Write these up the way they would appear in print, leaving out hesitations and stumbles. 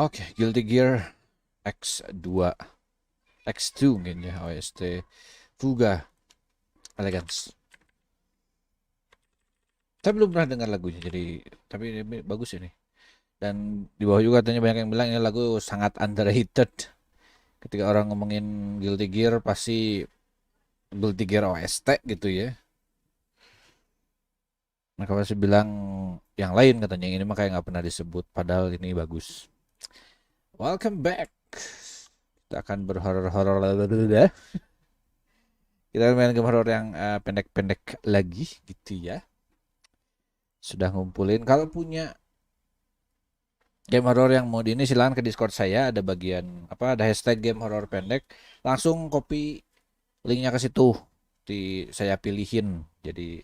Oke, Guilty Gear X2 X2 mungkin ya, OST Fuga Elegance. Saya belum pernah dengar lagunya, jadi tapi ini bagus ini. Dan di bawah juga katanya banyak yang bilang ini lagu sangat underrated. Ketika orang ngomongin Guilty Gear pasti Guilty Gear OST gitu ya. Mereka pasti bilang yang lain katanya, yang ini mah kayak nggak pernah disebut, padahal ini bagus. Welcome back. Kita akan berhoror-horor lagi. Kita main game horor yang pendek-pendek lagi gitu ya. Sudah ngumpulin. Kalau punya game horor yang mau di ini silahkan ke Discord saya, ada bagian apa, ada hashtag game horor pendek. Langsung copy linknya ke situ. Saya pilihin. Jadi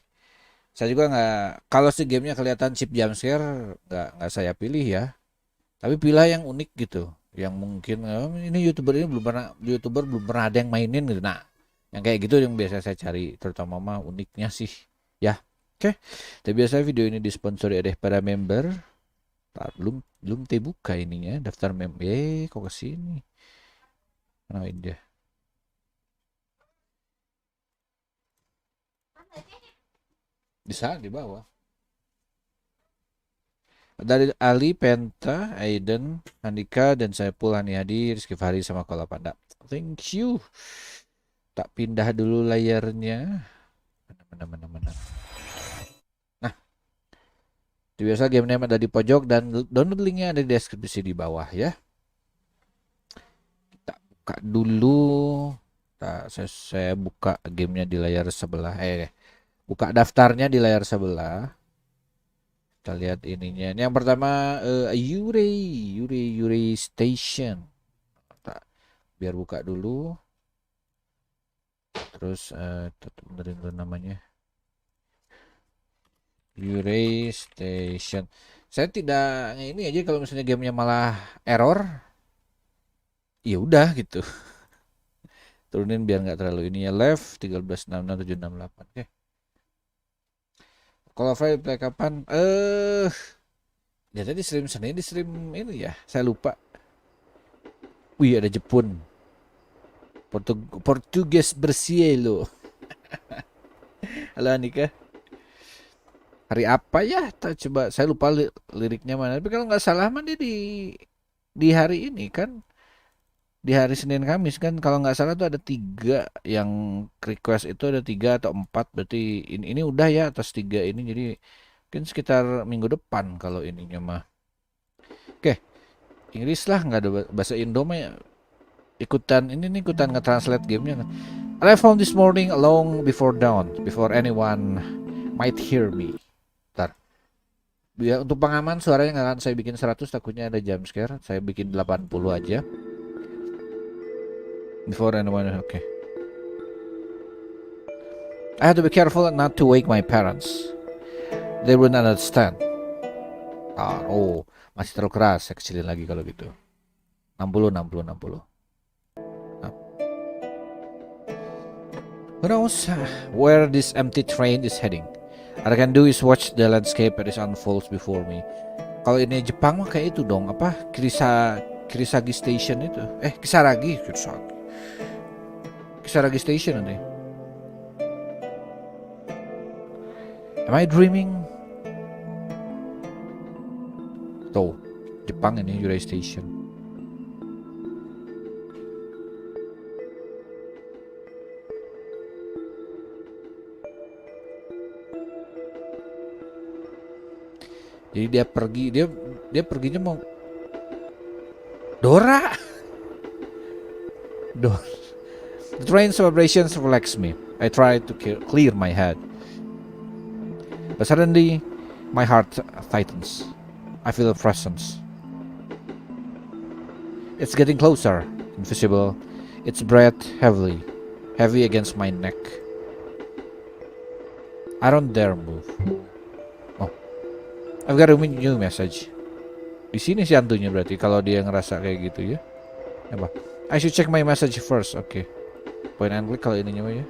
saya juga nggak, kalau si gamenya kelihatan chip jump scare nggak saya pilih ya. Tapi pilih yang unik gitu. Yang mungkin ini youtuber belum pernah ada yang mainin gitu. Nah, yang kayak gitu yang biasa saya cari, terutama mah uniknya sih. Ya, oke. Tapi biasa video ini disponsori oleh para member. Belum buka ininya daftar member. Kok ke sini? Kenapa dia? Bisa di bawah. Dari Ali, Penta, Aiden, Andika, dan saya pula nih Hadi, Rizky Fahri sama Kola Panda. Thank you. Tak pindah dulu layarnya. Mana. Nah, biasa game name ada di pojok dan download linknya ada di deskripsi di bawah ya. Kita buka dulu. Saya buka gamenya di layar sebelah. Buka daftarnya di layar sebelah. Kita lihat ininya. Ini yang pertama Yuri Station. Biar buka dulu. Terus benerin dulu namanya. Yuri Station. Saya tidak ini aja, kalau misalnya gamenya malah error, ya udah gitu. Turunin biar nggak terlalu ini ya. Left 1366 768. Oke. Kalau file play kapan? Ya tadi stream Senin, di stream ini ya. Saya lupa. Wih, ada Jepun. Portugis Bercielo. Halo Anika. Hari apa ya? Coba saya lupa liriknya mana. Tapi kalau nggak salah mah dia di hari ini kan, di hari Senin Kamis kan, kalau nggak salah tuh ada 3 yang request, itu ada 3 atau 4, berarti ini udah ya atas 3 ini, jadi mungkin sekitar minggu depan kalau ininya mah. Oke, Inggris lah, nggak ada bahasa Indo mah ya. Ikutan nge-translate gamenya. I left home this morning alone before dawn, before anyone might hear me. Bentar. Ya, untuk pengaman suaranya nggak akan saya bikin 100, takutnya ada jump scare. Saya bikin 80 aja. Before anyone, okay. I had to be careful not to wake my parents. They wouldn't understand. Masih terlalu keras. Saya kecilin lagi kalau gitu. 60. Nah. Who knows where this empty train is heading? All I can do is watch the landscape as it unfolds before me. Kalau ini Jepang mah kayak itu dong, apa? Kisaragi Station itu. Kisaragi Station nanti. Am I dreaming? Tuh, Jepang ini Yuri Station. Jadi dia perginya mau Dora. The train's vibrations relax me. I try to clear my head. But suddenly, my heart tightens. I feel a presence. It's getting closer, invisible. Its breath heavy against my neck. I don't dare move. Oh, I've got a new message. Di sini sih hantunya berarti kalau dia ngerasa kayak gitu ya. Apa? I should check my message first. Oke. Point and click kalau ininya ya.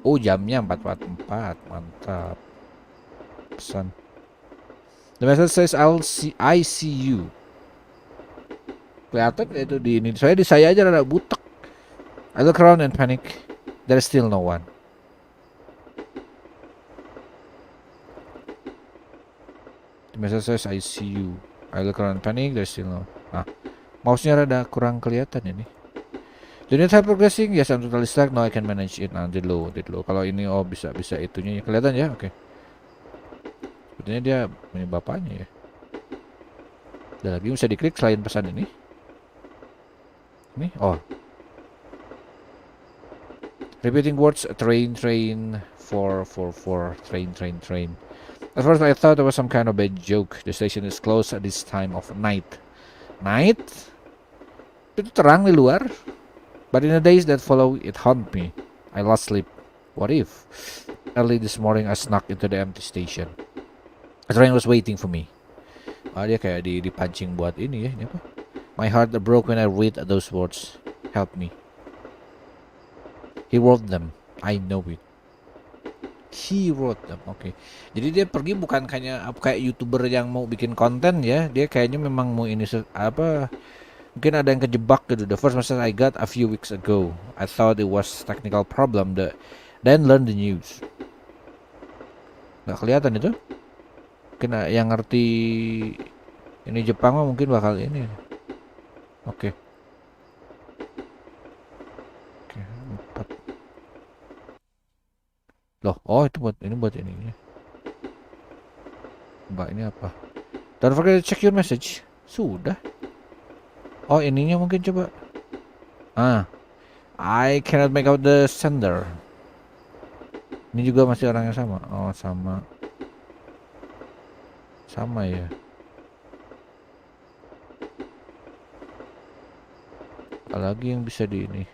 Oh, jamnya 4:44. Mantap. Pesan. The message says I see you. Kelihatan itu di ini. Soalnya di saya aja rada butek. I look around and panic. There's still no one. The message says I see you. I look around and panic. There's still no. Mouse-nya rada kurang kelihatan ini. Do you need help progressing? Yes, I'm totally stuck. No, I can manage it. Nah, did low. Kalau ini bisa itunya kelihatan ya. Oke. Sepertinya dia punya bapaknya ya. Ada lagi bisa diklik selain pesan ini. Ini, repeating words, train, 444, train. At first I thought it was some kind of bad joke. The station is closed at this time of night. Night? Itu terang di luar. But in the days that follow, it haunted me. I lost sleep. What if? Early this morning I snuck into the empty station. A train was waiting for me. Dia kayak dipancing buat ini ya. Ini apa? My heart broke when I read those words. Help me. He wrote them. I know it. He wrote them. Oke. Jadi dia pergi bukan kayak YouTuber yang mau bikin konten ya. Dia kayaknya memang mau ini mungkin ada yang kejebak gitu. The first message I got a few weeks ago. I thought it was technical problem. Then learned the news. Nggak kelihatan itu? Mungkin yang ngerti ini Jepang mah mungkin bakal ini. Oke. 4. Loh, itu buat ini. Mbak, ini apa? Don't forget to check your message. Sudah. Ininya mungkin coba. I cannot make out the sender. Ini juga masih orang yang sama. Sama ya. Apalagi yang bisa di ini.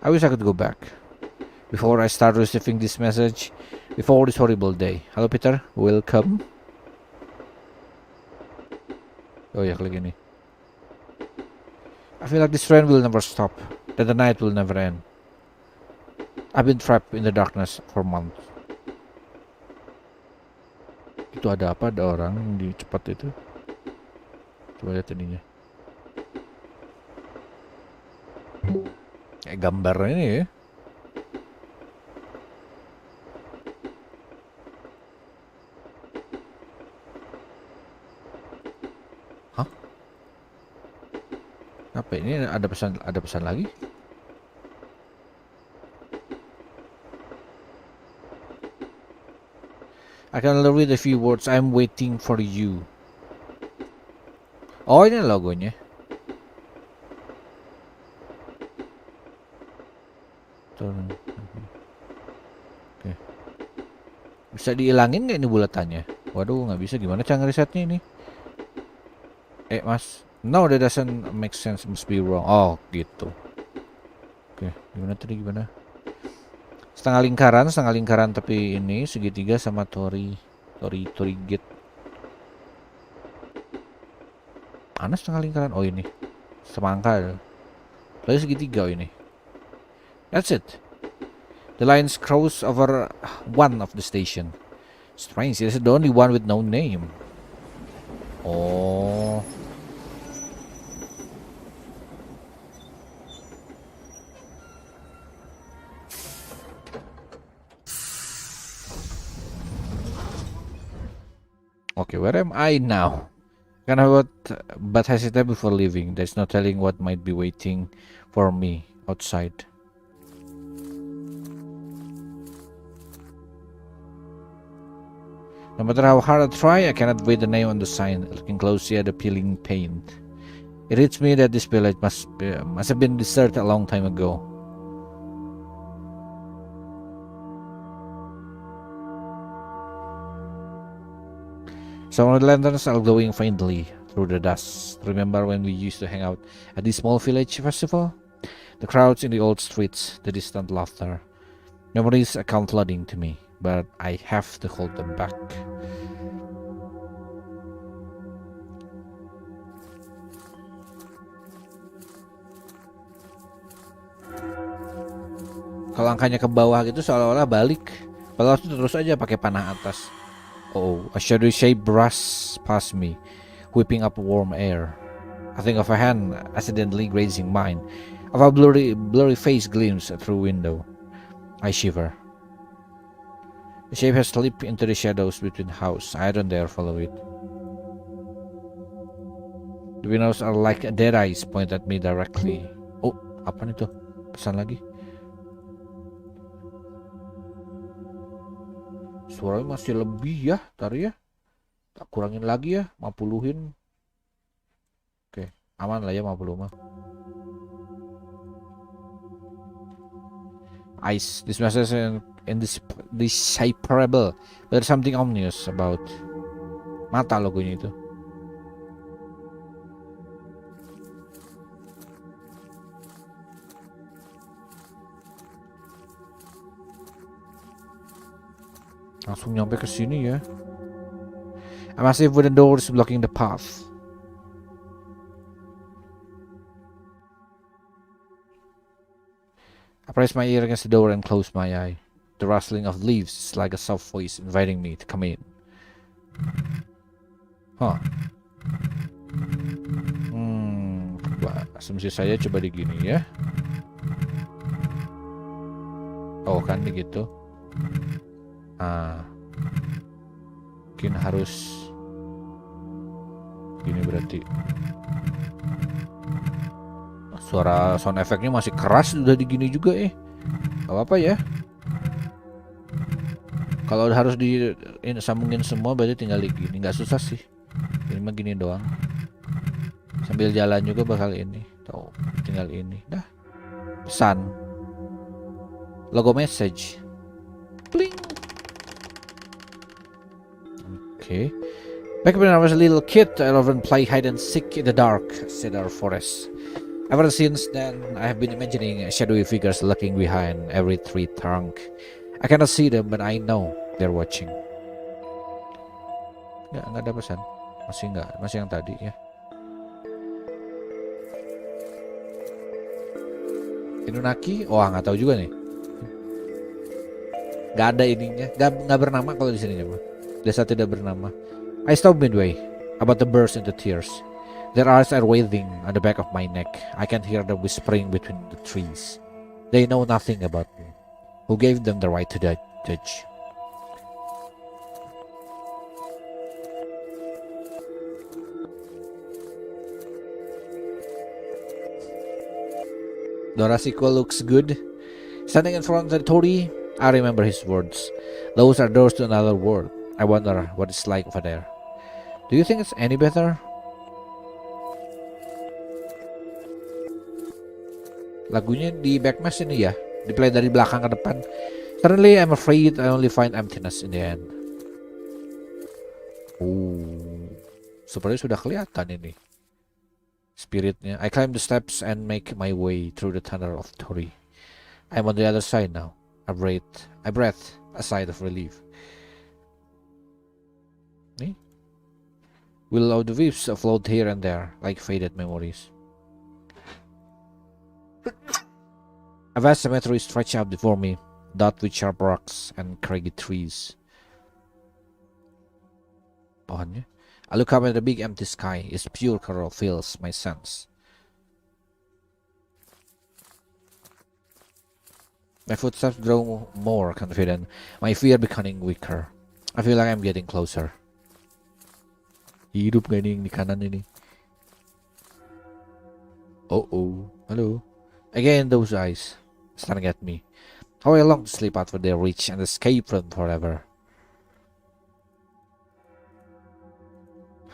I wish I could go back before I start receiving this message, before this horrible day. Hello Peter, welcome. Ya klik ini. I feel like this train will never stop, that the night will never end. I've been trapped in the darkness for months. Itu ada apa? Ada orang yang di cepat itu. Coba lihat ininya. Kayak gambar ini ya. Hah? Apa ini? Ada pesan lagi? I can only read a few words. I'm waiting for you. Ini logonya. Oke. Bisa dihilangin nggak ini bulatannya? Waduh, nggak bisa. Gimana cara ngerisetnya ini? Mas. No, that doesn't make sense. Must be wrong. Gitu. Oke, gimana? Setengah lingkaran tapi ini segitiga sama tori gate. Mana setengah lingkaran? Ini. Semangka. Lalu segitiga ini. That's it. The lines cross over one of the station. Strange, it's the only one with no name. Okay, where am I now? Kind of but hesitate before leaving. There's no telling what might be waiting for me outside. No matter how hard I try, I cannot read the name on the sign. Looking closely at the peeling paint, it hits me that this village must have been deserted a long time ago. Some of the lanterns are glowing faintly through the dust. Remember when we used to hang out at this small village festival? The crowds in the old streets, the distant laughter. Memories come flooding to me, but I have to hold them back. Kalau angkanya ke bawah gitu seolah-olah balik. Padahal itu terus aja pakai panah atas. Oh, a shadowy shape brushed past me, whipping up warm air. I think of a hand accidentally grazing mine, of a blurry face gleams through window. I shiver. The shape has slipped into the shadows between house. I don't dare follow it. The windows are like dead eyes point at me directly. Oh, apa nih tuh? Pesan lagi. Suaranya masih lebih ya, tar ya. Tak kurangin lagi ya, 50-in. Oke, aman lah ya 50 mah. Ice. This message is indecipherable. There's something ominous about. Mata logonya itu. Langsung nyampe ke sini ya. A massive wooden door is blocking the path. I press my ear against the door and close my eye. The rustling of leaves is like a soft voice inviting me to come in. Huh. Asumsi saya coba di gini ya. Oh kan begitu. Mungkin harus gini berarti. Suara sound efeknya masih keras, udah digini juga Gak apa-apa ya. Kalau harus disambungin semua berarti tinggal digini. Gak susah sih. Ini mah gini doang. Sambil jalan juga bakal ini. Tuh, tinggal ini. Dah. Pesan. Logo message. Pling. Okay. Back when I was a little kid, I often play hide and seek in the dark, cedar forest. Ever since then, I have been imagining shadowy figures lurking behind every tree trunk. I cannot see them, but I know they're watching. Nggak ada pesan. Masih yang tadi ya. Inunaki? Wah, nggak tahu juga nih. Nggak ada ininya, nggak bernama kalau di sini mah. Desa tidak bernama. I stopped midway, about to burst into tears. Their eyes are waving on the back of my neck. I can hear them whispering between the trees. They know nothing about me. Who gave them the right to judge? Dora sequel looks good. Standing in front of the Torii, I remember his words. Those are doors to another world. I wonder what it's like over there. Do you think it's any better? Lagunya di backmash ini ya, diplay dari belakang ke depan. Suddenly I'm afraid I only find emptiness in the end. Sepertinya sudah kelihatan ini spiritnya. I climb the steps and make my way through the tunnel of Tori. I'm on the other side now. I breathe a sigh of relief. Nih, will-o'-the wisps float here and there like faded memories. A vast cemetery stretched out before me, dotted with sharp rocks and craggy trees. Pohonnya. I look up at the big empty sky. Its pure color fills my sense. My footsteps grow more confident, my fear becoming weaker. I feel like I'm getting closer. Hidup gak nih yang di kanan ini? Oh, hello. Again, those eyes staring at me. How I long to slip out of their reach and escape from forever.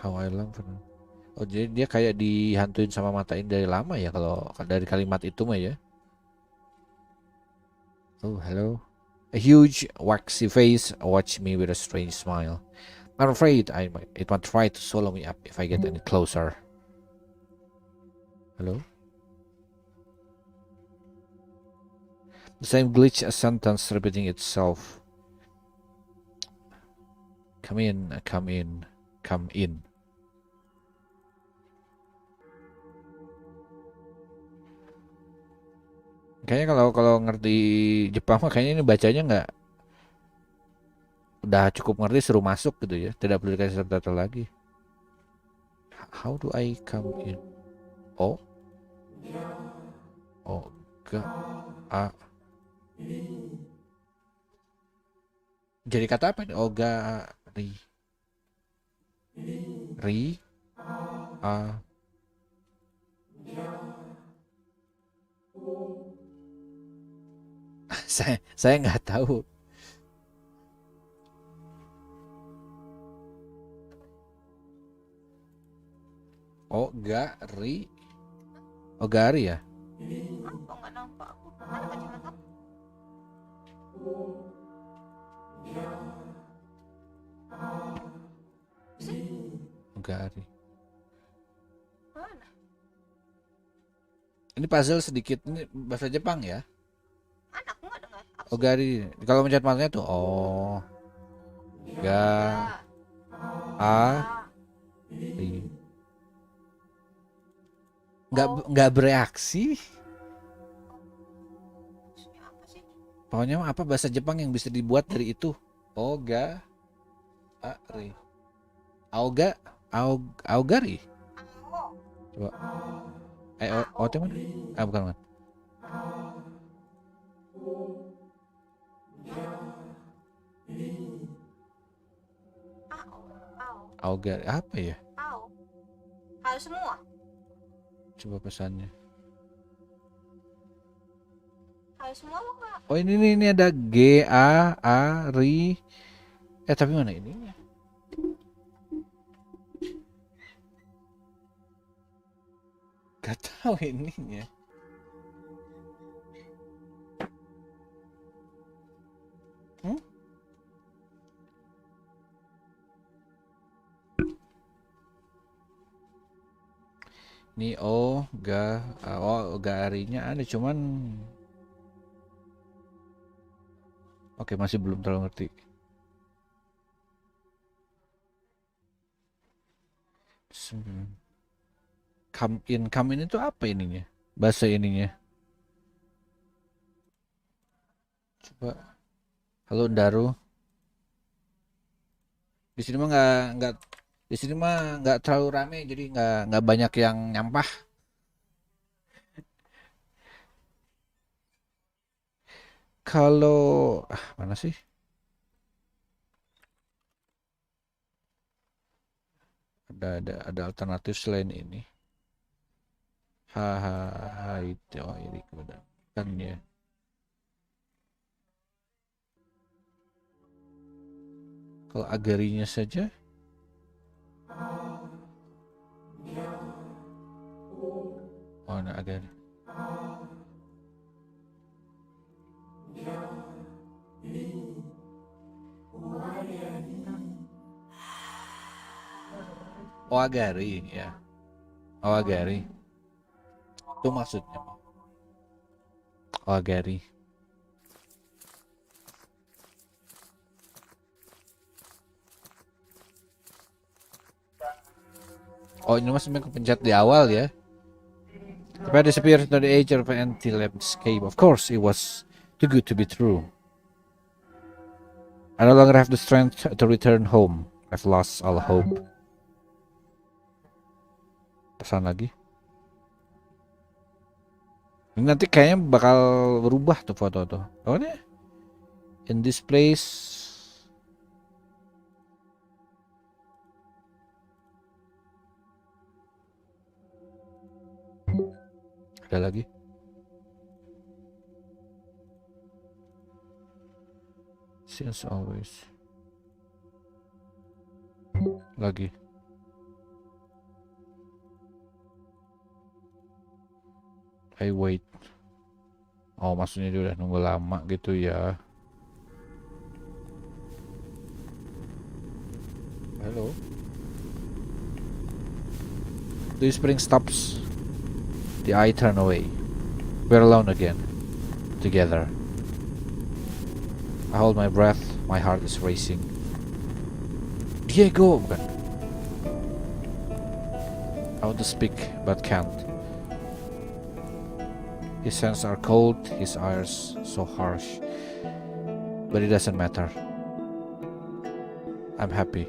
How I long for them. Oh, jadi dia kayak dihantuin sama matain dari lama ya kalau dari kalimat itu mah ya. Oh, hello. A huge waxy face watched me with a strange smile. I'm afraid it might try to swallow me up if I get any closer. Hello? The same glitch, a sentence repeating itself. Come in, come in, come in. Kayaknya kalau ngerti Jepang mah kayaknya ini bacanya udah cukup ngerti suruh masuk gitu ya, tidak perlu dikasih subtitle lagi. How do I come in? Oh, oh, gak, a. Jadi kata apa ini? Oga, ri, a. Saya nggak tahu. Ogari. Ogari ya? Apa nggak nampak aku? Mana kacamata? Ogari. Mana? Ini puzzle sedikit, ini bahasa Jepang ya? Mana aku nggak dengar. Apa sih? Ogari. Kalau mencet mouse-nya tuh ga, a, ri. Nggak bereaksi. Maksudnya apa sih? Pokoknya apa bahasa Jepang yang bisa dibuat dari itu? Oga, ri. Aogari. Oh, Coba. Itu mana? Bukan. Aogari apa ya? au. Hal semua. Coba pesannya. Hal semua apa? Oh ini ada G A ri. Tapi mana ininya? Gak tahu ininya. Ini garinya ada cuman oke masih belum terlalu ngerti. Come in itu apa ininya? Bahasa ininya. Coba. Halo Daru. Di sini mah nggak di sini mah nggak terlalu rame jadi nggak banyak yang nyampah. Kalau mana sih? Ada alternatif selain ini. Itu ini kan ya. Kalau agarinya saja. Oh, nah agari. Oh, agari ya. Oh, agari. Itu maksudnya. Oh, agari. Oh, ini masih kepencet di awal ya. If I disappeared into the age of an empty landscape, of course it was too good to be true. I no longer have the strength to return home. I've lost all hope. Pesan lagi. Ini nanti kayaknya bakal berubah tuh foto tuh. Oh nih. In this place. Ada lagi. Since always. Lagi. I wait. Oh, maksudnya dia udah nunggu lama gitu ya. Hello. The spring stops. The eye turn away. We're alone again. Together. I hold my breath. My heart is racing. Diego! Bukan. I want to speak, but can't. His hands are cold, his eyes so harsh. But it doesn't matter. I'm happy.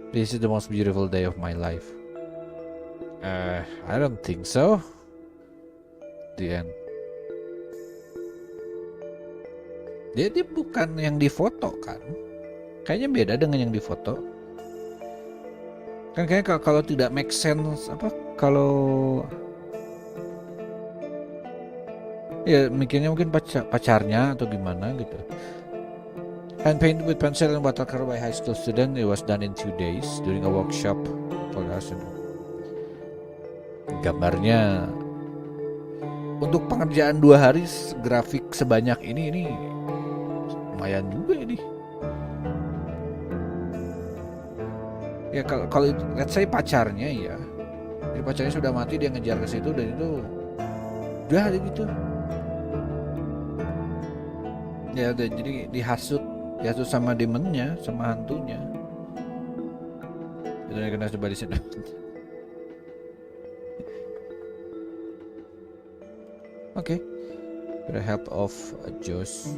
This is the most beautiful day of my life. I don't think so. The end. Dia bukan yang difoto kan? Kayaknya beda dengan yang difoto. Kan kayaknya kalau tidak make sense apa kalau ya mikirnya mungkin pacarnya atau gimana gitu. Hand painted with pencil and watercolor by high school student. It was done in 2 days during a workshop. Gambarnya untuk pengerjaan 2 hari grafik sebanyak ini lumayan juga ini. Ya kalau let's say pacarnya ya. Jadi pacarnya sudah mati, dia ngejar ke situ dan itu udah gitu. Ya jadi dihasut sama demonnya, sama hantunya. Itu kena coba di sini. Oke. With the help of Josh.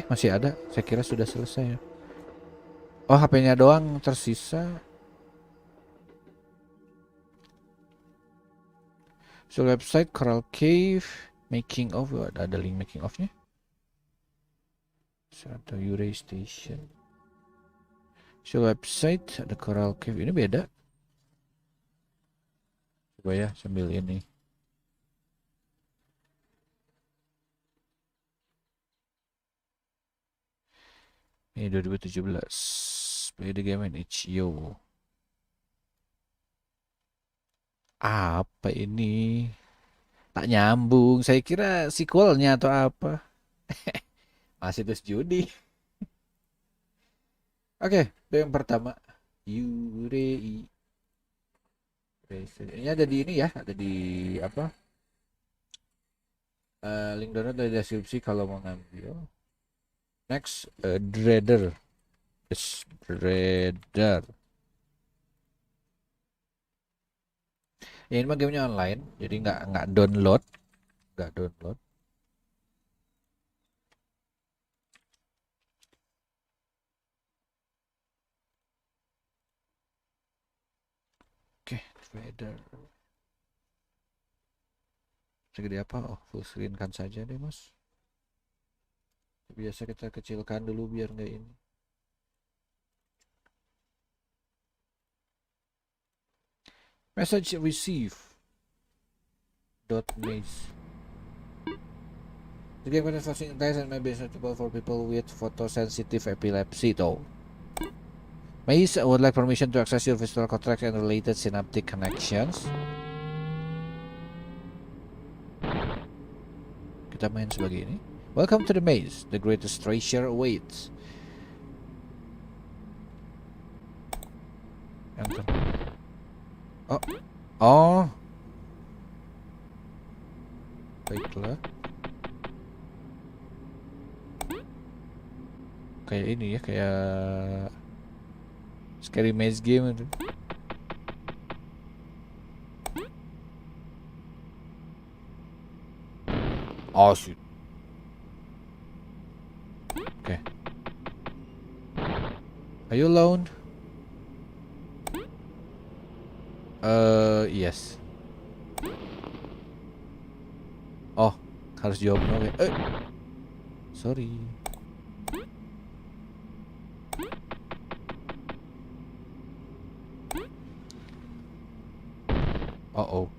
Masih ada. Saya kira sudah selesai ya. Oh, HP-nya doang tersisa. So website Coral Cave making of, ada link making of-nya. Atau Uray Station. So website ada Coral Cave, ini beda. Coba ya sambil ini. Ini 2017. Play the game in itch.io. Apa ini? Tak nyambung. Saya kira sequelnya atau apa. Masih terus judi. Oke, itu yang pertama. Uray. Ini ada di ini ya, ada di apa? Link download dari deskripsi kalau mau ngambil. Next, Dreader. Yes, Dreader. Ya, ini mah gamenya online, jadi nggak download, Oke, Dreader. Segede apa? Oh, full screen kan saja deh mas. Biasa kita kecilkan dulu biar nggak ini. Message receive. .maze. The game contains flashing lights and may be suitable for people with photosensitive epilepsy though. Maze would like permission to access your visual cortex and related synaptic connections. Kita main sebagai ini. Welcome to the maze. The greatest treasure awaits. Enter. Oh. Baiklah. Kayak ini ya, kayak scary maze game itu. Oh shoot. Okay. Are you alone? Yes. Oh, harus jawab no. Sorry. Oh.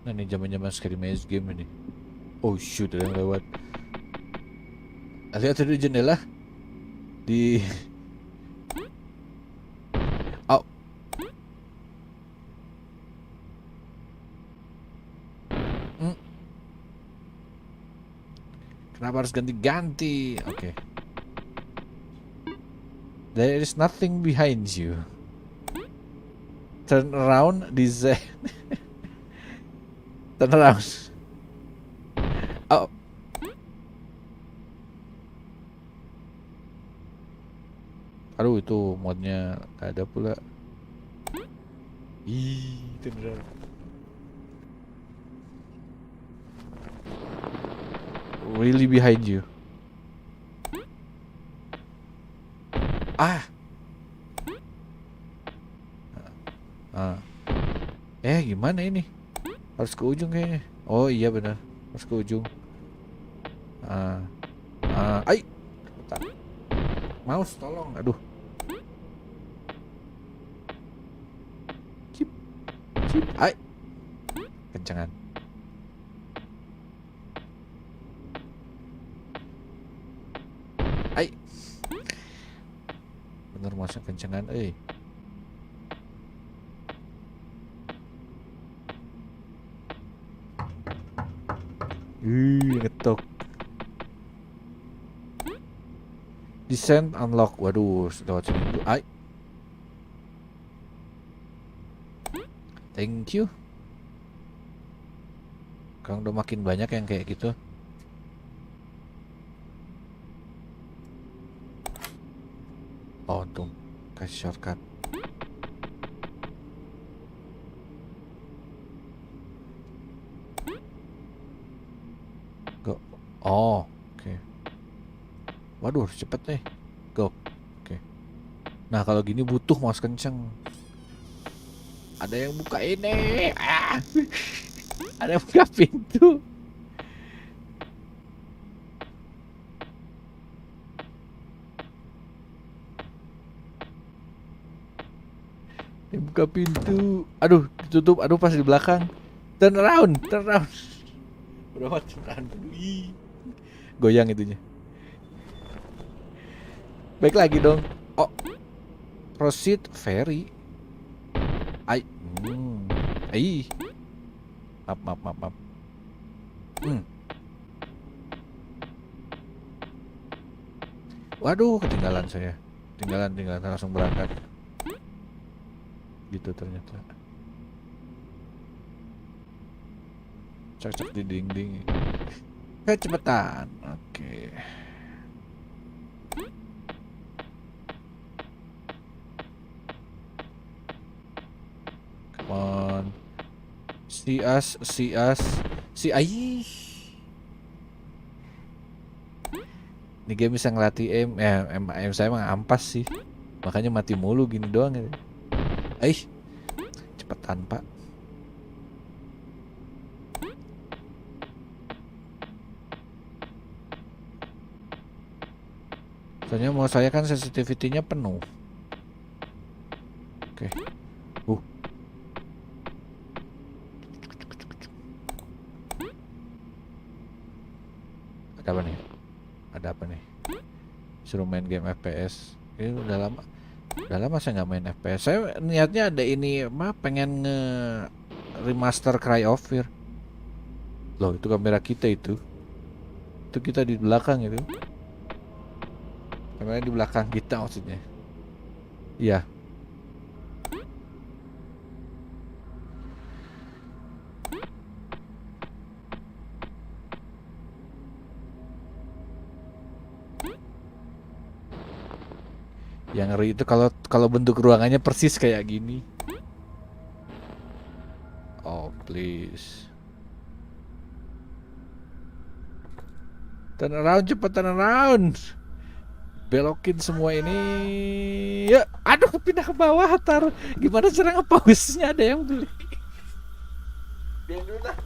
Nah, ini zaman-zaman scary maze game ini. Oh shoot, ada yang lewat. Lihat dari jendela. Di oh. Kenapa harus ganti-ganti? Oke. There is nothing behind you. Turn around, design. Turn around. Aduh, itu modnya nggak ada pula. Ih, itu bener. Really behind you. Ah, ah. Gimana ini? Harus ke ujung kayaknya. Oh iya benar, harus ke ujung. Ah, ai, bentar. Mouse tolong. Aduh, cip, cip, ai, kencengan. Ai, bener masuk kencengan. Ngetok. Descent unlock. Waduh, lewat sini dulu. Ai. Thank you. Kang udah makin banyak yang kayak gitu. Oh, untung kasih shortcut. Go. Oh, oke. Waduh, cepet nih. Go. Oke. Nah, kalau gini butuh mouse kenceng. Ada yang buka ini. Ada yang buka pintu. Yang buka pintu. Aduh, ditutup. Aduh, pas di belakang. Turn around, turn around. Udah mah turn around. Goyang itunya. Baik lagi dong. Oh, proceed ferry. Ai, ai. Maaf. Waduh, ketinggalan saya. Tinggalan langsung berangkat. Gitu ternyata. Cocok di dinding. Cepetan. Oke. Come on. See us. See ai. Ini game bisa ngelatih aim. Aim saya emang ampas sih. Makanya mati mulu gini doang ya. Cepetan, Pak. Soalnya mau saya kan sensitivity-nya penuh. Oke. Ada apa nih? Suruh main game FPS. Ini udah lama saya nggak main FPS. Saya niatnya ada ini pengen remaster Cry of Fear. Loh, itu kamera kita itu. Itu kita di belakang itu. Kamera di belakang kita maksudnya. Iya. Yang ngeri itu kalau bentuk ruangannya persis kayak gini. Oh, please. Turn around, cepet turn around. Belokin semua ini. Ya, aduh, pindah ke bawah, tar. Gimana cara nge-pause-nya, ada yang beli. Diam dulu dah.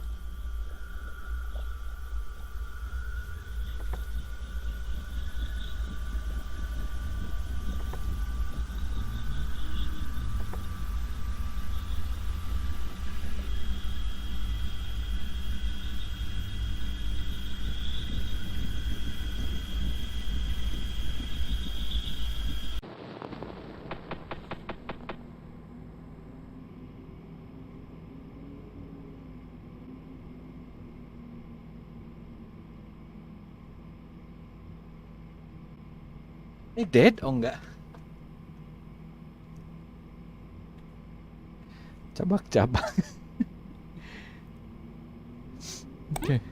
Ini dead? Oh enggak. Cabak-cabak. Oke.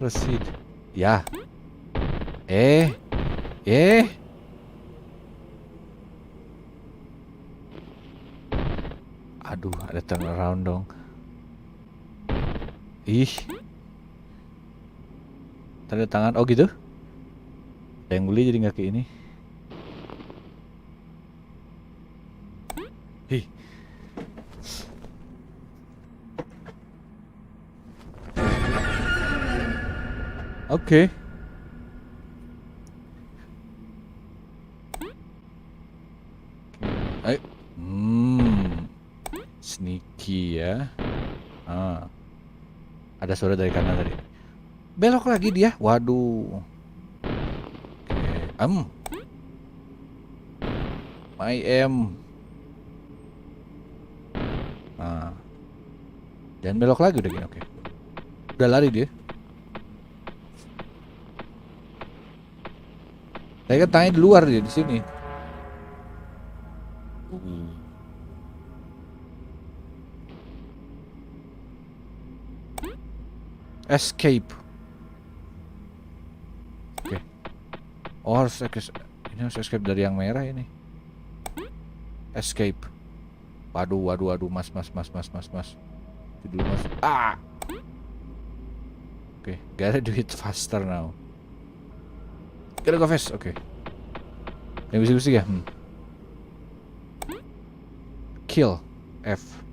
Proceed. Ya. Aduh, ada turn around dong. Ih, tanda tangan. Oh gitu? Ada yang beli jadi nggak ke ini. Ih. Oke. Ayo. Sneaky ya. Ah, ada suara dari kanan tadi. Belok lagi dia. Waduh. Oke. My M. Ah. Dan belok lagi udah gini. Oke. Udah lari dia. Saya kan tanya di luar dia di sini. Escape. Oke. Oh harus ini harus escape dari yang merah ini. Escape. Waduh, mas. Itu dulu mas. Ah. Oke, gotta do it faster now. Gotta go fast. Oke. Yang bisik-bisik ya. Kill. F.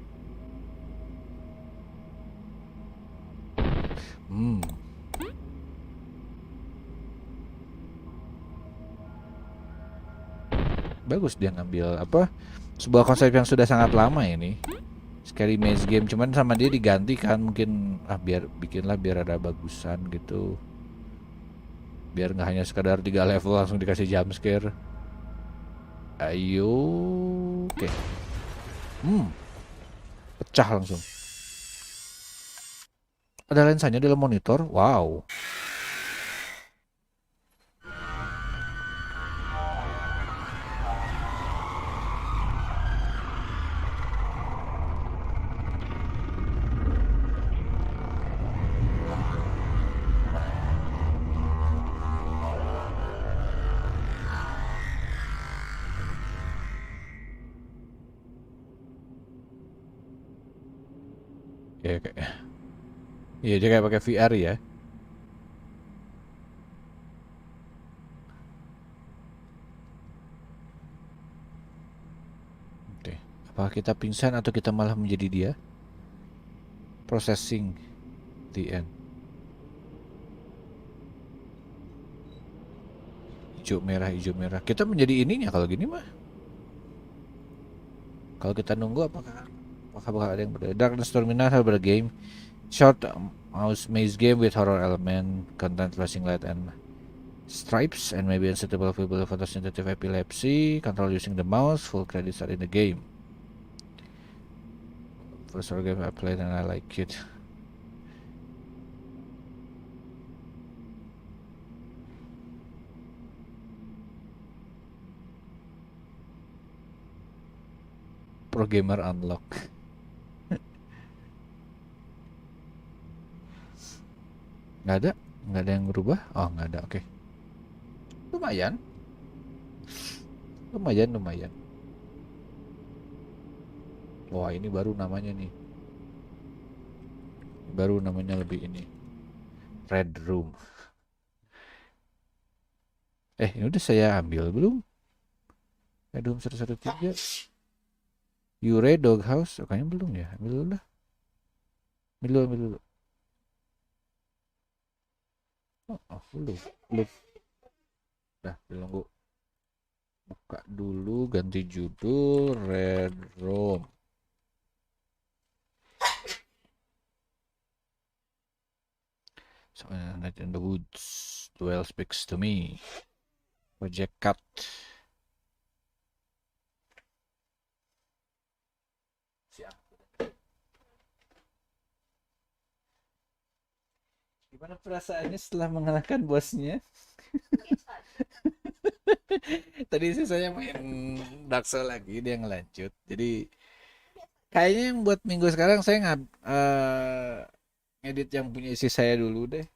Bagus dia ngambil apa? Sebuah konsep yang sudah sangat lama ini. Scary maze game, cuman sama dia diganti kan, mungkin biar bikinlah biar ada bagusan gitu. Biar nggak hanya sekadar 3 level langsung dikasih jump scare. Ayo. Oke. Pecah langsung. Ada lensanya dalam monitor. Wow. Ya kayak. Iya dia kayak pakai VR ya. Oke. Apakah kita pingsan atau kita malah menjadi dia? Processing the end. Hijau merah. Kita menjadi ininya kalau gini mah. Kalau kita nunggu apakah bakal ada yang berbeda? Darkness Terminal berbeda game. Short mouse maze game with horror element, content flashing light and stripes, and maybe unsuitable people with photosensitive epilepsy. Control using the mouse. Full credits are in the game. First horror game I played and I like it. Pro gamer unlock. Nggak ada yang berubah. Oh nggak ada, oke. Lumayan. Wah ini baru namanya nih. Baru namanya lebih ini. Red Room. Ini udah saya ambil belum? Red Room 113. Yure Doghouse. Oh, kayaknya belum ya. Ambil dulu lah. Ambil dulu. Belum. Dah, tunggu. Buka dulu, ganti judul Red Room. So, Night in the Woods. Duel Speaks to Me. Project Cut. Siap. Gimana perasaannya setelah mengalahkan bosnya? Tadi sih saya main Dark Souls lagi, dia ngelanjut. Jadi kayaknya yang buat minggu sekarang saya ngedit yang punya isi saya dulu deh.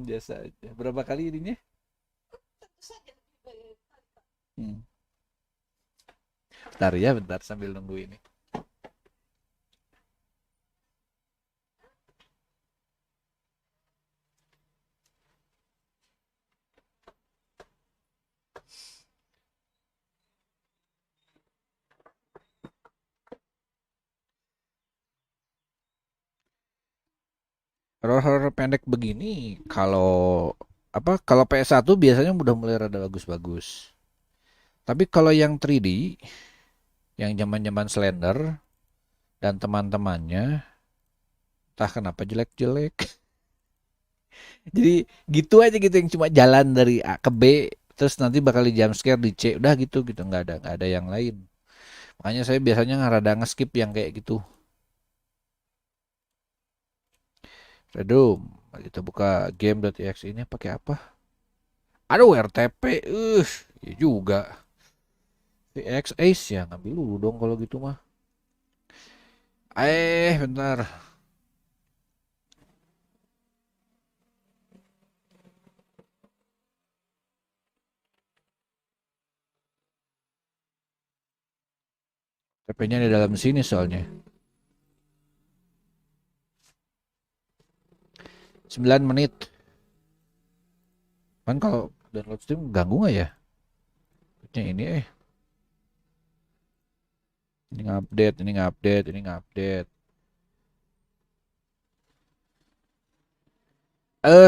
Biasa aja. Berapa kali ininya? Bentar ya, bentar sambil nunggu ini. Horor-horor pendek begini kalau apa kalau PS1 biasanya udah mulai rada bagus-bagus. Tapi kalau yang 3D, yang zaman-zaman Slender dan teman-temannya, entah kenapa jelek-jelek. Jadi gitu aja gitu yang cuma jalan dari A ke B, terus nanti bakal di jump scare di C, udah gitu gitu nggak ada yang lain. Makanya saya biasanya rada nge-skip yang kayak gitu. Redum, kita buka game.exe ini pakai apa? Aduh RTP, ya juga. VX Ace ya ngambil dulu dong kalau gitu mah. Bentar. TP-nya di dalam sini soalnya. 9 menit. Kan kalau download Steam ganggu nggak ya? Ini ini ngupdate, ini ngupdate, ini ngupdate.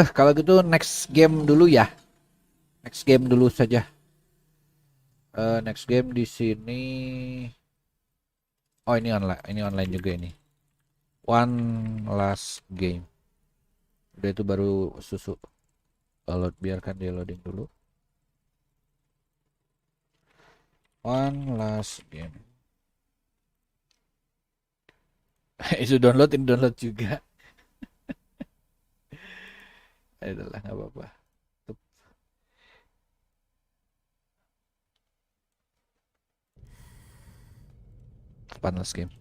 Kalau gitu next game dulu ya. Next game dulu saja. Next game di sini. Oh ini online juga ini. One last game. Udah itu baru susu. Download biarkan dia loading dulu. One last game. Itu download ini download juga. Itulah nggak apa-apa. One last game.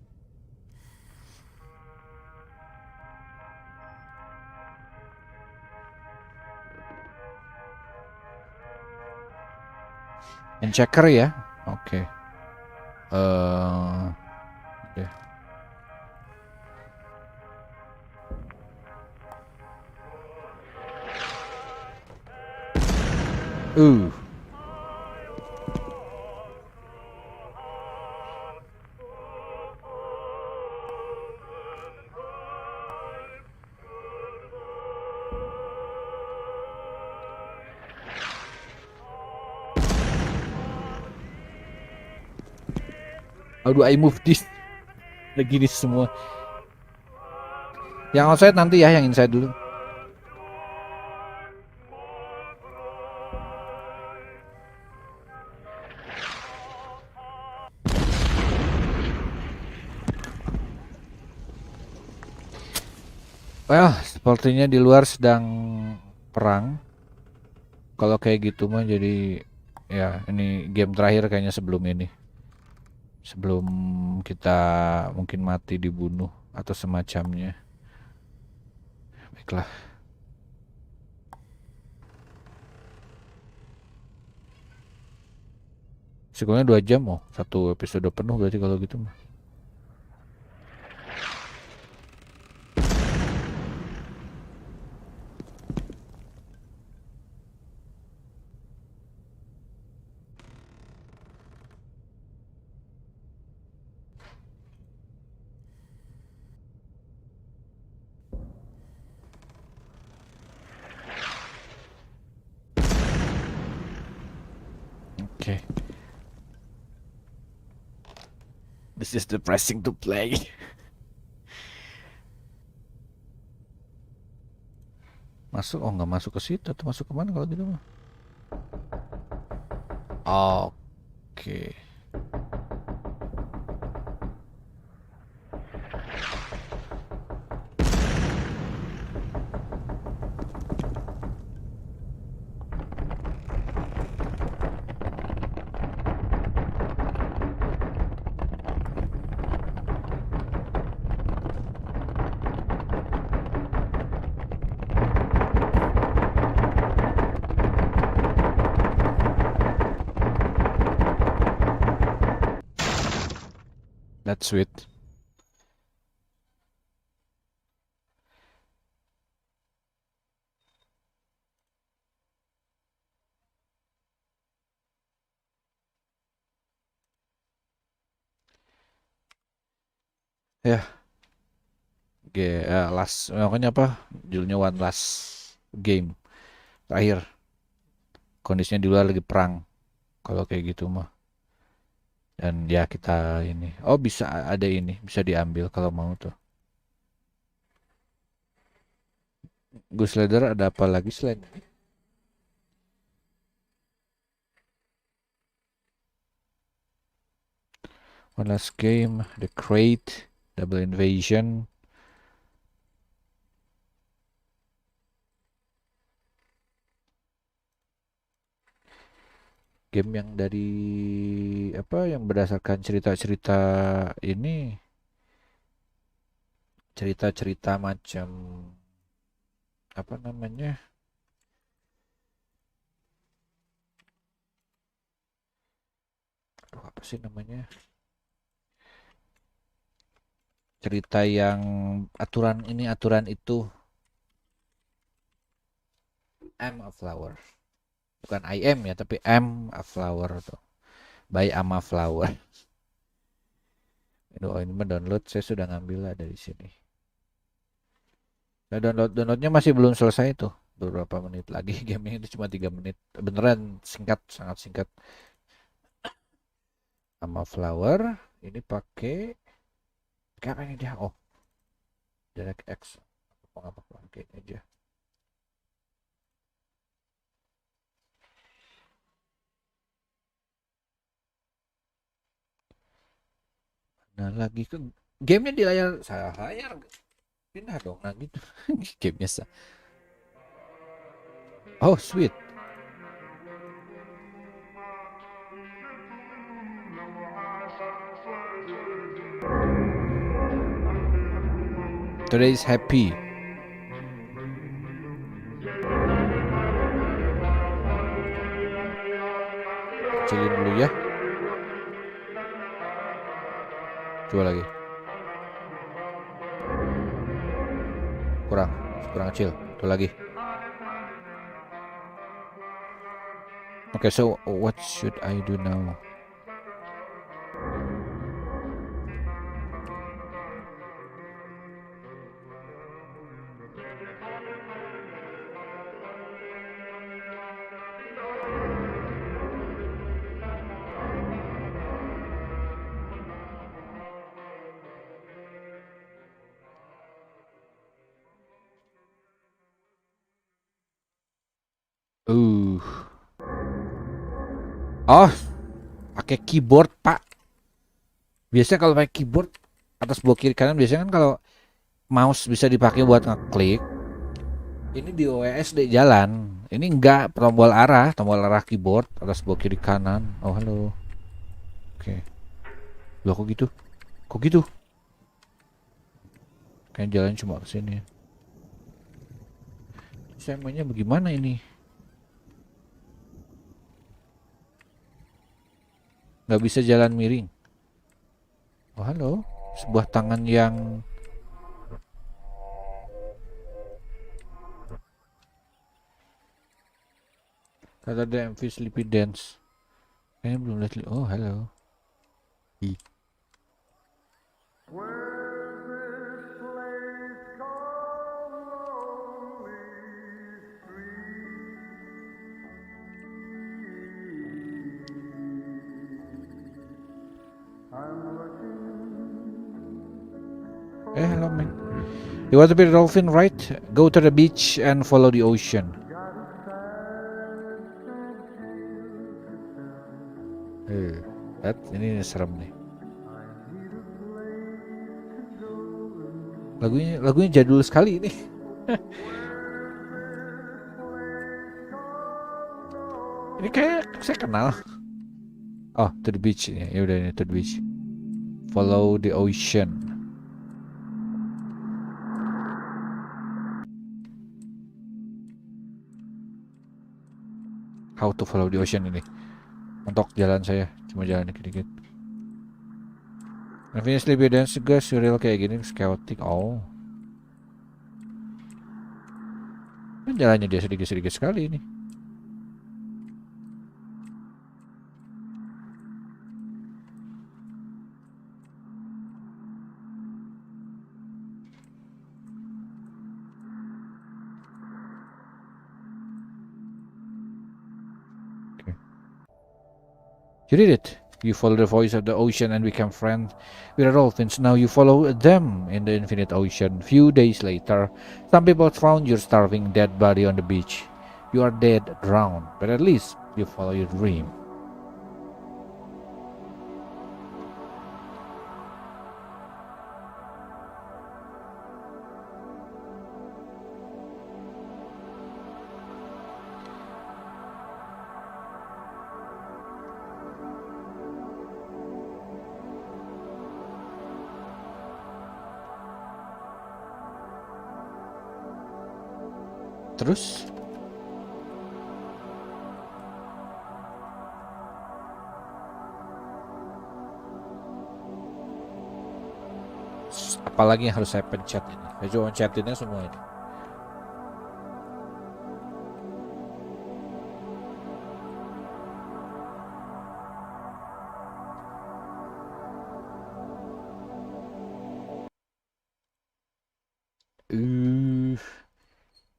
And checker ya. Oke. Oke. Uh. How do I move this? Lagi di semua. Yang outside nanti ya, yang inside dulu. Well, sepertinya di luar sedang perang. Kalau kayak gitu mah jadi ya ini game terakhir kayaknya sebelum ini. Sebelum kita mungkin mati dibunuh atau semacamnya. Baiklah. Sekurangnya 2 jam oh. Satu episode penuh berarti kalau gitu mah. Oke. This is depressing to play. Masuk oh nggak masuk ke situ atau masuk kemana kalau gitu mah? Oke. That's sweet. Ya, last, makanya apa? Judulnya one last game terakhir. Kondisinya di luar lagi perang. Kalau kayak gitu mah. Dan ya kita ini. Oh bisa ada ini, bisa diambil kalau mau tuh. Ghost Rider ada apa lagi selain One Last Game, The Crate, Double Invasion. Game yang dari apa yang berdasarkan cerita-cerita ini, cerita-cerita macam apa namanya? Aduh, apa sih namanya? Cerita yang aturan ini, aturan itu. I'm a flower. Bukan I am ya, tapi I'm a flower tuh. By Ama Flower. Oh, ini mah download saya sudah ngambil lah dari sini. Nah, downloadnya masih belum selesai tuh. Beberapa menit lagi gamenya itu cuma 3 menit. Beneran singkat, sangat singkat. Ama Flower ini pakai apa ini dia? Oh, DirectX. Apa pakai aja. Nah, lagi ke gamenya di layar saya layar pindah dong nah gitu. Gamenya oh sweet. Today is happy. Kecilin dulu ya. Coba lagi. Kurang, kurang kecil. Tuh lagi. Okay, so what should I do now? Uh. Oh, pakai keyboard, Pak. Biasanya kalau pakai keyboard atas bawah kiri kanan biasanya kan kalau mouse bisa dipakai buat ngeklik. Ini di OSD jalan. Ini enggak tombol arah keyboard atas bawah kiri kanan. Oh, halo. Oke. Loh kok gitu? Kok gitu? Kayak jalan cuma ke sini. Saya mainnya bagaimana ini? Nggak bisa jalan miring. Oh, halo. Sebuah tangan yang kata ada MV Sleepy Dance. Kayaknya belum lihat. Oh, halo. Ih. Hello, man. You want to be a dolphin, right? Go to the beach and follow the ocean. Ini serem nih. Lagunya jadul sekali ini. Ini kayak saya kenal. Oh, to the beach ya. Ya udah ini to the beach. Follow the ocean. How to follow the ocean ini. Untuk jalan saya cuma jalan dikit-dikit. Obviously beda juga surreal kayak gini chaotic. Oh. Kan jalannya dia sedikit-sedikit sekali ini. You did it. You follow the voice of the ocean and become friends with the dolphins. Now you follow them in the infinite ocean. Few days later, some people found your starving dead body on the beach. You are dead, drowned, but at least you follow your dream. Terus? Apalagi yang harus saya pencet ini? Saya coba pencetinnya semua ini.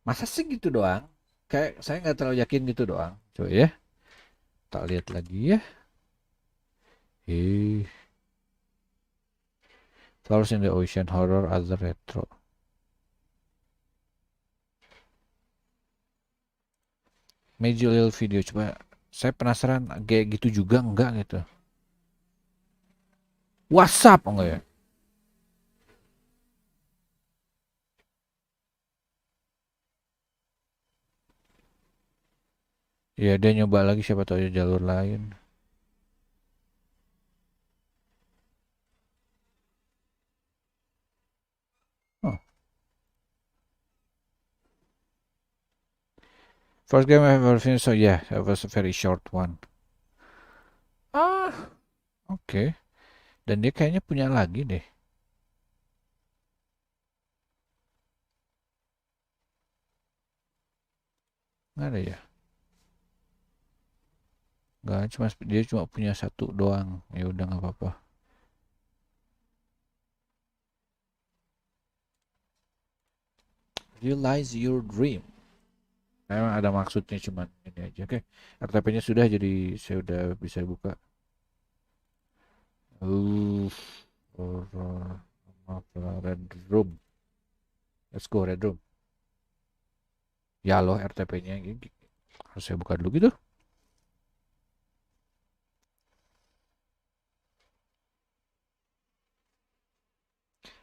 Masa sih gitu doang? Kayak saya nggak terlalu yakin gitu doang. Coba ya. Tak lihat lagi ya. Flowers in the Ocean, Horror, Other Retro. Major Little Video. Coba saya penasaran kayak gitu juga enggak gitu. WhatsApp enggak ya? Ya dia nyoba lagi, siapa tahu ada jalur lain. Oh. First game I ever finished, so yeah, it was a very short one. Ah, oke. Dan dia kayaknya punya lagi deh. Nggak ada ya? Nggak, dia cuma punya satu doang. Ya udah nggak apa-apa. Realize your dream. Memang ada maksudnya, cuman ini aja. Oke, RTP-nya sudah, jadi saya udah bisa buka. Red Room. Let's go Red Room. Ya loh, RTP-nya harus saya buka dulu gitu.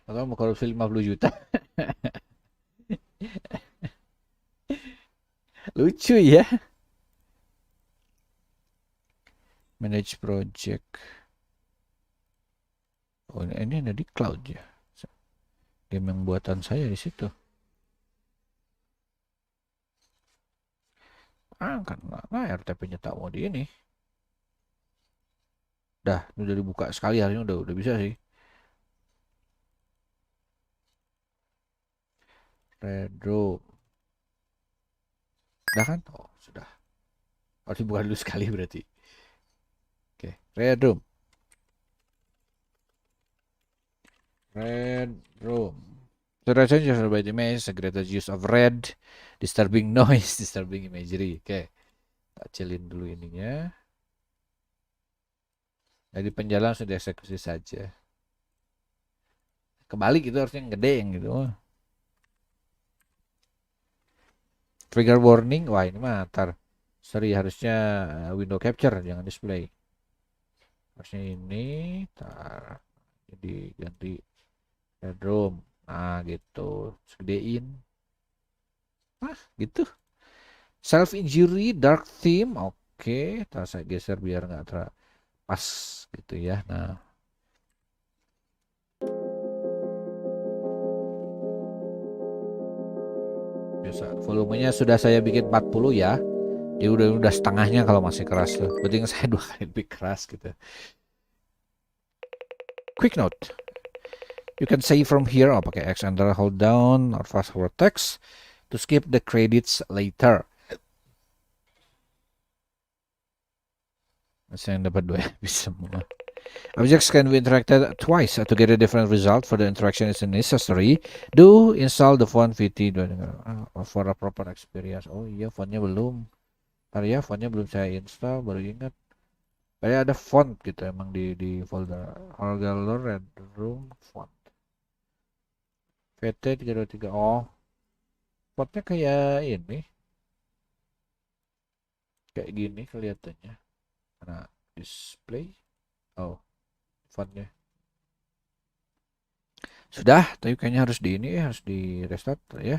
Atau mau korupsi 50 juta. Lucu ya. Manage project. Oh, ini ada di cloud ya. Game yang buatan saya di situ. Kan nah RTP-nya tak mau di ini. Dah, udah dibuka sekali, harusnya udah bisa sih. Redro. Udah kan? Oh, sudah. Harus dibuka dulu sekali berarti. Oke, Red Room. Red Room. The changes by the image, the greater use of red, disturbing noise, disturbing imagery. Oke, kecilin dulu ininya. Jadi penjalan sudah eksekusi saja. Kebalik itu harusnya yang gede yang gitu. Trigger warning, wah ini mah sorry, harusnya window capture, jangan display. Harusnya ini, jadi ganti bedroom. Nah gitu, segedein. Nah gitu. Self injury, dark theme, oke. Saya geser biar nggak pas gitu ya. Nah. Biasa, volumenya sudah saya bikin 40 ya. Dia udah setengahnya kalau masih keras tuh. Berarti saya 2 kali lebih keras gitu. Quick note. You can save from here. Pakai X enter, hold down or fast forward text to skip the credits later. Masih yang dapat 2 bisa semua. Objects can be interacted twice to get a different result. For the interaction is necessary, do install the font VT for a proper experience. Oh iya, fontnya belum. Ntar ya, fontnya belum saya install, baru ingat. Kayak ada font gitu emang di folder All Galore Red Room font. VT 323. Oh, fontnya kayak ini. Kayak gini kelihatannya. Nah, display. Oh, fontnya. Sudah, tapi kayaknya harus di ini ya, harus di restart ya.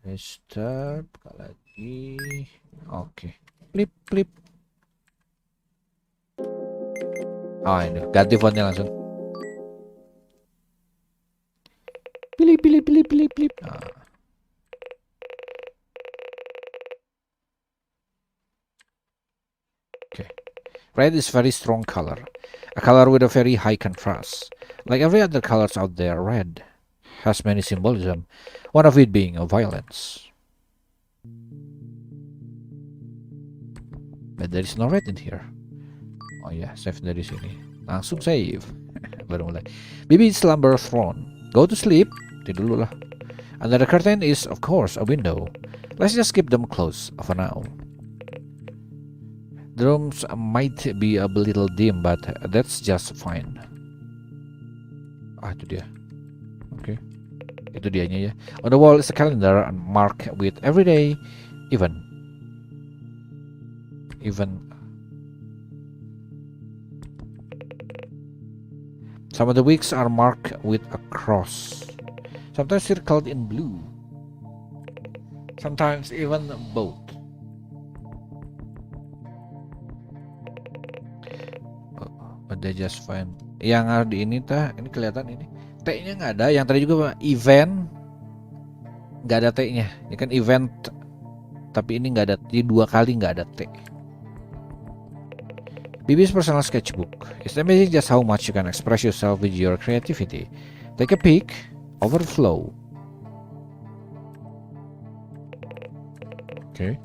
Restart lagi. Oke. Flip flip. Oh, ini ganti fontnya langsung. Pilih pilih pilih pilih pilih. Nah. Okay. Red is very strong color. A color with a very high contrast. Like every other colors out there, red has many symbolism. One of it being a violence. But there is no red in here. Oh ya, save dari sini. Langsung save. Baru mulai. Baby slumber throne. Go to sleep. Tidur dulu lah. Under the curtain is, of course, a window. Let's just keep them closed for now. The rooms might be a little dim, but that's just fine. Ah, itu dia. Oke. Itu dianya ya. On the wall is a calendar marked with every day, even. Some of the weeks are marked with a cross. Sometimes circled in blue. Sometimes even both. But they just fine. Yang ada di ini ini kelihatan ini. T-nya nggak ada. Yang tadi juga event nggak ada T-nya. Ini kan event, tapi ini nggak ada. Jadi 2 kali nggak ada T. Bibi's personal sketchbook. It's amazing just how much you can express yourself with your creativity. Take a peek. Overflow. Oke.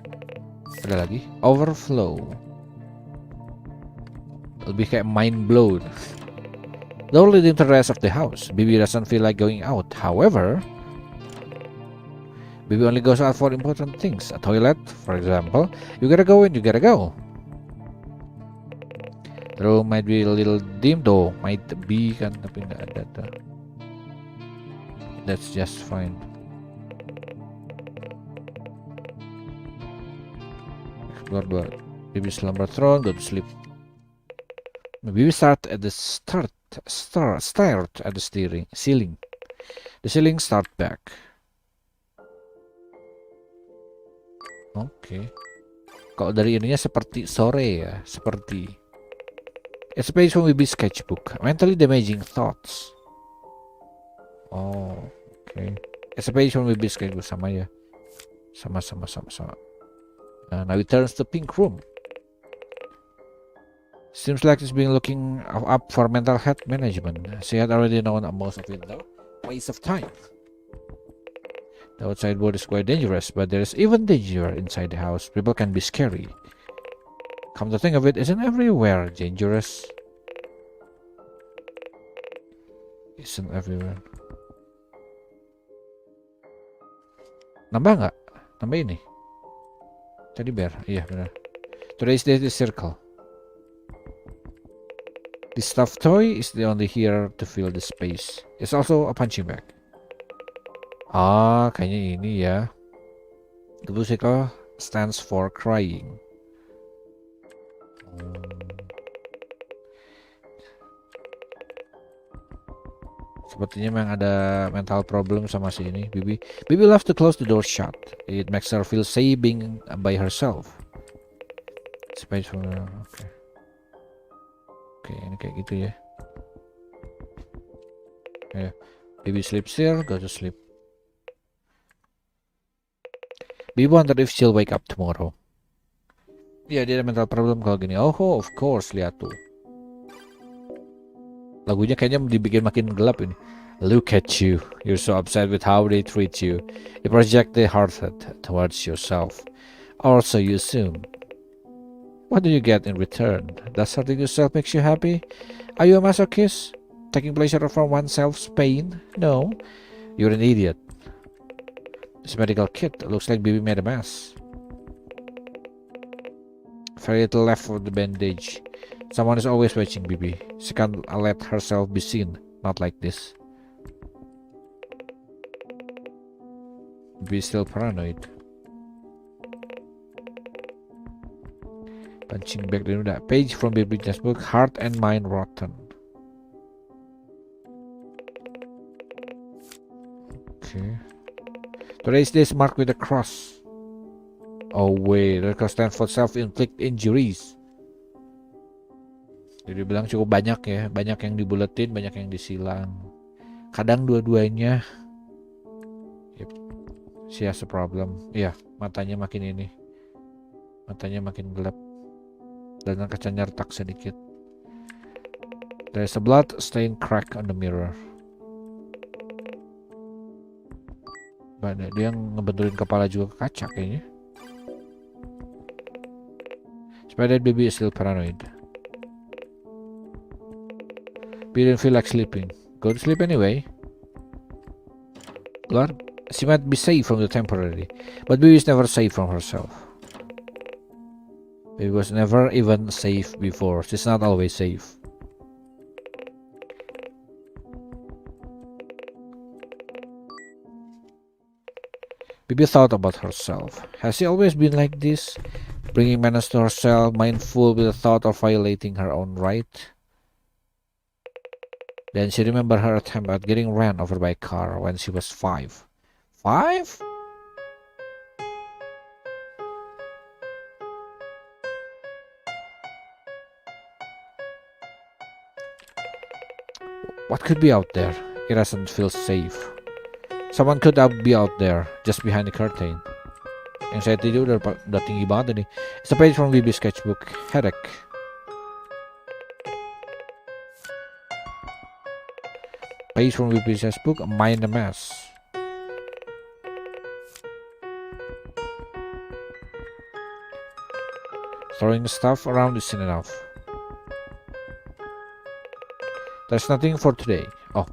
Ada lagi. Overflow. Lebih kayak mind blown. Don't lead into the rest of the house. Bibi doesn't feel like going out. However, Bibi only goes out for important things. A toilet, for example. You gotta go in, you gotta go. The room might be a little dim though. Might be kan, tapi nggak ada tuh. That's just fine. Explore 2. Bibi slumber throne, go to sleep. Bibi start at the start at the ceiling. The ceiling start back. Oke. Kalau dari ininya seperti sore ya, seperti. It's a page from Bibi's sketchbook. Mentally damaging thoughts. Oh, okay. It's a page from Bibi's sketchbook, sama ya. Sama. Now it turns to pink room. Seems like it's been looking up for mental health management. She had already known most of it though. Waste of time. The outside world is quite dangerous, but there is even danger inside the house. People can be scary. Come to think of it, isn't everywhere dangerous? Isn't everywhere. Nambah nggak? Nambah ini. Teddy bear, iya benar. Today's date is circle. The stuffed toy is the only here to fill the space. It's also a punching bag. Ah, kayaknya ini ya. The musical stands for crying. Sepertinya memang ada mental problem sama si ini, Bibi. Bibi loves to close the door shut. It makes her feel safe being by herself. Space for okay. Oke, ini kayak gitu ya. Ya, Bibi sleeps here, go to sleep. Bibi wonder if she'll wake up tomorrow. Ya, dia ada mental problem kalau gini. Oh, of course, lihat tuh. Lagunya kayaknya dibikin makin gelap ini. Look at you. You're so upset with how they treat you. You project the heart towards yourself. Or so you assume. What do you get in return? Does hurting yourself makes you happy? Are you a masochist? Taking pleasure from oneself's pain? No. You're an idiot. This medical kit looks like Bibi made a mess. Very little left of the bandage. Someone is always watching Bibi. She can't let herself be seen. Not like this. Bibi is still paranoid. Punching back the that page from Bibi's book. Heart and mind rotten. Okay. Today's day is marked with a cross. Oh wait, the cross stands for self-inflicted injuries. Jadi bilang cukup banyak ya, banyak yang dibuletin, banyak yang disilang. Kadang dua-duanya. Yep. She has a problem. Iya, matanya makin ini. Matanya makin gelap. Dan kacanya retak sedikit. There's a blood stain crack on the mirror. Banyak dia ngebenturin kepala juga ke kaca kayaknya. Supaya that baby is still paranoid. He didn't feel like sleeping. Go to sleep anyway. Lord, she might be safe from the temporary, but baby is never safe from herself. Baby was never even safe before. She's not always safe. Bibi thought about herself. Has she always been like this? Bringing menace to herself, mindful with the thought of violating her own right? Then she remembered her attempt at getting ran over by a car when she was 5. 5? What could be out there? It doesn't feel safe. Someone could be out there, just behind the curtain. Anxiety dia udah tinggi banget ini. It's a page from Bibi's sketchbook. Headache. Page from Bibi's sketchbook. Mind a mess. Throwing stuff around isn't enough. There's nothing for today. Oh,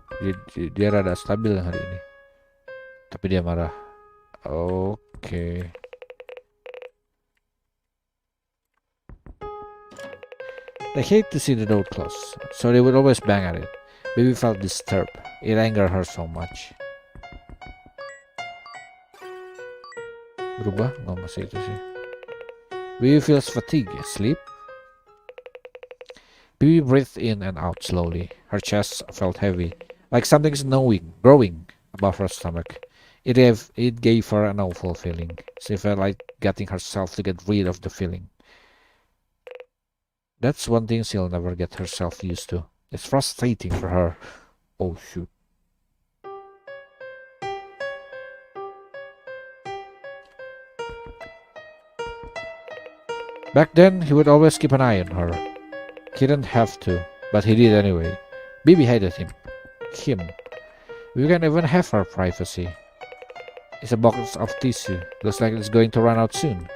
dia rada stabil hari ini. Tapi dia marah. Okay. They hate to see the door close, so they would always bang at it. Baby felt disturbed. It angered her so much. Berubah? Nggak masih itu sih. Baby feels fatigue. Sleep? Baby breathed in and out slowly. Her chest felt heavy, like something is growing above her stomach. It gave her an awful feeling. She felt like getting herself to get rid of the feeling. That's one thing she'll never get herself used to. It's frustrating for her. Oh shoot. Back then, he would always keep an eye on her. He didn't have to, but he did anyway. Bibi hated him. We can't even have our privacy. It's a box of tissue. Looks like it's going to run out soon.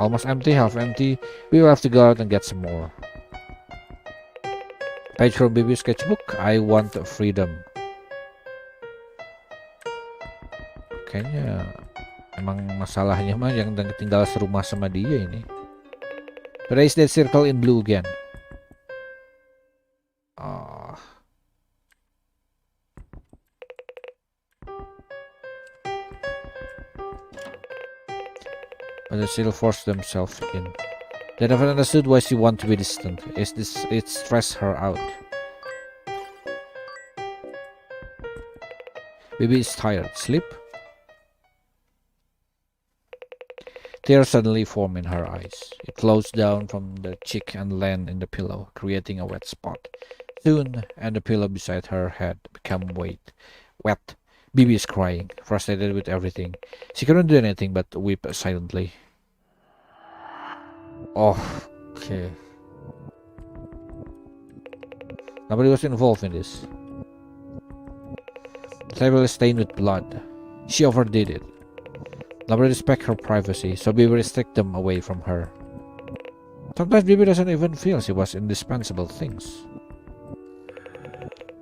Almost empty, half empty. We will have to go out and get some more. Page from Bibi's sketchbook. I want freedom. Kayaknya emang masalahnya mah yang tinggal serumah sama dia ini. Erase that circle in blue again. But they still force themselves in. They never understood why she wanted to be distant. It stressed her out. Baby is tired. Sleep? Tears suddenly formed in her eyes. It closed down from the cheek and landed in the pillow, creating a wet spot. Soon, and the pillow beside her head became wet. Bibi is crying, frustrated with everything. She couldn't do anything but weep silently. Oh, okay. Nobody was involved in this. The table is stained with blood. She overdid it. Nobody respects her privacy, so Bibi restricted them away from her. Sometimes Bibi doesn't even feel she was indispensable things.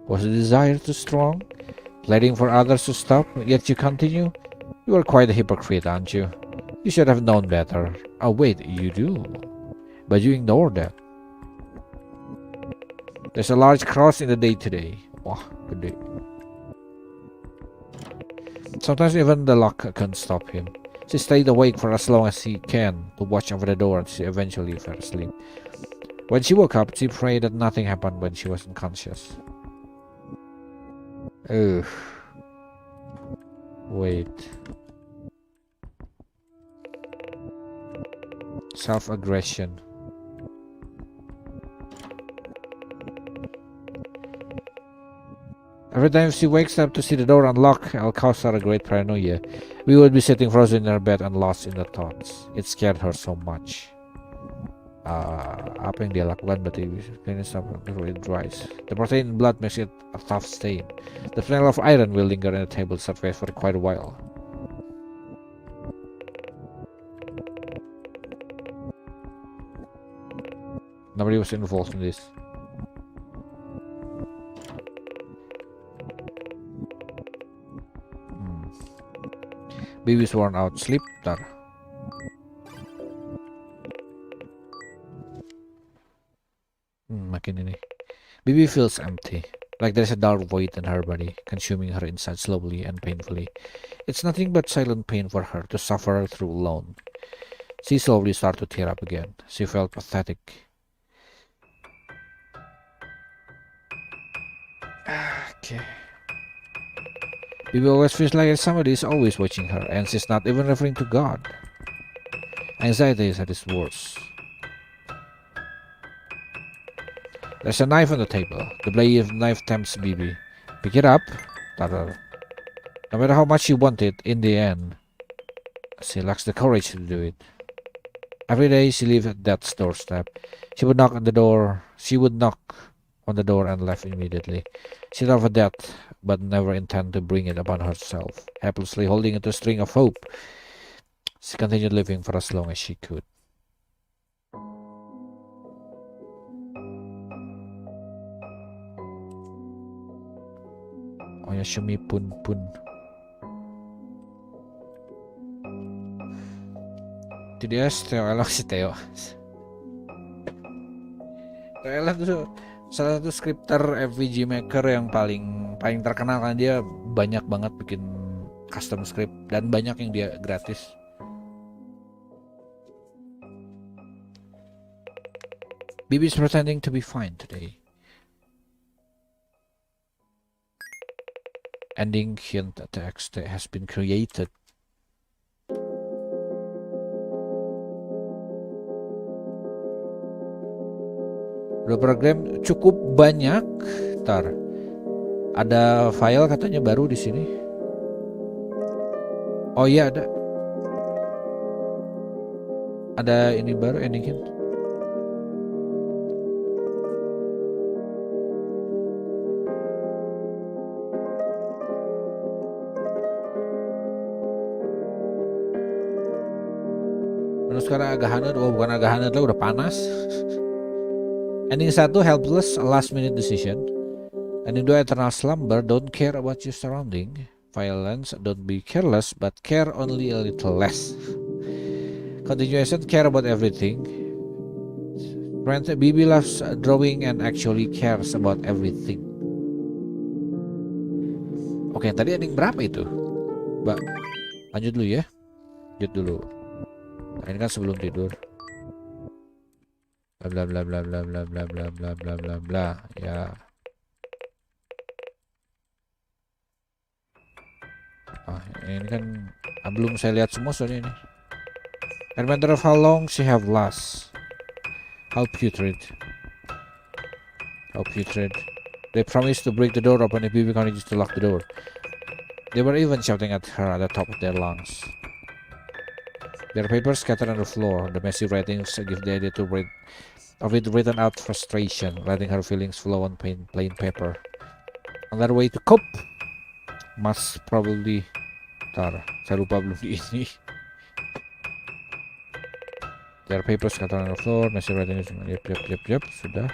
Was the desire too strong? Pleading for others to stop, yet you continue? You are quite a hypocrite, aren't you? You should have known better. Oh wait, you do. But you ignore that. There's a large cross in the day today. Wah, gede. Sometimes even the lock can't stop him. She stayed awake for as long as he can to watch over the door until she eventually fell asleep. When she woke up, she prayed that nothing happened when she was unconscious. Ugh. Wait. Self-aggression. Every time she wakes up to see the door unlocked, I'll cause her a great paranoia. We would be sitting frozen in her bed and lost in her thoughts. It scared her so much. Apa yang dia lakukan berarti ini sampai it dries. The protein in blood makes it a tough stain. The smell of iron will linger in the table surface for quite a while. Nobody was involved in this. Baby's worn out. Sleep, tar. Makin ini. Baby feels empty, like there's a dark void in her body, consuming her inside slowly and painfully. It's nothing but silent pain for her to suffer through alone. She slowly started to tear up again. She felt pathetic. Okay. Baby always feels like somebody is always watching her, and she's not even referring to God. Anxiety is at its worst. There's a knife on the table. The blade of the knife tempts Bibi. Pick it up. No matter how much she wanted, in the end, she lacks the courage to do it. Every day she lived at Death's doorstep. She would knock on the door. She would knock on the door and left immediately. She thought of death, but never intended to bring it upon herself. Helplessly holding into a string of hope, she continued living for as long as she could. Oh ya, Shumi pun. Itu dia Teo Elok si Teo. Teo Elok tuh salah satu skripter FVG Maker yang paling terkenal, kan dia banyak banget bikin custom script dan banyak yang dia gratis. Bibi's pretending to be fine today. Ending hint text has been created. Udah program cukup banyak. Ntar ada file katanya baru di sini. Oh iya, ada ini baru, ending hint. Menurut sekarang agak hangat. Oh, bukan agak hangat lah, udah panas. Ending 1, helpless, a last minute decision. Ending 2, eternal slumber, don't care about your surrounding. Violence, don't be careless, but care only a little less. Continuation, care about everything. Friend, Bibi loves drawing and actually cares about everything. Oke, tadi ending berapa itu? Mbak, lanjut dulu ya. Lanjut dulu. Nah, ini kan sebelum tidur. Bla bla bla bla bla bla bla bla bla bla bla ya. Ini kan belum saya lihat semua soalnya ini. No matter of how long she have last. How putrid. They promised to break the door open if Bibi continues to lock the door. They were even shouting at her at the top of their lungs. Their papers scattered on the floor. The messy writings give the idea of it written out frustration, letting her feelings flow on plain paper. On their way to cope, must probably... saya lupa belum di ini. Their papers scattered on the floor. Messy writings. Yep, sudah.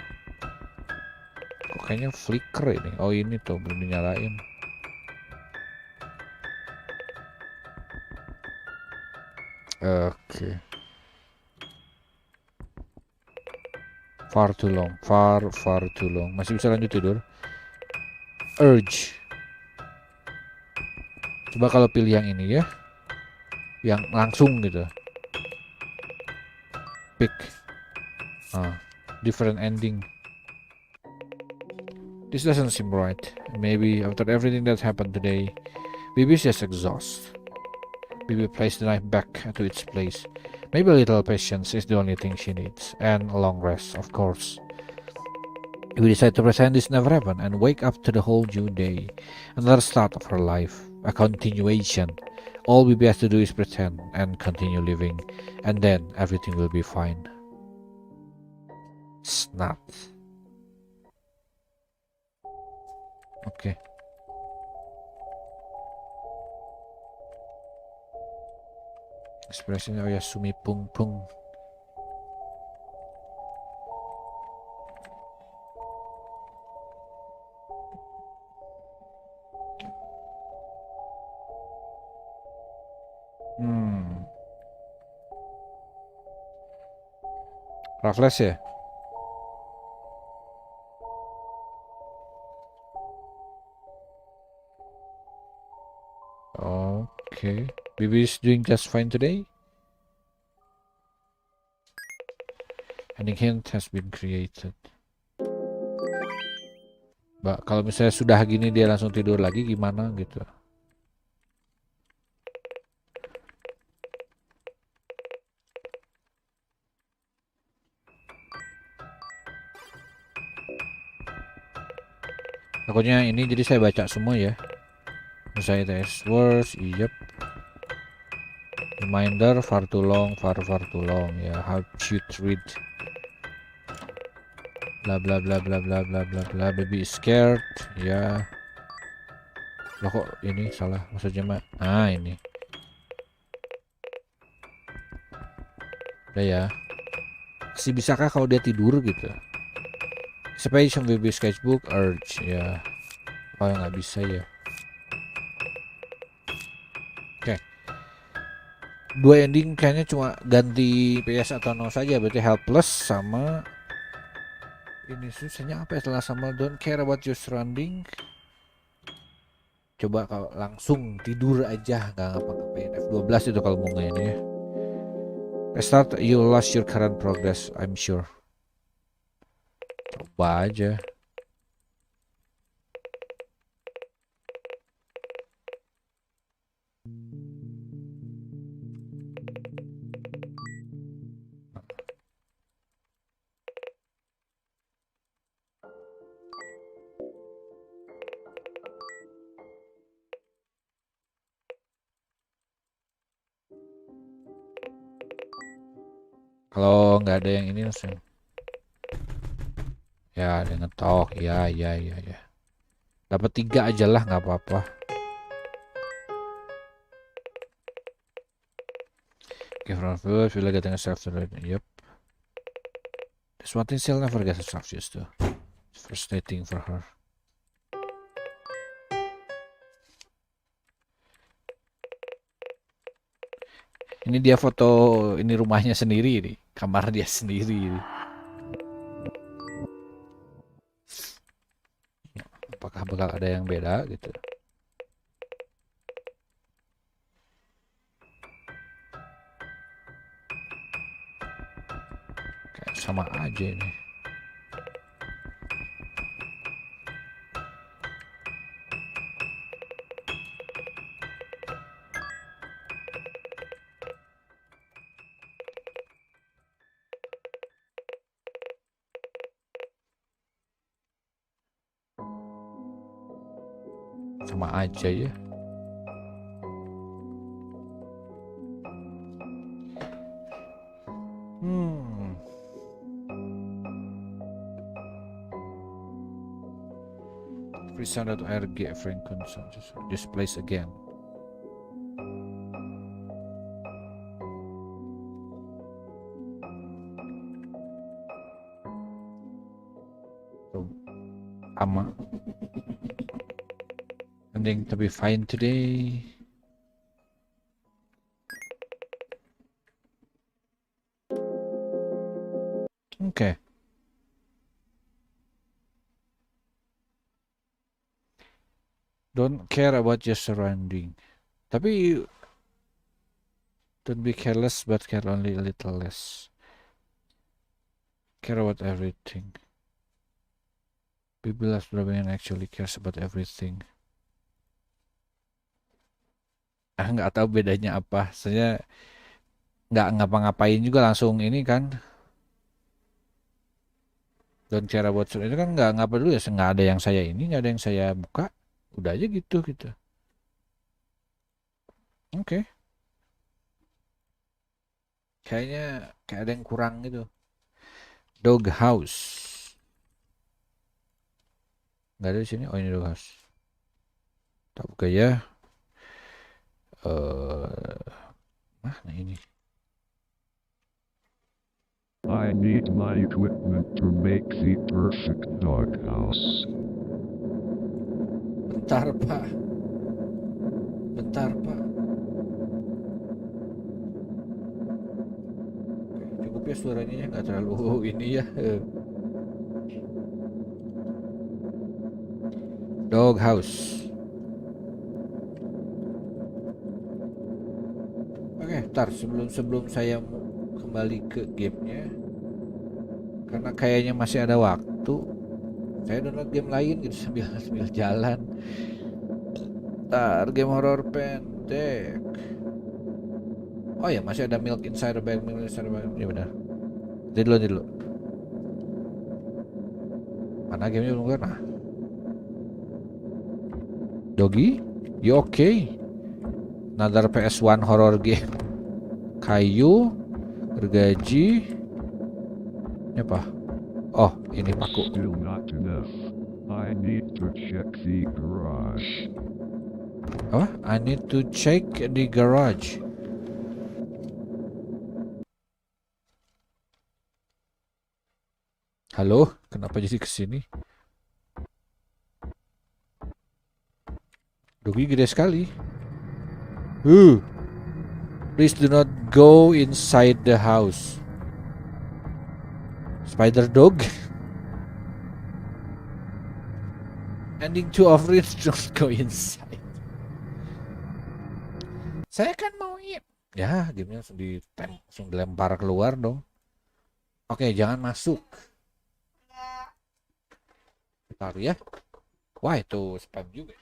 Kok kayaknya flicker ini? Oh ini tuh belum dinyalain. Oke. Far too long, far too long. Masih bisa lanjut tidur. Urge. Coba kalau pilih yang ini ya, yang langsung gitu. Pick. Different ending. This doesn't seem right. Maybe after everything that happened today, Bibi's just exhausted. Bibi placed the knife back to its place. Maybe a little patience is the only thing she needs, and a long rest, of course. We decide to pretend this never happened and wake up to the whole new day, another start of her life, a continuation. All Bibi has to do is pretend and continue living, and then everything will be fine. Snap. Oke. Ekspresinya Oyasumi Pung Pung. Raffles ya? Okay. Bibi is doing just fine today. Ending hint has been created. Mbak, kalau misalnya sudah gini dia langsung tidur lagi gimana gitu? Takutnya ini jadi saya baca semua ya. Misalnya test words, yep. Reminder, far too long ya. How should read? Bla bla bla bla bla bla bla bla. Baby is scared, ya. Loh kok ini salah maksudnya mah? Ini. Udah ya. Masih bisakah kalau dia tidur gitu? Space on baby sketchbook urge ya. Oh nggak bisa ya. Oke. Dua ending kayaknya cuma ganti PS atau no saja, berarti helpless sama ini susahnya apa ya setelah sama don't care about your surrounding. Coba kalau langsung tidur aja nggak ngapa-ngapain. F12 itu kalau mau ini ya. Restart, you lost your current progress, I'm sure. Coba aja. Kalau nggak ada yang ini langsung. Ya, ada ngetok. Ya. Dapat 3 aja lah, nggak apa-apa. Okay, from first, we're getting a self to yep. There's one thing still never gets herself used to. It's frustrating for her. Ini dia foto ini rumahnya sendiri nih, kamar dia sendiri. Apakah bakal ada yang beda gitu? Kayak sama aja ini. Sama aja ya. Resounded RG Frank just place again. Sama. Ending to be fine today. Oke. Don't care about your surrounding. Tapi don't be careless, but care only a little less. Care about everything. People loves driving and actually cares about everything. Nggak tahu bedanya apa. Saya nggak ngapa-ngapain juga langsung ini kan. Don't care about itu kan nggak peduli ya. Nggak ada yang saya ini, nggak ada yang saya buka. Udah aja gitu. Oke. Kayaknya kayak ada yang kurang gitu. Dog house. Nggak ada di sini. Oh, ini dog house. Tak buka ya. Mana ini? I need my equipment to make the perfect doghouse. Bentar, Pak. Cukup ya suaranya ya, nggak terlalu ini ya. Dog house. Oke, ntar sebelum saya kembali ke gamenya, karena kayaknya masih ada waktu, saya download game lain gitu sambil jalan. Ntar game horror pendek. Oh ya, masih ada Milk Inside the Bag. Ya benar. Jadi dulu. Mana gamenya belum keluar? Nah. Doggy, you okay? Another PS1 horror game. Kayu, gergaji. Ini apa? Oh, ini paku. Still not enough. I need to check the garage. Apa? I need to check the garage. Halo, kenapa jadi kesini? Doggy gede sekali. Please do not go inside the house. Spider dog. Ending 2 of it, don't go inside. Saya kan mau ini. Ya, gamenya langsung dilempar keluar dong. Oke, jangan masuk. Bentar ya. Wah, itu spam juga.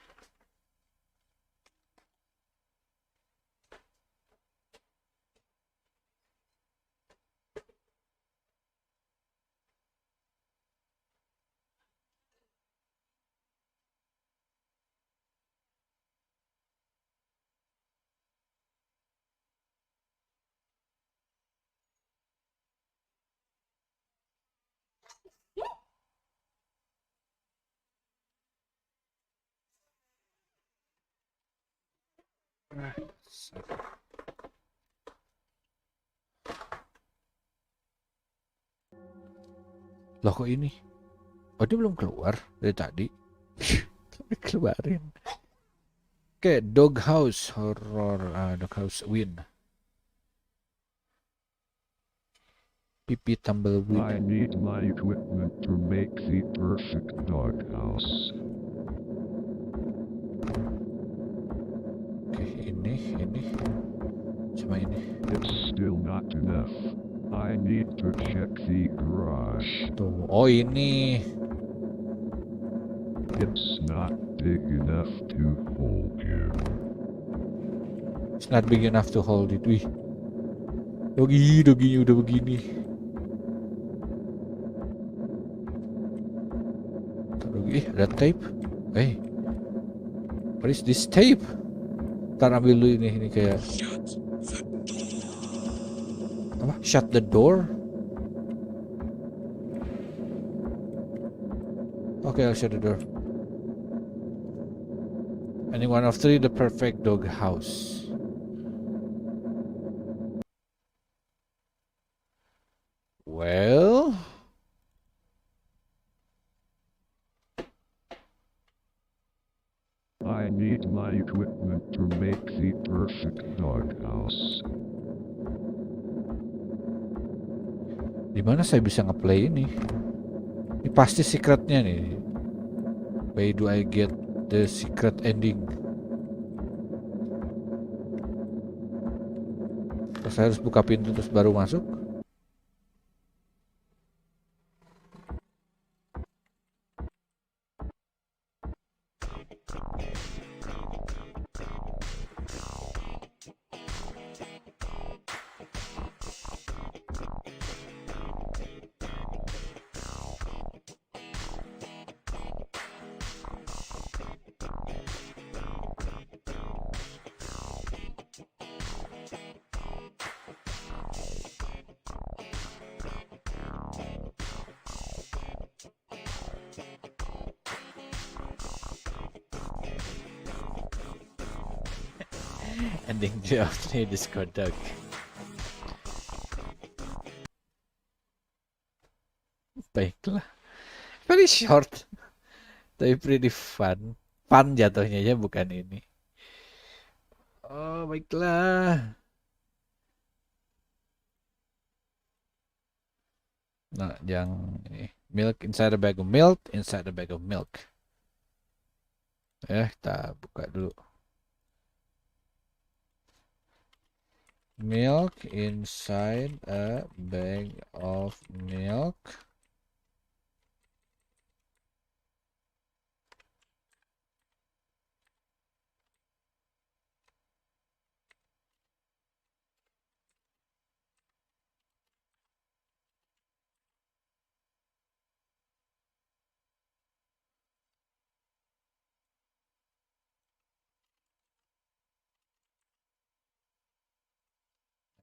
Loh kok ini? Oh, dia belum keluar dari tadi. Tapi keluarin. Oke, Doghouse Horror. Doghouse Win. Pipi I Tumbleweed. need my equipment to make the perfect doghouse. Oke, ini. Sama ini. It's still not enough. I need to check the garage. Tuh. Oh, ini. It's not big enough to hold you. It's not big enough to hold it. Wih. Doginya udah begini. Dogi, ada tape. What is this tape? Ntar ambil dulu ini kayak. Apa? Shut the door? Okay, I'll shut the door. Any one of three, the perfect dog house. Well, I need my equipment to make the perfect doghouse. Di mana saya bisa ngeplay ini? Ini pasti secretnya nih. Why do I get the secret ending? Terus saya harus buka pintu terus baru masuk? Ending of the Discord dog. Baiklah. Very short. Tapi pretty fun. Fun jatuhnya ya, bukan ini. Oh, baiklah. Nah, yang ini. Milk inside a bag of milk, inside a bag of milk. Kita buka dulu. Milk inside a bag of milk.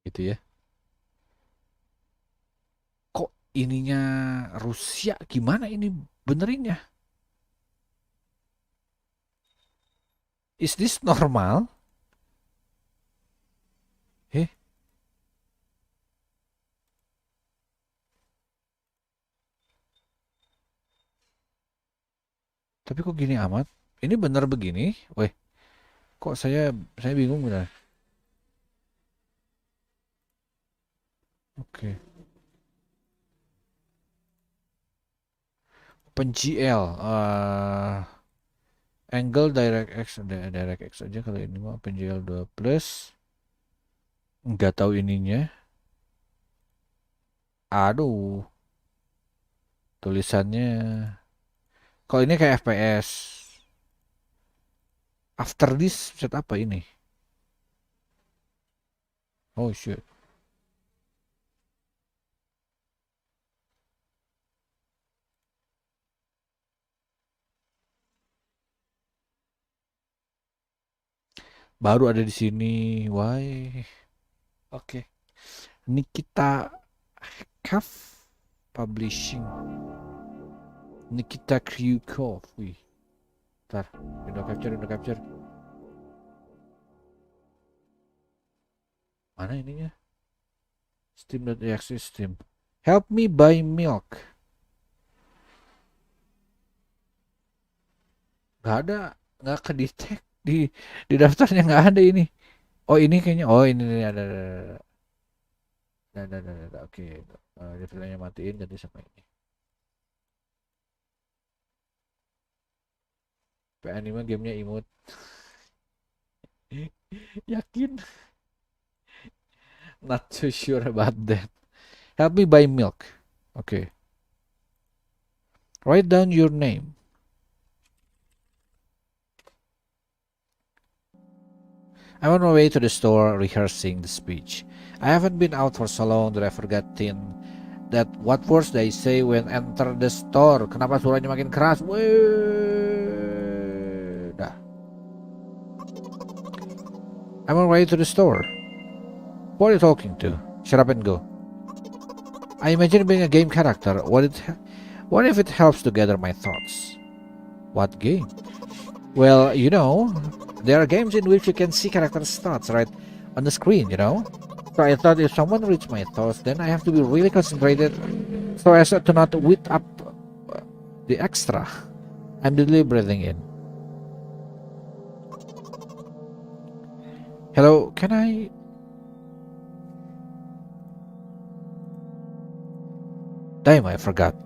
Gitu ya. Kok ininya Rusia gimana ini benerinnya? Is this normal? Tapi kok gini amat? Ini bener begini? Weh, kok saya bingung benar. Oke. Open GL, angle DirectX, DirectX aja kalau ini mah OpenGL 2 plus. Nggak tahu ininya. Aduh, tulisannya. Kalau ini kayak FPS. After this set apa ini? Oh shit. Baru ada di sini. Why? Oke. Nikita Kaf Publishing. Nikita Kryukov. Wih. Ntar, udah capture. Mana ininya? Steam.exe Steam. Help me buy milk. Gak ada, nggak kedetek di daftarnya, nggak ada ini. Oh ini kayaknya, oh ini ada. Ada. Oke, display-nya matiin ganti sama ini. P5 gamenya imut. Yakin? Not too sure about that. Help me buy milk. Okay. Write down your name. I'm on my way to the store rehearsing the speech. I haven't been out for so long that I forgotten that what words they say when enter the store. Kenapa suaranya makin keras? Weh. Dah. I'm on my way to the store. Who are you talking to? Shut up and go. I imagine being a game character. What if it helps to gather my thoughts? What game? Well, you know, there are games in which you can see characters' thoughts right on the screen, you know? So I thought if someone reads my thoughts, then I have to be really concentrated so as to not whip up the extra. I'm deeply breathing in. Hello, can I... Damn, I forgot.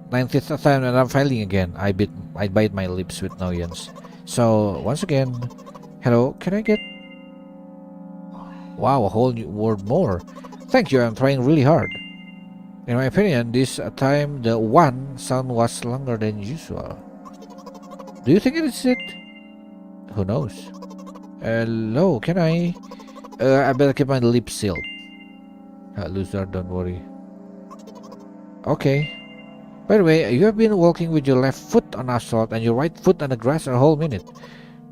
90th time and I'm failing again. I bite my lips with annoyance. So, once again, hello, can I get... Wow, a whole new word more. Thank you, I'm trying really hard. In my opinion, this time the one sound was longer than usual. Do you think it is it? Who knows? Hello, can I... I better keep my lips sealed. Loser, don't worry. Okay. By the way, you have been walking with your left foot on asphalt and your right foot on the grass a whole minute.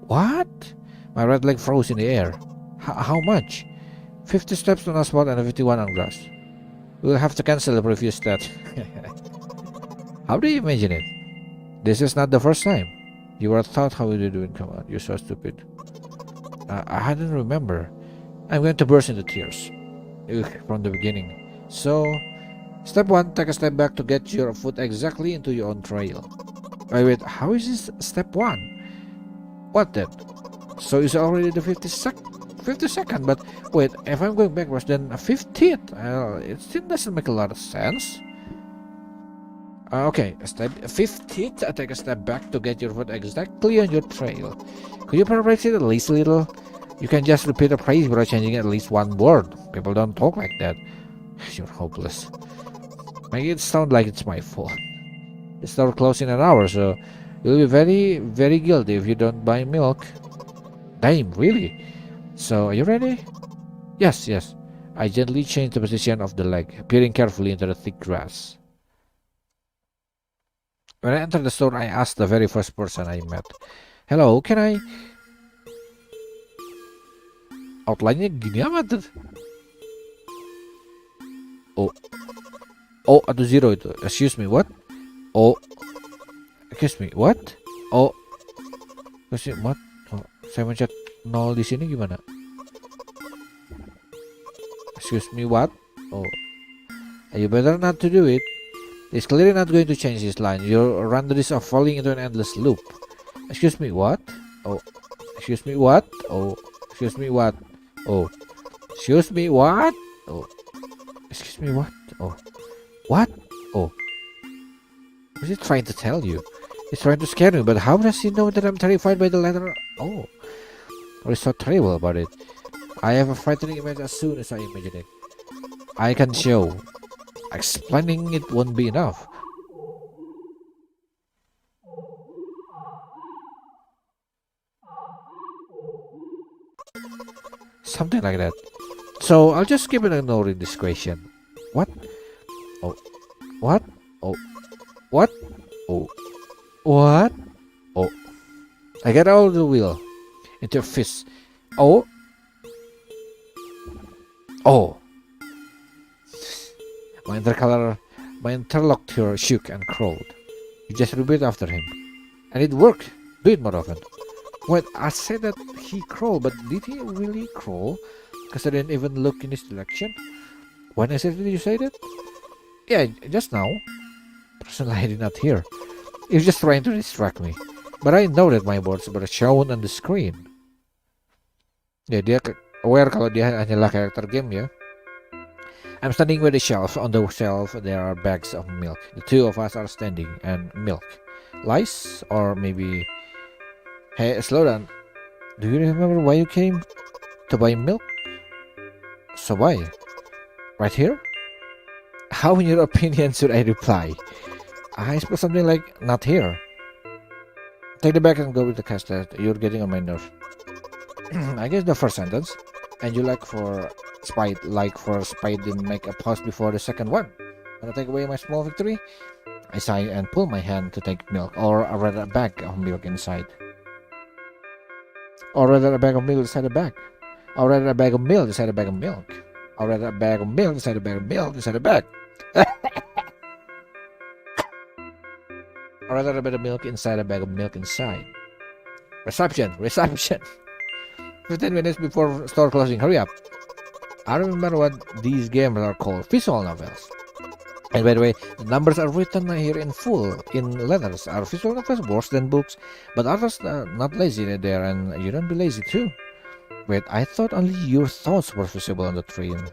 What? My right leg froze in the air. How much? 50 steps on asphalt and 51 on grass. We'll have to cancel the previous stat. How do you imagine it? This is not the first time. You were taught how you do it. Come on, you're so stupid. I didn't remember. I'm going to burst into tears. From the beginning. So, step 1, take a step back to get your foot exactly into your own trail. Wait, how is this step 1? What then? So it's already the 52nd, but wait, if I'm going backwards, then 50th? It still doesn't make a lot of sense. Okay, step 50th, take a step back to get your foot exactly on your trail. Could you paraphrase it at least a little? You can just repeat a phrase without changing at least one word. People don't talk like that. You're hopeless. Make it sound like it's my fault. The store closes in an hour, so you'll be very, very guilty if you don't buy milk. Damn, really? So, are you ready? Yes. I gently changed the position of the leg, peering carefully into the thick grass. When I entered the store, I asked the very first person I met. Hello, can I... Outline-nya gini amat tuh. Oh, atau zero itu. Excuse me, what? Oh. Excuse me, what? Oh. Excuse me, what? Oh, saya mencet 0 di sini gimana? Excuse me, what? Oh. You better not to do it. It's clearly not going to change this line. You'll run the risk of falling into an endless loop. Excuse me, what? Oh. Excuse me, what? Oh. Excuse me, what? Oh. Excuse me, what? Oh. Excuse me, what? Oh. What? Oh. What's he trying to tell you? He's trying to scare me, but how does he know that I'm terrified by the letter O? What is so terrible about it? I have a frightening image as soon as I imagine it. I can show. Explaining it won't be enough. Something like that. So I'll just keep ignoring this question. What? Oh. What? Oh. What? Oh. What? Oh. I get all the wheel into a fist. Oh. Oh. My interlocutor shook and crawled. You just repeat after him. And it worked. Do it more often. Wait, I said that he crawled, but did he really crawl? Because I didn't even look in his direction. When exactly did you say that? Yeah, just now. Personally, I did not hear. He was just trying to distract me. But I know that my words were shown on the screen. Ya, dia aware kalau dia hanyalah karakter game ya. I'm standing with the shelf. On the shelf, there are bags of milk. The two of us are standing, and milk. Lies? Or maybe... Hey, slow down. Do you remember why you came? To buy milk? So why? Right here? How, in your opinion, should I reply? I suppose something like, not here. Take the bag and go with the cash that you're getting on my nerve. I guess the first sentence. And you like for Spite didn't make a pause before the second one. Wanna take away my small victory? I sigh and pull my hand to take milk, or rather a bag of milk inside. Or rather a bag of milk inside a bag. Or rather a bag of milk inside a bag of milk. Or rather a bag of milk inside a bag of milk inside a bag. Or rather a bag of milk inside a bag of milk inside. Reception. 15 minutes before store closing, hurry up. I remember what these games are called, visual novels. And by the way, the numbers are written here in full, in letters. Are visual novels worse than books? But others are not lazy there, and you don't be lazy too. Wait, I thought only your thoughts were visible on the train.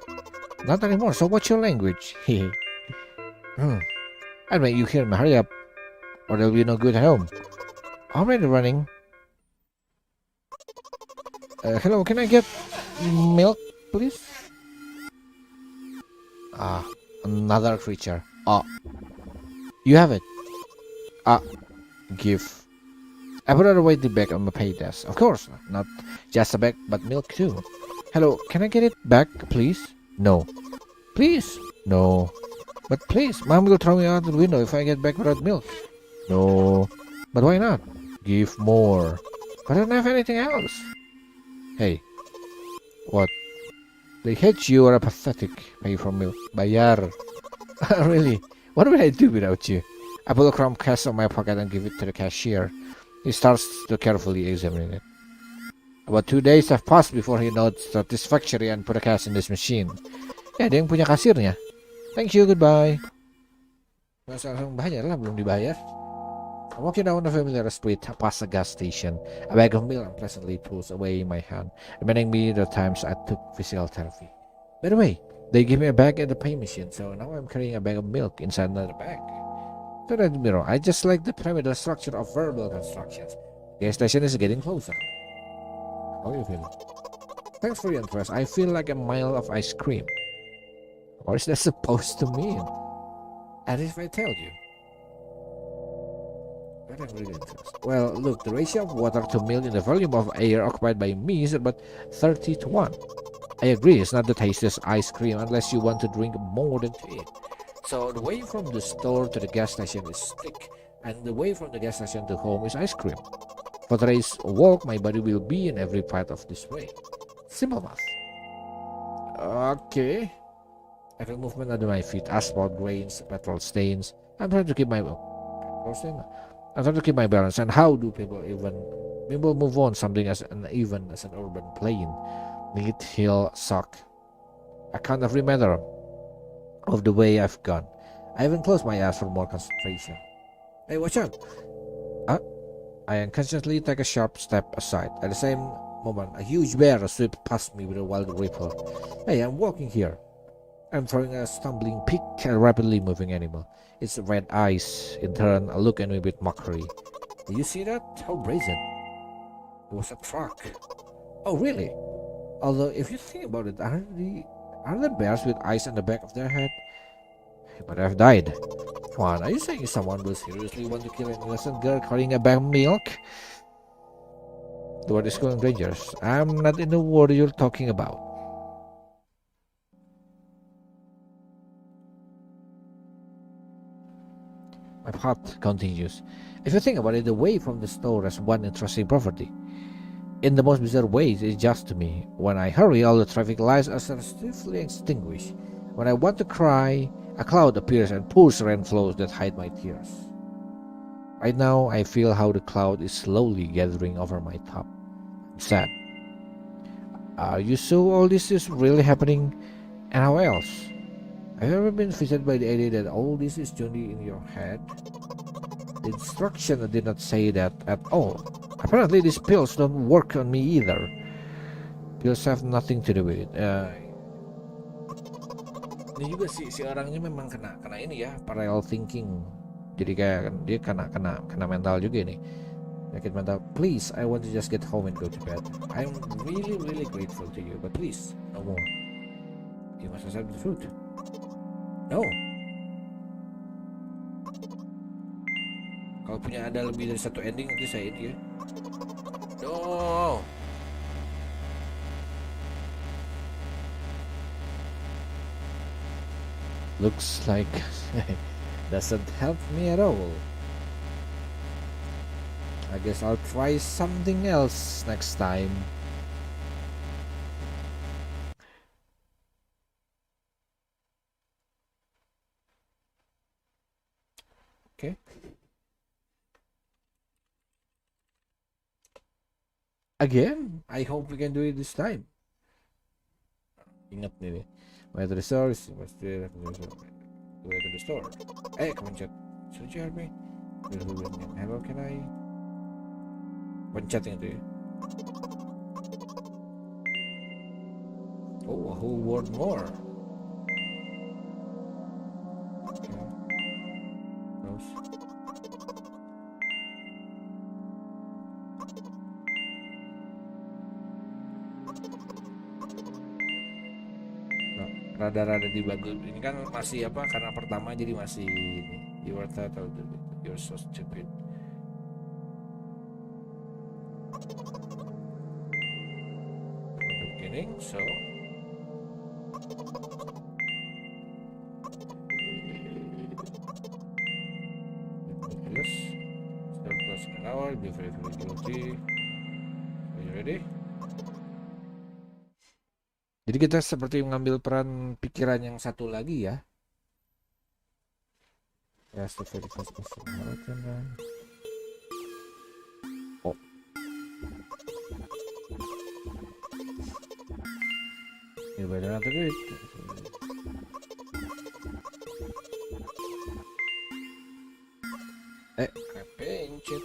Not anymore, so what's your language? Anyway, you hear me. Hurry up, or there'll be no good at home. Already running. Hello, can I get milk, please? Ah, another creature. Ah, you have it. Ah, give. I put it away the bag on my pay desk. Of course, not just a bag, but milk too. Hello, can I get it back, please? No. Please? No. But please, Mom will throw me out the window if I get back without milk. No. But why not? Give more. But I don't have anything else. Hey, what? They hate you or are pathetic. Pay for milk. Bayar. Really? What would I do without you? I pull a crumb cash from my pocket and give it to the cashier. He starts to carefully examine it. About 2 days have passed before he nods satisfactory and put a cash in this machine. Ya, ada yang punya kasirnya. Thank you, goodbye. Masa langsung bayar lah, belum dibayar. I'm walking down a familiar street past a gas station. A bag of milk unpleasantly pulls away my hand, reminding me the times I took physical therapy. By the way, they gave me a bag at the pay machine, so now I'm carrying a bag of milk inside another bag. Don't get me wrong, I just like the pyramidal structure of verbal constructions. Gas station is getting closer. How are you feeling? Thanks for your interest. I feel like a mile of ice cream. What is that supposed to mean? And if I tell you? But I'm really interested. Well, look, the ratio of water to milk in the volume of air occupied by me is about 30-1. I agree, it's not the tastiest ice cream unless you want to drink more than to eat. So the way from the store to the gas station is stick, and the way from the gas station to home is ice cream. For today's walk, my body will be in every part of this way. Simple math. Okay. I feel movement under my feet, asphalt grains, petrol stains. I'm trying to keep my balance. And how do people move on something as uneven as an urban plain? Neat hill suck. I can't every matter of the way I've gone. I even closed my eyes for more concentration. Hey, watch out! I unconsciously take a sharp step aside. At the same moment, a huge bear swept past me with a wild ripple. Hey, I'm walking here. I'm throwing a stumbling pig at a rapidly moving animal. Its red eyes, in turn, look at me with mockery. Do you see that? How brazen. It was a truck. Oh, really? Although, if you think about it, are the bears with eyes on the back of their head? But I've died. Come on, are you saying someone will seriously want to kill an innocent girl carrying a bag of milk? The world is going dangerous. I'm not in the war you're talking about. My plot continues. If you think about it, the way from the store has one interesting property. In the most bizarre ways, it's just to me. When I hurry, all the traffic lights are swiftly extinguished. When I want to cry, a cloud appears and pours rain flows that hide my tears. Right now, I feel how the cloud is slowly gathering over my top. I'm sad. Are you sure all this is really happening? And how else? Have you ever been visited by the idea that all this is only in your head? The instruction did not say that at all. Apparently these pills don't work on me either. Pills have nothing to do with it. Ini juga si orangnya memang kena ini ya, parallel thinking. Jadi kayak dia kena mental juga nih. Penyakit mental. Please, I want to just get home and go to bed. I'm really grateful to you, but please, no more. You must accept the truth. No. Kalau punya ada lebih dari satu ending nanti saya ini ya. No. Looks like doesn't help me at all. I guess I'll try something else next time. Okay. Again, I hope we can do it this time. Ingat nih, way to the store, way to the store. Kepencet. Should you help me? Hello, can I? Pencet yang itu ya. Oh, a whole word more. Okay. rada-rada dibagus. Ini kan masih apa? Karena pertama jadi masih ini. You are thought of the you're so stupid. From the beginning, so yes, start plus an hour, be very guilty. Are you ready? Jadi kita seperti mengambil peran pikiran yang satu lagi ya. Ya, very fast person. Oh. You better not do it. Kepencet.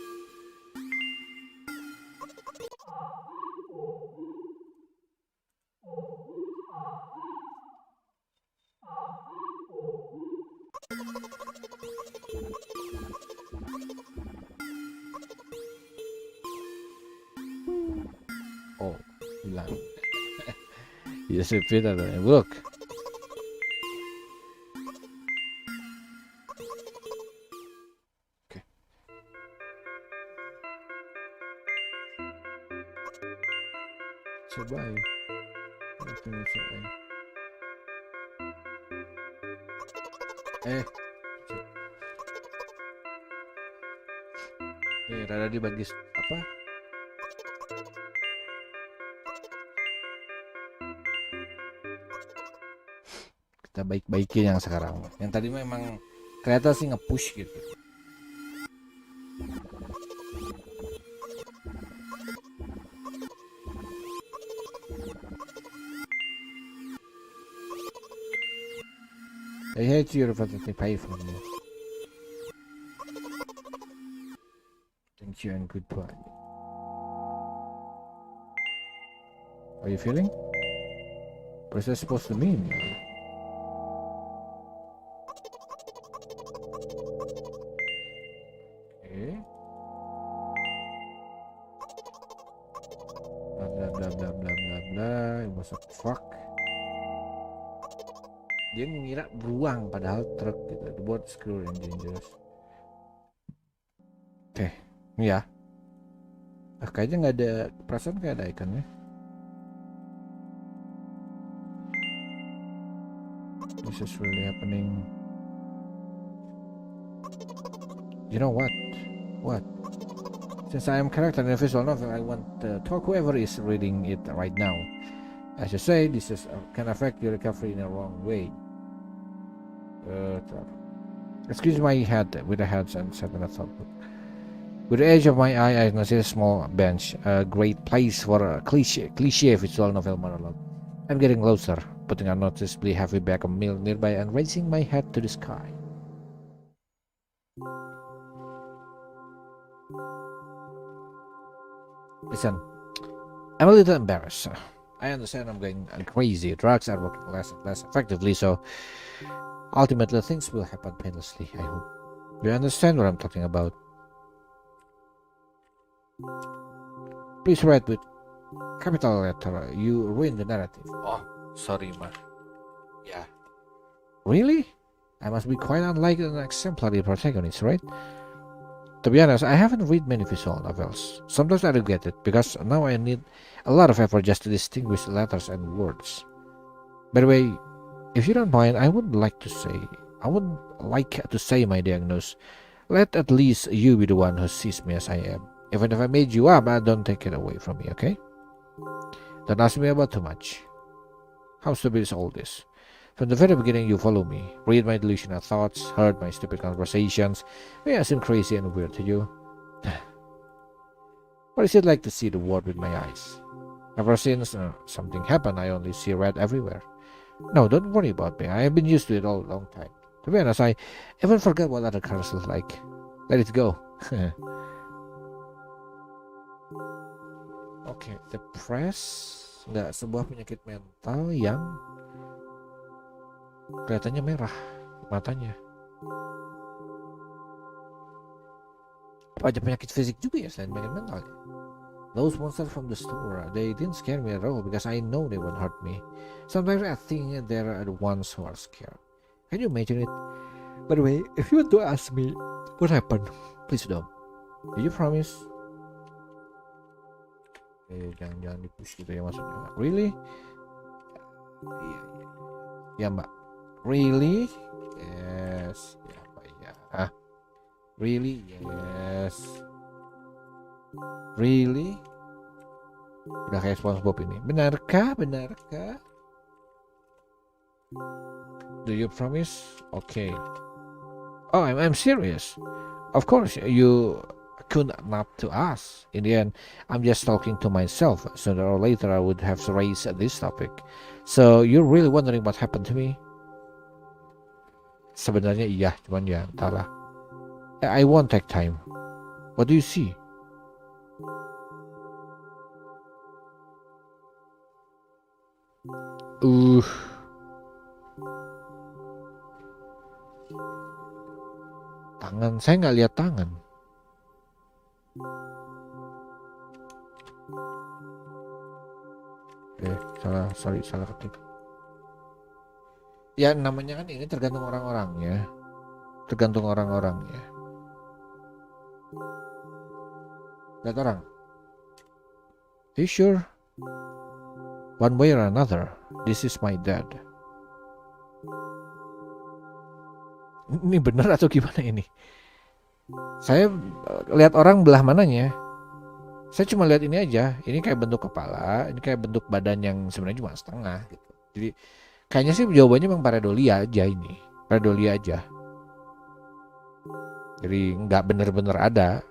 Oh, hilang. Yes, repeat that. Look. Okay. Coba ya. Rada dibagi apa? Kita baik-baikin yang sekarang. Yang tadi memang kelihatan sih nge-push gitu. I hate you for the pay for me. Thank you and goodbye. How are you feeling? What is that supposed to mean? Okay. Blah blah blah blah blah blah blah. It was a fuck. Dia mengira beruang padahal truk gitu. The boat screw and dangerous. Oke, ya. Kayaknya nggak ada perasaan kayak ada ikonnya. This is really happening. You know what? What? Since I am character in a visual novel, I want to talk whoever is reading it right now. As you say, this can affect your recovery in a wrong way. Excuse my head with the heads and set in a thought book. With the edge of my eye, I notice a small bench, a great place for a cliche visual novel monologue. I'm getting closer, putting a noticeably heavy bag of milk nearby and raising my head to the sky. Listen, I'm a little embarrassed. I understand I'm going crazy. Drugs are working less and less effectively, so ultimately things will happen painlessly, I hope. You understand what I'm talking about? Please write with capital letter. You ruined the narrative. Oh, sorry, ma. Yeah. Really? I must be quite unlike an exemplary protagonist, right? To be honest, I haven't read many visual novels. Sometimes I regret it, because now I need a lot of effort just to distinguish letters and words. By the way, if you don't mind, I would like to say my diagnosis. Let at least you be the one who sees me as I am. Even if I made you up, don't take it away from me, okay? Don't ask me about too much. How stupid is all this? From the very beginning, you follow me, read my delusional thoughts, heard my stupid conversations. May I seem crazy and weird to you? What is it like to see the world with my eyes? Ever since something happened, I only see red everywhere. No, don't worry about me. I have been used to it all a long time. To be honest, I even forgot what other colors look like. Let it go. Oke, depressed, nggak sebuah penyakit mental yang kelihatannya merah matanya. Apa aja penyakit fisik juga ya selain penyakit mental? Those monsters from the store, they didn't scare me at all because I know they won't hurt me. Sometimes I think they're the ones who are scared. Can you imagine it? By the way, if you want to ask me what happened, please don't. Did you promise? Jangan di-push gitu ya maksudnya. Really? Iya, ya mbak. Really? Yes. Ya apa ya? Really? Yes. Really? Udah kayak SpongeBob ini. Benarkah? Benarkah? Do you promise? Okay. Oh, I'm serious. Of course, you could not to us. In the end, I'm just talking to myself. Sooner or later, I would have raised this topic. So, you're really wondering what happened to me? Sebenarnya iya, cuman ya entahlah. I won't take time. What do you see? Tangan, saya nggak lihat tangan. Salah ketik. Ya namanya kan ini tergantung orang-orangnya. Tergantung orang-orangnya. Lihat orang. Are you sure? One way or another, this is my dad. Ini benar atau gimana ini? Saya lihat orang belah mananya. Saya cuma lihat ini aja. Ini kayak bentuk kepala, ini kayak bentuk badan yang sebenarnya cuma setengah gitu. Jadi kayaknya sih jawabannya memang pareidolia aja ini. Pareidolia aja. Jadi nggak bener-bener ada.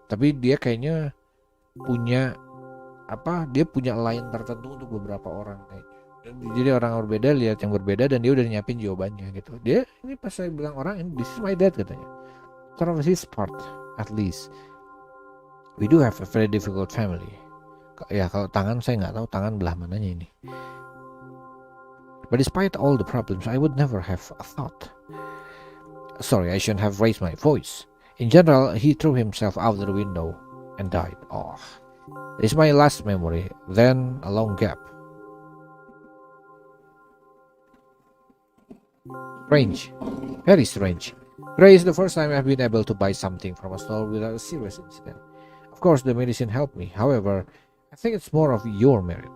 Tapi dia kayaknya punya dia punya line tertentu untuk beberapa orang kayaknya. Jadi orang berbeda lihat yang berbeda dan dia udah nyiapin jawabannya gitu. Dia ini pas saya bilang orang ini this is my dad katanya. Sort of his part at least. We do have a very difficult family. Ya kalau tangan saya nggak tahu tangan belah mananya ini. But despite all the problems, I would never have a thought. Sorry, I shouldn't have raised my voice. In general, he threw himself out the window and died. Oh, it's my last memory. Then a long gap. Strange, very strange. Today is the first time I've been able to buy something from a store without a serious incident. Of course, the medicine helped me. However, I think it's more of your merit.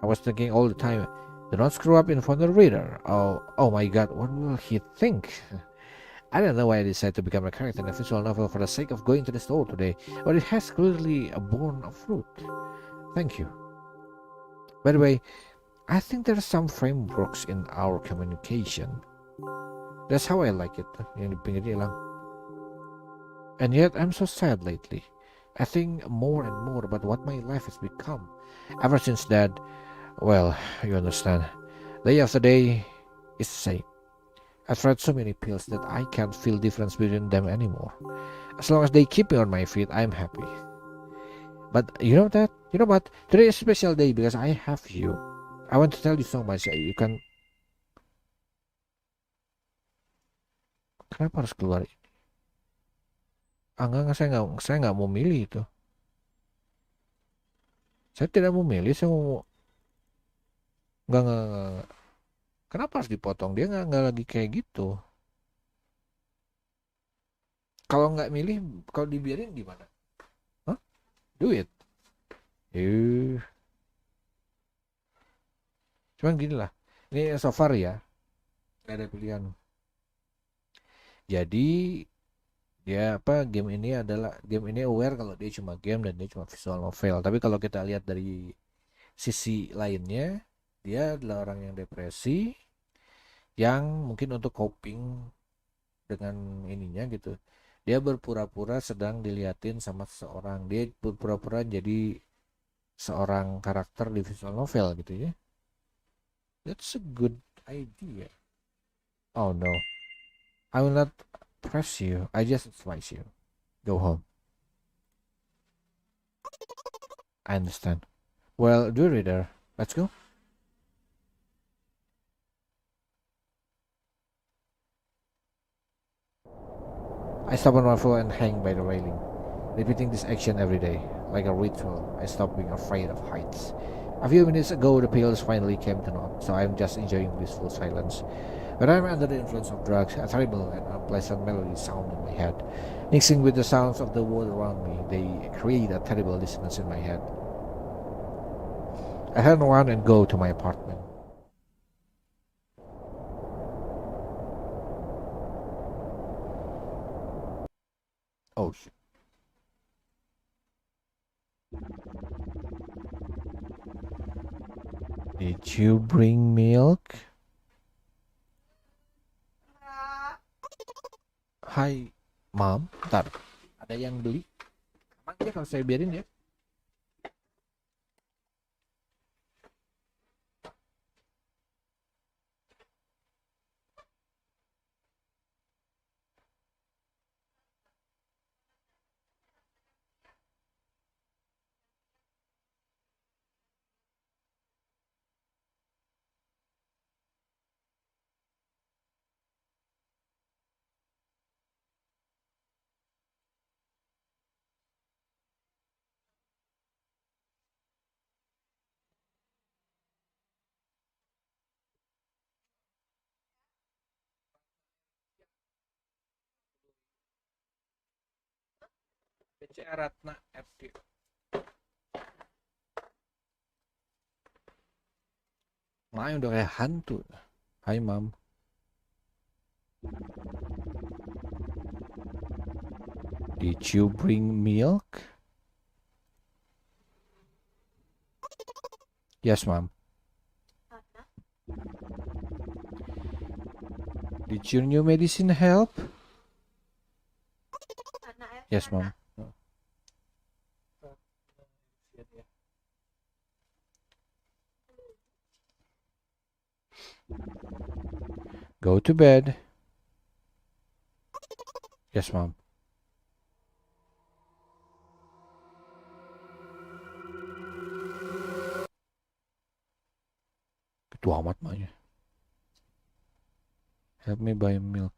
I was thinking all the time, do not screw up in front of the reader. Oh my God, what will he think? I don't know why I decided to become a character in a visual novel for the sake of going to the store today, but it has clearly borne a fruit. Thank you. By the way, I think there are some frameworks in our communication. That's how I like it. Yang di pinggirnya hilang. And yet I'm so sad lately. I think more and more about what my life has become. Ever since that, well, you understand. Day after day is the same. I've tried so many pills that I can't feel difference between them anymore. As long as they keep me on my feet, I'm happy. But you know what? Today is a special day because I have you. I want to tell you so much. You can. Kenapa harus keluar ini? Enggak, saya nggak mau milih itu. Saya tidak mau milih, saya mau. Enggak. Kenapa harus dipotong? Dia nggak lagi kayak gitu. Kalau nggak milih, kalau dibiarin gimana? Hah? Do it. Cuman gini lah. Ini so far ya. Nggak ada pilihan. Jadi game ini aware kalau dia cuma game dan dia cuma visual novel. Tapi kalau kita lihat dari sisi lainnya, dia adalah orang yang depresi yang mungkin untuk coping dengan ininya gitu. Dia berpura-pura sedang diliatin sama seseorang. Dia berpura-pura jadi seorang karakter di visual novel gitu ya. That's a good idea. Oh no. I will not press you. I just advise you. Go home. I understand. Well, do reader. Let's go. I stop on my floor and hang by the railing, repeating this action every day. like a ritual. I stopped being afraid of heights. A few minutes ago, the pills finally came to naught, so I'm just enjoying blissful silence. When I'm under the influence of drugs, a terrible and unpleasant melody sound in my head. Mixing with the sounds of the world around me, they create a terrible dissonance in my head. I turn around and go to my apartment. Oh shit. Did you bring milk? Hai, Mom. Ntar, ada yang beli? Aman ya kalau saya biarin ya? BC Ratna FD. Main udah kayak hantu. Hai, Mom. Did you bring milk? Yes, Mom. Karena Did your new medicine help? karena Yes, karena Mom. Go to bed. Yes, Mom. Gitu amat maknya. Help me buy milk.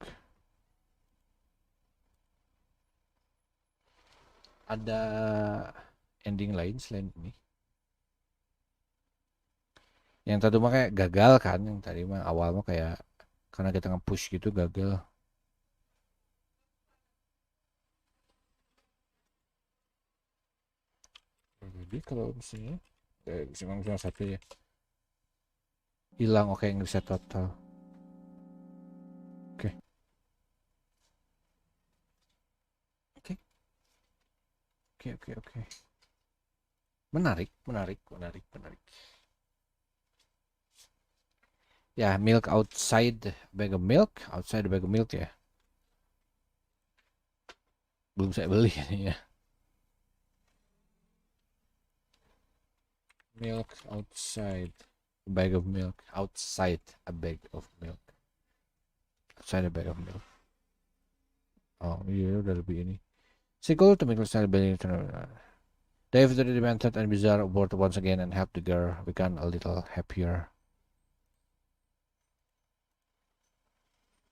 Ada ending lain selain ini? Yang tadi mah kayak gagal kan, yang tadi mah awal mah kayak karena kita nge-push gitu gagal. Jadi kalau misalnya cuma satu ya hilang, oke, yang bisa total. Oke. Oke. Oke. Menarik. Ya, milk outside bag of milk, outside bag of milk ya. Belum saya beli ini ya. Milk outside a bag of milk, outside a bag of milk, outside a bag of milk. Oh iya, udah lebih ini. Sequel to make style building. Dave the demented and bizarre aboard once again and help the girl become a little happier.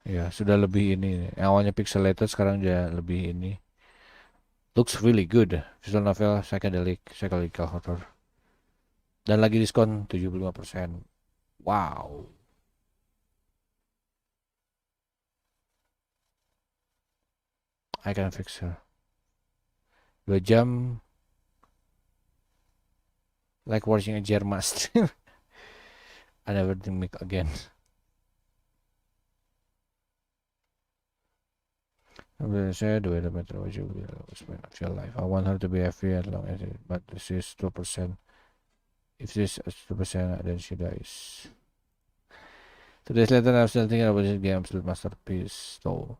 Ya, sudah lebih ini. Yang awalnya pixelated sekarang dia lebih ini. Looks really good. Visual novel psychedelic horror. Dan lagi diskon 75%. Wow. I can fix her. 2 jam like watching a Jerma stream. I never think make again. Saya the way the methodology will spend of your life. I want her to be happy as long as it, but this is 2%. If this is 2%, then she dies. 2 days later, I'm still thinking about this game, absolute masterpiece. So,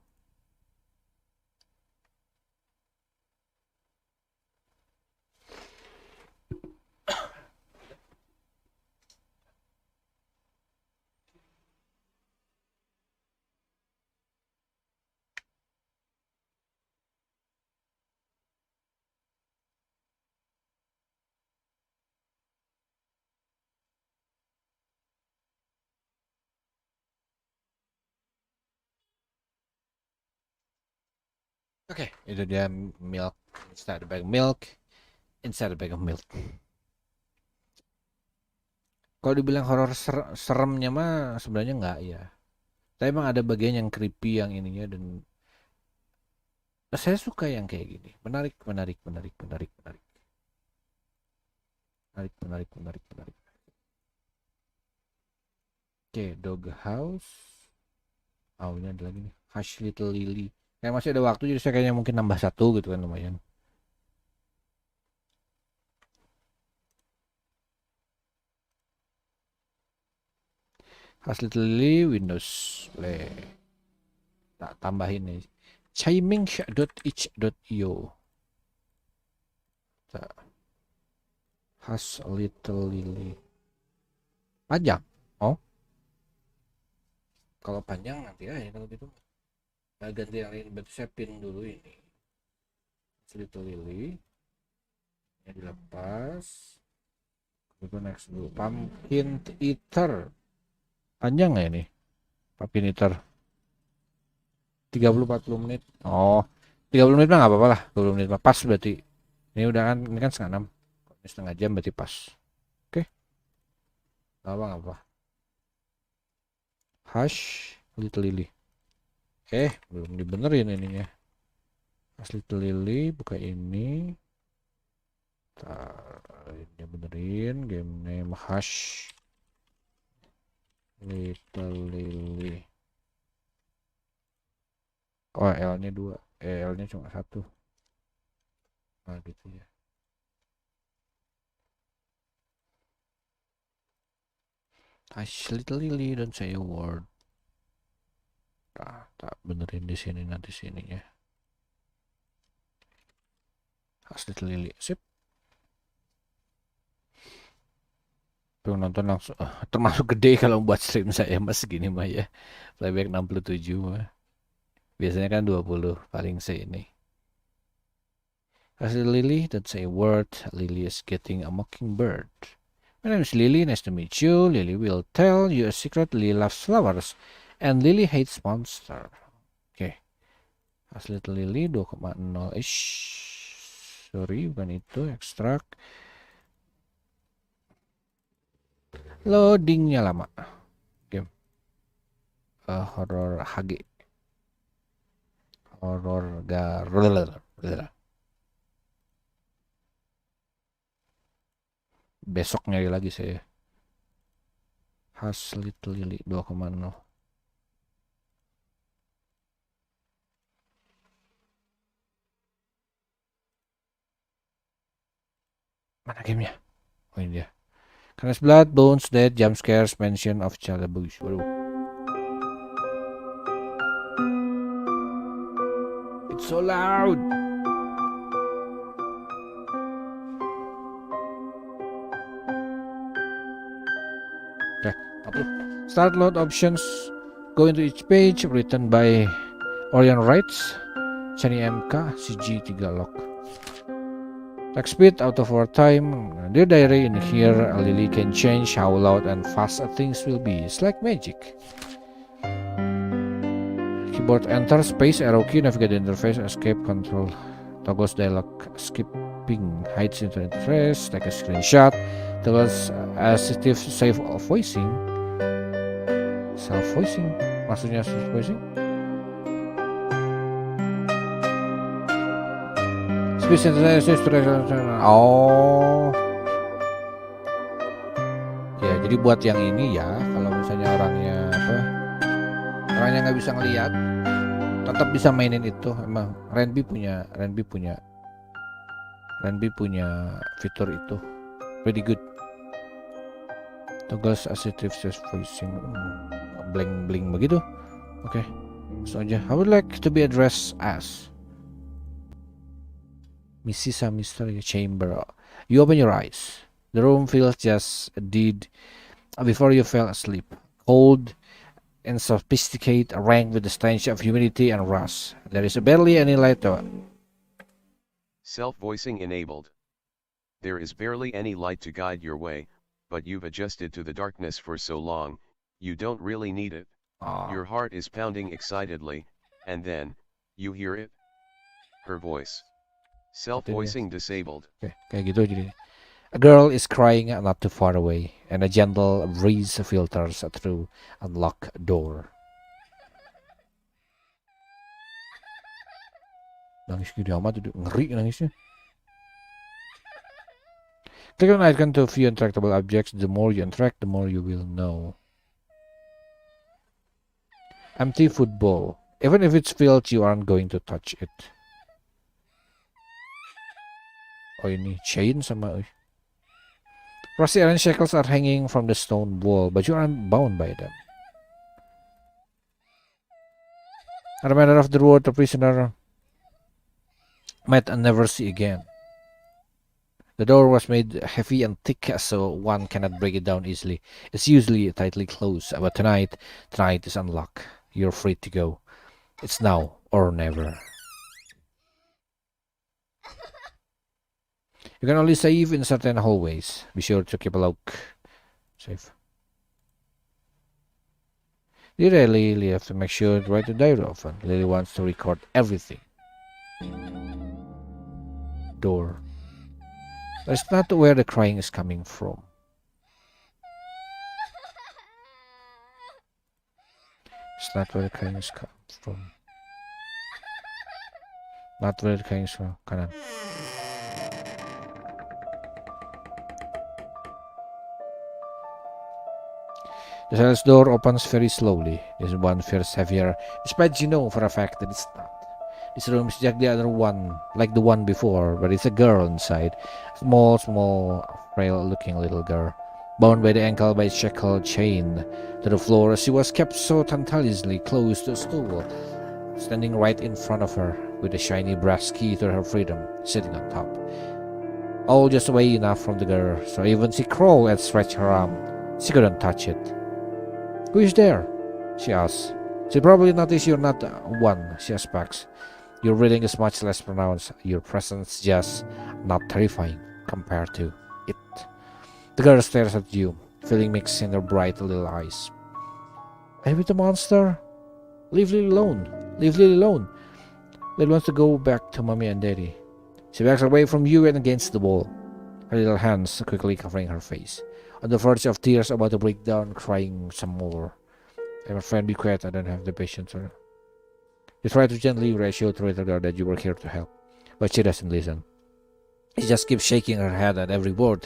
oke, itu dia milk, start bag milk. inside a bag of milk. Kalau dibilang horor seremnya mah sebenarnya enggak ya. Tapi emang ada bagian yang creepy yang ininya dan saya suka yang kayak gini. Menarik, menarik, menarik, menarik, menarik. Menarik, menarik, menarik, menarik. Oke, dog house. Oh, ini ada lagi nih. Hush Little Lily. Kayak masih ada waktu jadi saya kayaknya mungkin nambah satu gitu kan lumayan. Hush Little Lily Windows Play. Tak tambahin nih. Chiming.itch.io. Tak. Hush Little Lily. Panjang. Oh. Kalau panjang nanti ya kalau gitu. Nah, ganti yang lain berarti saya pin dulu ini. Little Lily. Ini dilepas. Kita next dulu. Pumpkin Eater. Panjang nggak ini? Pumpkin Eater. 30-40 menit. Oh, 30 menit mah nggak apa-apa lah. 20 menit mah pas berarti. Ini udah kan, ini kan setengah 6. Ini setengah jam berarti pas. Oke. Nggak apa-apa. Hush Little Lily. Belum dibenerin ininya. Hush Little Lily, buka ini. Ini benerin. Game name Hush Little Lily. Oh, L-nya 2. L-nya cuma 1. Nah, gitu ya. Hush Little Lily, don't say a word. Nah, tak benerin di sini nanti sininya. Hush Little Lily, sip. Tuh nonton langsung termasuk gede kalau buat stream saya mas segini mah ya. Playback 67 mah. Biasanya kan 20 paling ini. As Lily, don't say a word. Lily is getting a mockingbird. My name is Lily, nice to meet you. Lily will tell you a secret. Lily loves flowers and Lily hates monster. Oke. As Little Lily 2,0 ish. Sorry, bukan itu ekstrak. Loadingnya lama. Game. Horror HG. Horror garler. Besok nyari lagi saya. Hush Little Lily 2,0. Mana gamenya? Oh ini dia. Karena blood, bones, dead, jump scares, mention of child abuse. Waduh. It's so loud. Okay, 40. Start load options. Go into each page. Written by Orion Writes. Chani MK. CG3 lock. Text speed out of our time. Dear diary, in here Lily can change how loud and fast things will be. It's like magic. Keyboard enter, space, arrow key, navigate interface, escape, control, toggles dialogue, skipping, hides into interface, take a screenshot, toggles assistive save of voicing, self voicing, maksudnya self voicing. Space interface, oh. Ya, jadi buat yang ini ya, kalau misalnya orangnya nggak bisa ngelihat, tetap bisa mainin itu. Emang Renby punya fitur itu, pretty good. Toggles assistive voicing, bling begitu. Oke, langsung aja. I would like to be addressed as Mrs. Mystery Chamber. You open your eyes. The room feels just did before you fell asleep. Cold and sophisticated, rank with the stench of humidity and rust. There is barely any light to it. Self-voicing enabled. There is barely any light to guide your way, but you've adjusted to the darkness for so long, you don't really need it. Your heart is pounding excitedly, and then, you hear it? Her voice. Self-voicing disabled. Oke, kayak gitu jadi. A girl is crying not too far away, and a gentle breeze filters through unlocked door. Nangis gede amat, udah ngeri nangisnya. Click on icon to view interactable objects. The more you interact, the more you will know. Empty football. Even if it's filled, you aren't going to touch it. Oh ini chain sama. Rusty iron shackles are hanging from the stone wall, but you aren't bound by them. A reminder of the word the prisoner might never see again. The door was made heavy and thick, so one cannot break it down easily. It's usually tightly closed, but tonight is unlocked. You're free to go. It's now or never. You can only save in certain hallways. Be sure to keep a look. Save. Lily have to make sure to write the diary often. Lily wants to record everything. Door. That's not where the crying is coming from. It's not where the crying is coming from. Not where the crying is from. Kanan. The cell's door opens very slowly. This one feels heavier, despite you know for a fact that it's not. This room is like the other one, like the one before, but it's a girl inside. Small, frail-looking little girl, bound by the ankle by a shackle chain to the floor. She was kept so tantaliously close to a stool, standing right in front of her, with a shiny brass key to her freedom sitting on top. All just away enough from the girl, so even she crawled and stretched her arm, she couldn't touch it. "Who is there?" she asked. She probably noticed you're not one, she expects. Your reading is much less pronounced. Your presence just not terrifying compared to it. The girl stares at you, feeling mixed in her bright little eyes. "Are you with the monster? Leave Lily alone. Leave Lily alone." Lily wants to go back to Mommy and Daddy. She backs away from you and against the wall, her little hands quickly covering her face, on the verge of tears about to break down, crying some more. "I'm a friend, be quiet, I don't have the patience." You try to gently reassure the little girl that you were here to help, but she doesn't listen. She just keeps shaking her head at every word.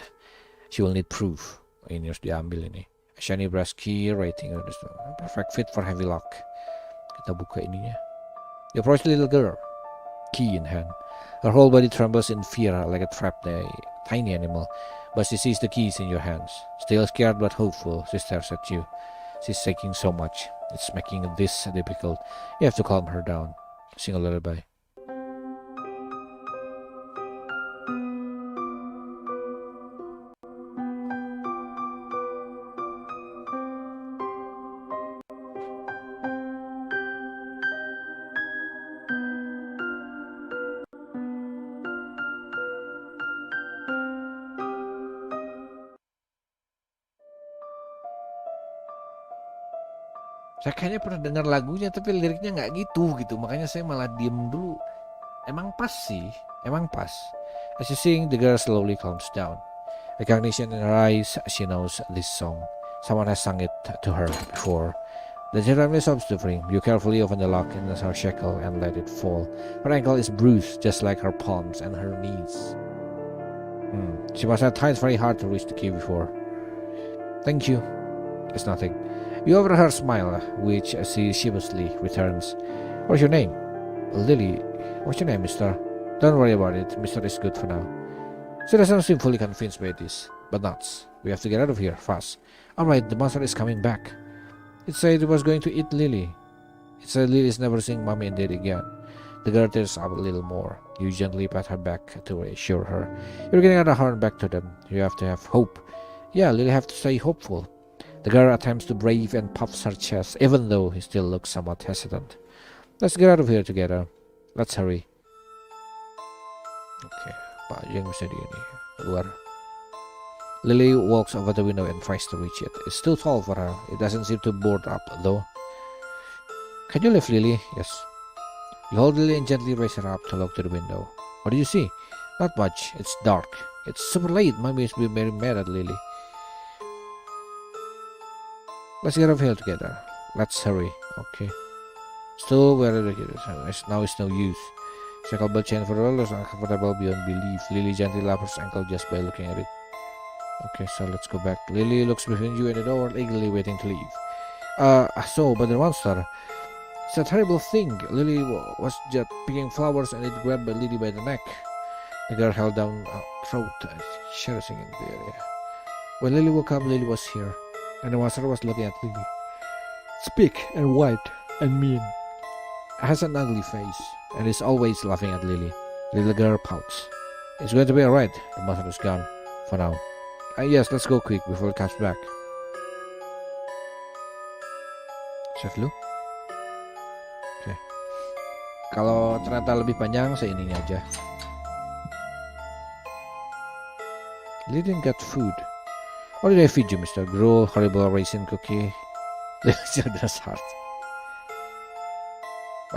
She will need proof. Ini harus diambil ini. A shiny brass key rating. Perfect fit for heavy lock. Kita buka ininya. You approach the little girl, key in hand. Her whole body trembles in fear like a trapped tiny animal, but she sees the keys in your hands. Still scared but hopeful, she stares at you. She's shaking so much, it's making this difficult. You have to calm her down. Sing a lullaby. Saya kayaknya pernah dengar lagunya tapi liriknya nggak gitu, makanya saya malah diem dulu. Emang pas sih, emang pas. As you sing, the girl slowly calms down. Recognition in her eyes, she knows this song. Someone has sung it to her before. The gentleman stops to frame. You carefully open the lock in her shackle and let it fall. Her ankle is bruised, just like her palms and her knees. She must have tried very hard to reach the key before. "Thank you." It's nothing. You overhear her smile, which she sheepishly returns. "What's your name?" "Lily." "What's your name, mister?" "Don't worry about it. Mister is good for now." She doesn't seem fully convinced by this, but nuts. We have to get out of here, fast. Alright, the monster is coming back. It said it was going to eat Lily. It said Lily's never seeing Mommy and Daddy again. The girl tears up a little more. You gently pat her back to reassure her. You're getting out of her and back to them. You have to have hope. Yeah, Lily have to stay hopeful. The girl attempts to brave and puffs her chest, even though he still looks somewhat hesitant. Let's get out of here together. Let's hurry. Okay, apa aja yang bisa di ini keluar. Lily walks over the window and tries to reach it. It's too tall for her. It doesn't seem to board up though. "Can you lift Lily?" "Yes." You hold Lily and gently raise her up to look to the window. What do you see? Not much. It's dark. It's super late. Mommy is being very mad at Lily. Let's get off here together. Let's hurry. Okay. Still very ridiculous. Now it's no use. Shackle chain for all is uncomfortable beyond belief. Lily gently laps her ankle just by looking at it. Okay, so let's go back. Lily looks between you and the door, eagerly waiting to leave. But the monster. It's a terrible thing. Lily was just picking flowers and it grabbed Lily by the neck. The girl held down her throat, cherishing in the area. When Lily woke up, Lily was here, and the monster was looking at Lily. It's big and white and mean. It has an ugly face, and is always laughing at Lily. The little girl pouts. It's going to be alright. The monster is gone, for now. Yes, let's go quick before it comes back. Save dulu. Oke. Kalau ternyata lebih panjang, saya ininya aja. They didn't get food. What did I feed you, Mr. Gruel? Horrible raisin cookie. Children's heart.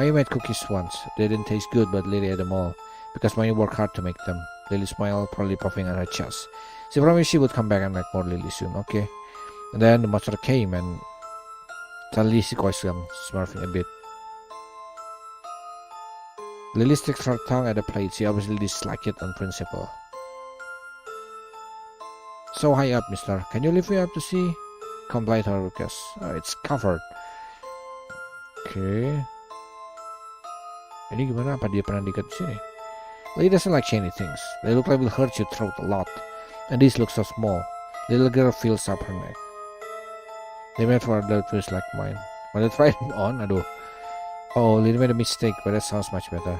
I made cookies once. They didn't taste good, but Lily ate them all. Because Mommy worked hard to make them. Lily smiled, proudly puffing on her chest. She promised she would come back and make more Lily soon. Okay. And then the monster came and suddenly she caused them, smurfing a bit. Lily sticks her tongue at the plate. She obviously disliked it on principle. So high up, mister. Can you lift me up to see? Complied her request. It's covered. Okay. Ini gimana? Apa dia pernah diikat di sini? Lily doesn't like shiny things. They look like will hurt your throat a lot. And these look so small. Little girl feels up her neck. They made for a little twist like mine. When I tried them on, aduh. Oh, Lily made a mistake, but that sounds much better.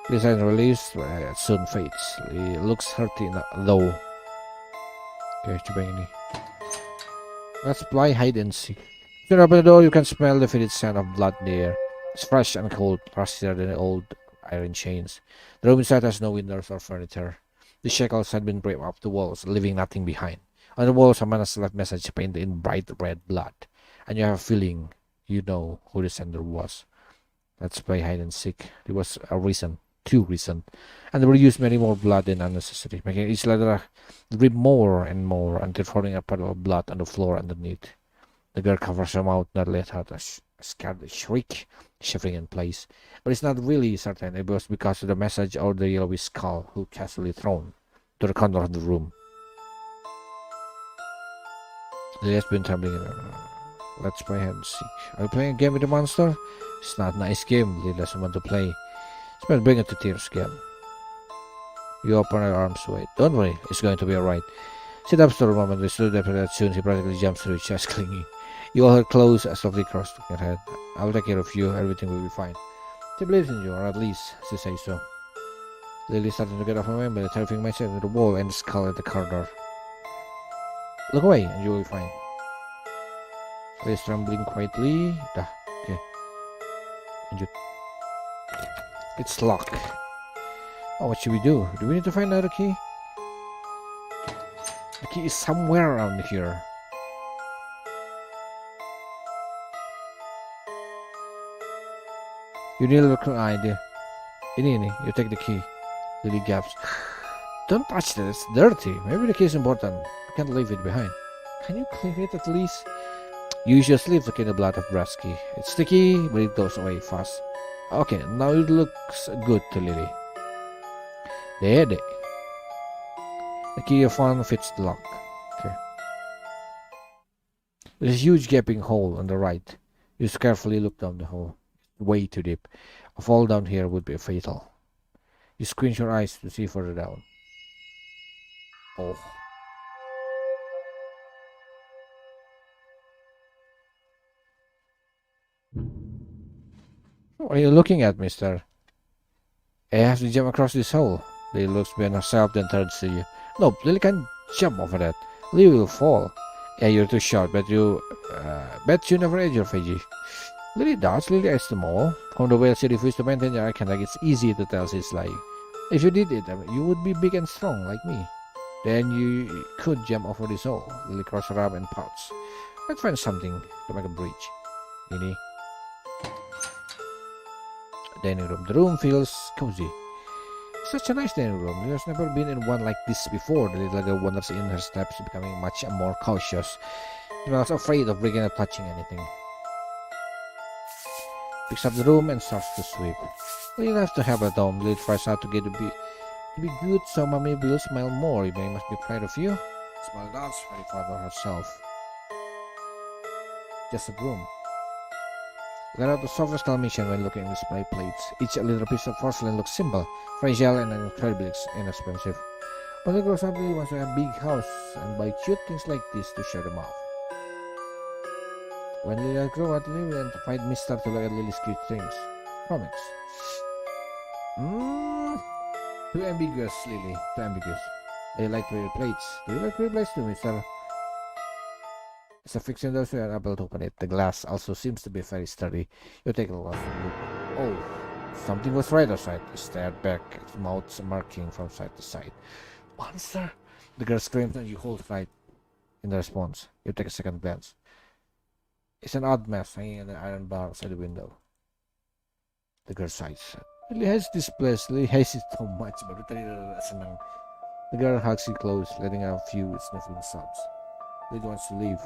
This is released, but it soon fades. It looks hurty though. Okay, coba yang ini. Let's play hide and seek. If you open the door, you can smell the faded scent of blood in the air. It's fresh and cold, rustier than the old iron chains. The room inside has no windows or furniture. The shackles had been draped up the walls, leaving nothing behind. On the wall, someone has left message painted in bright red blood. And you have a feeling you know who the sender was. Let's play hide and seek. There was a reason, two reasons. And they were used many more blood than unnecessary, making each letter drip more and more until forming a puddle of blood on the floor underneath. The girl covers her mouth, not let out a scared shriek, shivering in place. But it's not really certain it was because of the message or the yellowy skull who casually thrown to the corner of the room. Lily has been trembling in her. Let's play hide and seek. Are you playing a game with the monster? It's not a nice game. Lily doesn't want to play. It's better bring it to tears again. You open her arms wide. Don't worry, it's going to be alright. Sit up for a moment. We stood after that soon. She practically jumps through his chest, clinging. You hold her close as softly crossed her head. I'll take care of you. Everything will be fine. She believes in you, or at least she says so. Lily started to get off her mind by terrifying myself with the wall and the skull at the corridor. Look away, and you will be fine. Lily's trembling quietly. Dah, okay. Lanjut. It's locked. Oh, what should we do? Do we need to find another key? The key is somewhere around here. You need a look an idea. Ini, you take the key. Lily gasps. Don't touch that, it's dirty. Maybe the key is important. I can't leave it behind. Can you clean it at least? Use your sleeve to clean the blood of brass key. It's sticky, but it goes away fast. Okay, now it looks good to Lily. There. The key you found fits the lock. Okay. There's a huge gaping hole on the right. You carefully look down the hole. Way too deep. A fall down here would be fatal. You squint your eyes to see further down. Oh. What are you looking at, mister? I have to jump across this hole. Lily looks behind herself, then turns to you. No, Lily can't jump over that. Lily will fall. Yeah, you're too short, but bet you never ate your veggie. Lily does. Lily eats them all. From the way she refused to maintain your eye contact, it's easy to tell she's lying. If you did it, you would be big and strong like me. Then you could jump over this hole. Lily crosses her arm and pouts. Let's find something to make a bridge. Ini. Dining room. The room feels cozy. Such a nice dining room. There's never been in one like this before. The little girl wanders in, her steps becoming much more cautious. She was afraid of breaking or touching anything. Picks up the room and starts to sweep. Lily has to help at home. Lily tries hard to get to be good, so Mommy will smile more. You must be proud of you. Smile down, very proud of herself. Just a broom. Got out the softest mission when looking at display plates. Each little piece of porcelain looks simple, fragile, and incredibly inexpensive. But the grows up, Lily wants to have a big house and buy cute things like this to show them off. When Lily grew up, Lily went to find Mister to look at Lily's cute things. Comics. Too ambiguous, Lily. Too ambiguous. They like pretty plates. Do you like pretty plates too, Mister? It's a fixing those who are able to open it. The glass also seems to be very sturdy. You take a look. Oh, something was right outside. He stared back, his mouth smirking from side to side. Monster! The girl screamed and you hold right in the response. You take a second glance. It's an odd mess hanging in the iron bar outside the window. The girl sighs. Lily hates this place. Lily hates it so much, but senang. The girl hugs you close, letting out a few sniffling sobs. Lily wants to leave.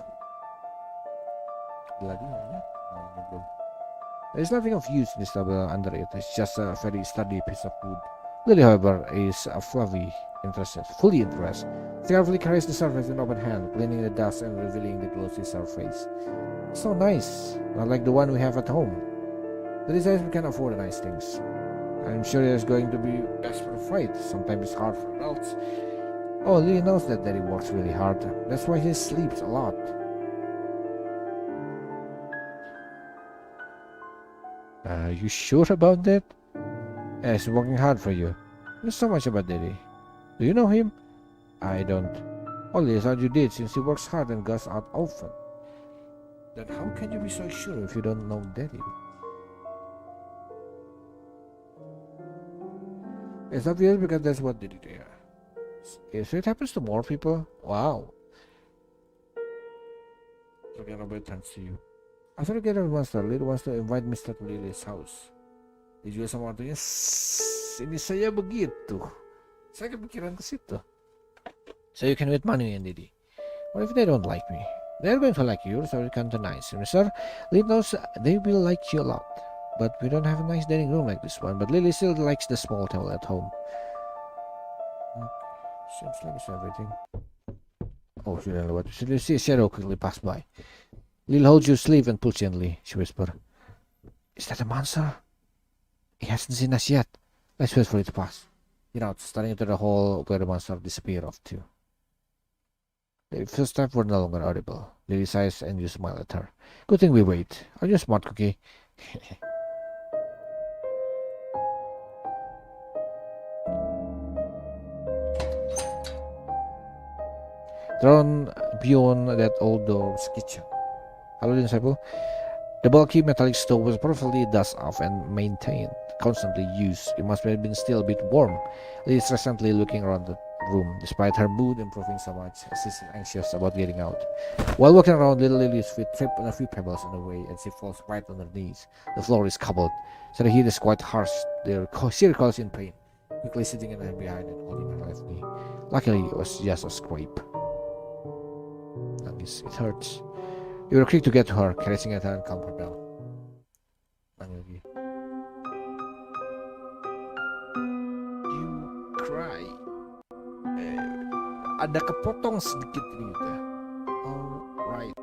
There is nothing of use in this table under it. It's just a very sturdy piece of wood. Lily, however, is fully interested. She carefully carries the surface in open hand, cleaning the dust and revealing the glossy surface. So nice, not like the one we have at home. Lily says we can afford nice things. I'm sure there's going to be best for a fight. Sometimes it's hard for adults. Oh, Lily knows that Daddy works really hard. That's why he sleeps a lot. Are you sure about that? Yeah, he's working hard for you. There's so much about Daddy. Do you know him? I don't. Only as you did, since he works hard and goes out often. Then how can you be so sure if you don't know Daddy? It's obvious because that's what did it here. So it happens to more people? Wow. Forget about it, turns to you. After you get a monster, Lily wants to invite Mr. to Lily's house. Dijual sama orangtuanya. Ini saya begitu. Saya kepikiran ke situ. So you can meet Manu and Didi. What if they don't like me? They're going to like you, so you can't deny it. Mister, Lily knows they will like you a lot. But we don't have a nice dining room like this one. But Lily still likes the small table at home. Seems like it's everything. Oh, she didn't know what. You see a shadow quickly pass by. Lily holds your sleeve and pulls gently. She whispered, "Is that a monster? He hasn't seen us yet. Let's wait for it to pass." You know, starting into the hall where the monster disappeared off too. The first steps were no longer audible. Lily sighs and you smile at her. Good thing we wait. Are you a smart cookie? Drawn beyond that old door's kitchen. Hello, Disciple. The bulky metallic stove was perfectly dust off and maintained, constantly used. It must have been still a bit warm. Lily is recently looking around the room, despite her mood improving so much. She's anxious about getting out. While walking around, little Lily's feet trip on a few pebbles on the way, and she falls right on her knees. The floor is cobbled, so the heat is quite harsh. She recalls in pain, quickly sitting in her behind and holding her left knee. Luckily, it was just a scrape. At least it hurts. You were quick to get to her, caressing at her and calm her down. You cry. Ada kepotong sedikit ini gitu. Alright.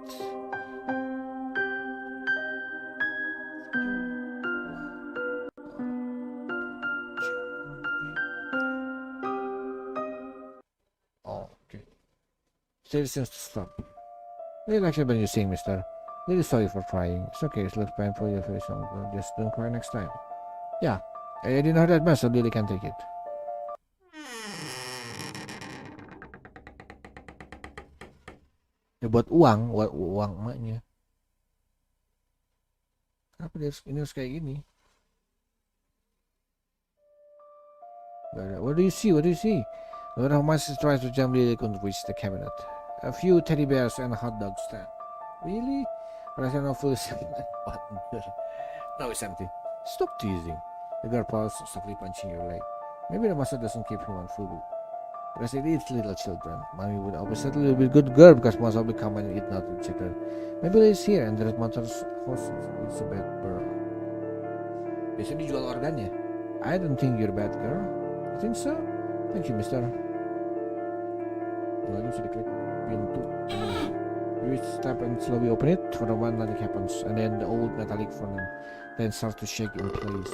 Oh, okay. Still seems to stop. Really likes it when you sing, mister. Really sorry for crying. It's okay, it looks painful your face. Just don't cry next time. Yeah, I didn't hurt that much, so Lily can take it. Ya buat uang emaknya. Kenapa dia ini harus kayak gini? What do you see? What do you see? No matter how much she tries to jump, Lily couldn't reach the cabinet. A few teddy bears and a hot dog stand. Really? But I can not fully see that button. No, it's empty. Stop teasing. The girl paused, softly punching your leg. Maybe the monster doesn't keep him on food because it eats little children. Mommy would always say a little bit good girl because monster will come and eat not the children. Maybe it's here and the monster's host is a bad girl. Biasanya dijual organnya. I don't think you're a bad girl. You think so? Thank you, mister. Lagi bisa diklik pintu. You step and slowly open it. For a while nothing happens, and then the old metallic phone then starts to shake in place.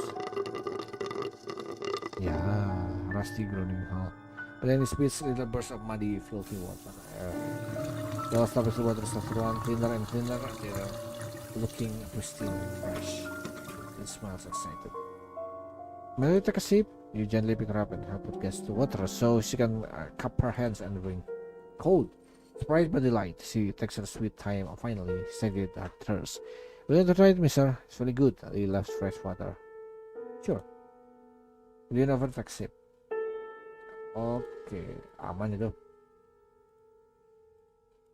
Yeah, rusty groaning hall. But then it spits little bursts of muddy, filthy water. The last of the water starts to run cleaner and cleaner. They're looking pristine and fresh. It smells excited. Melody take a sip. You gently pick her up and help it get to water so she can cup her hands and drink. Cold. Surprised by the light, she takes her sweet time and finally satiated her thirst. Will you try it, mister? It's really good. He loves fresh water. Sure. Will you never take a sip? Okay, aman itu.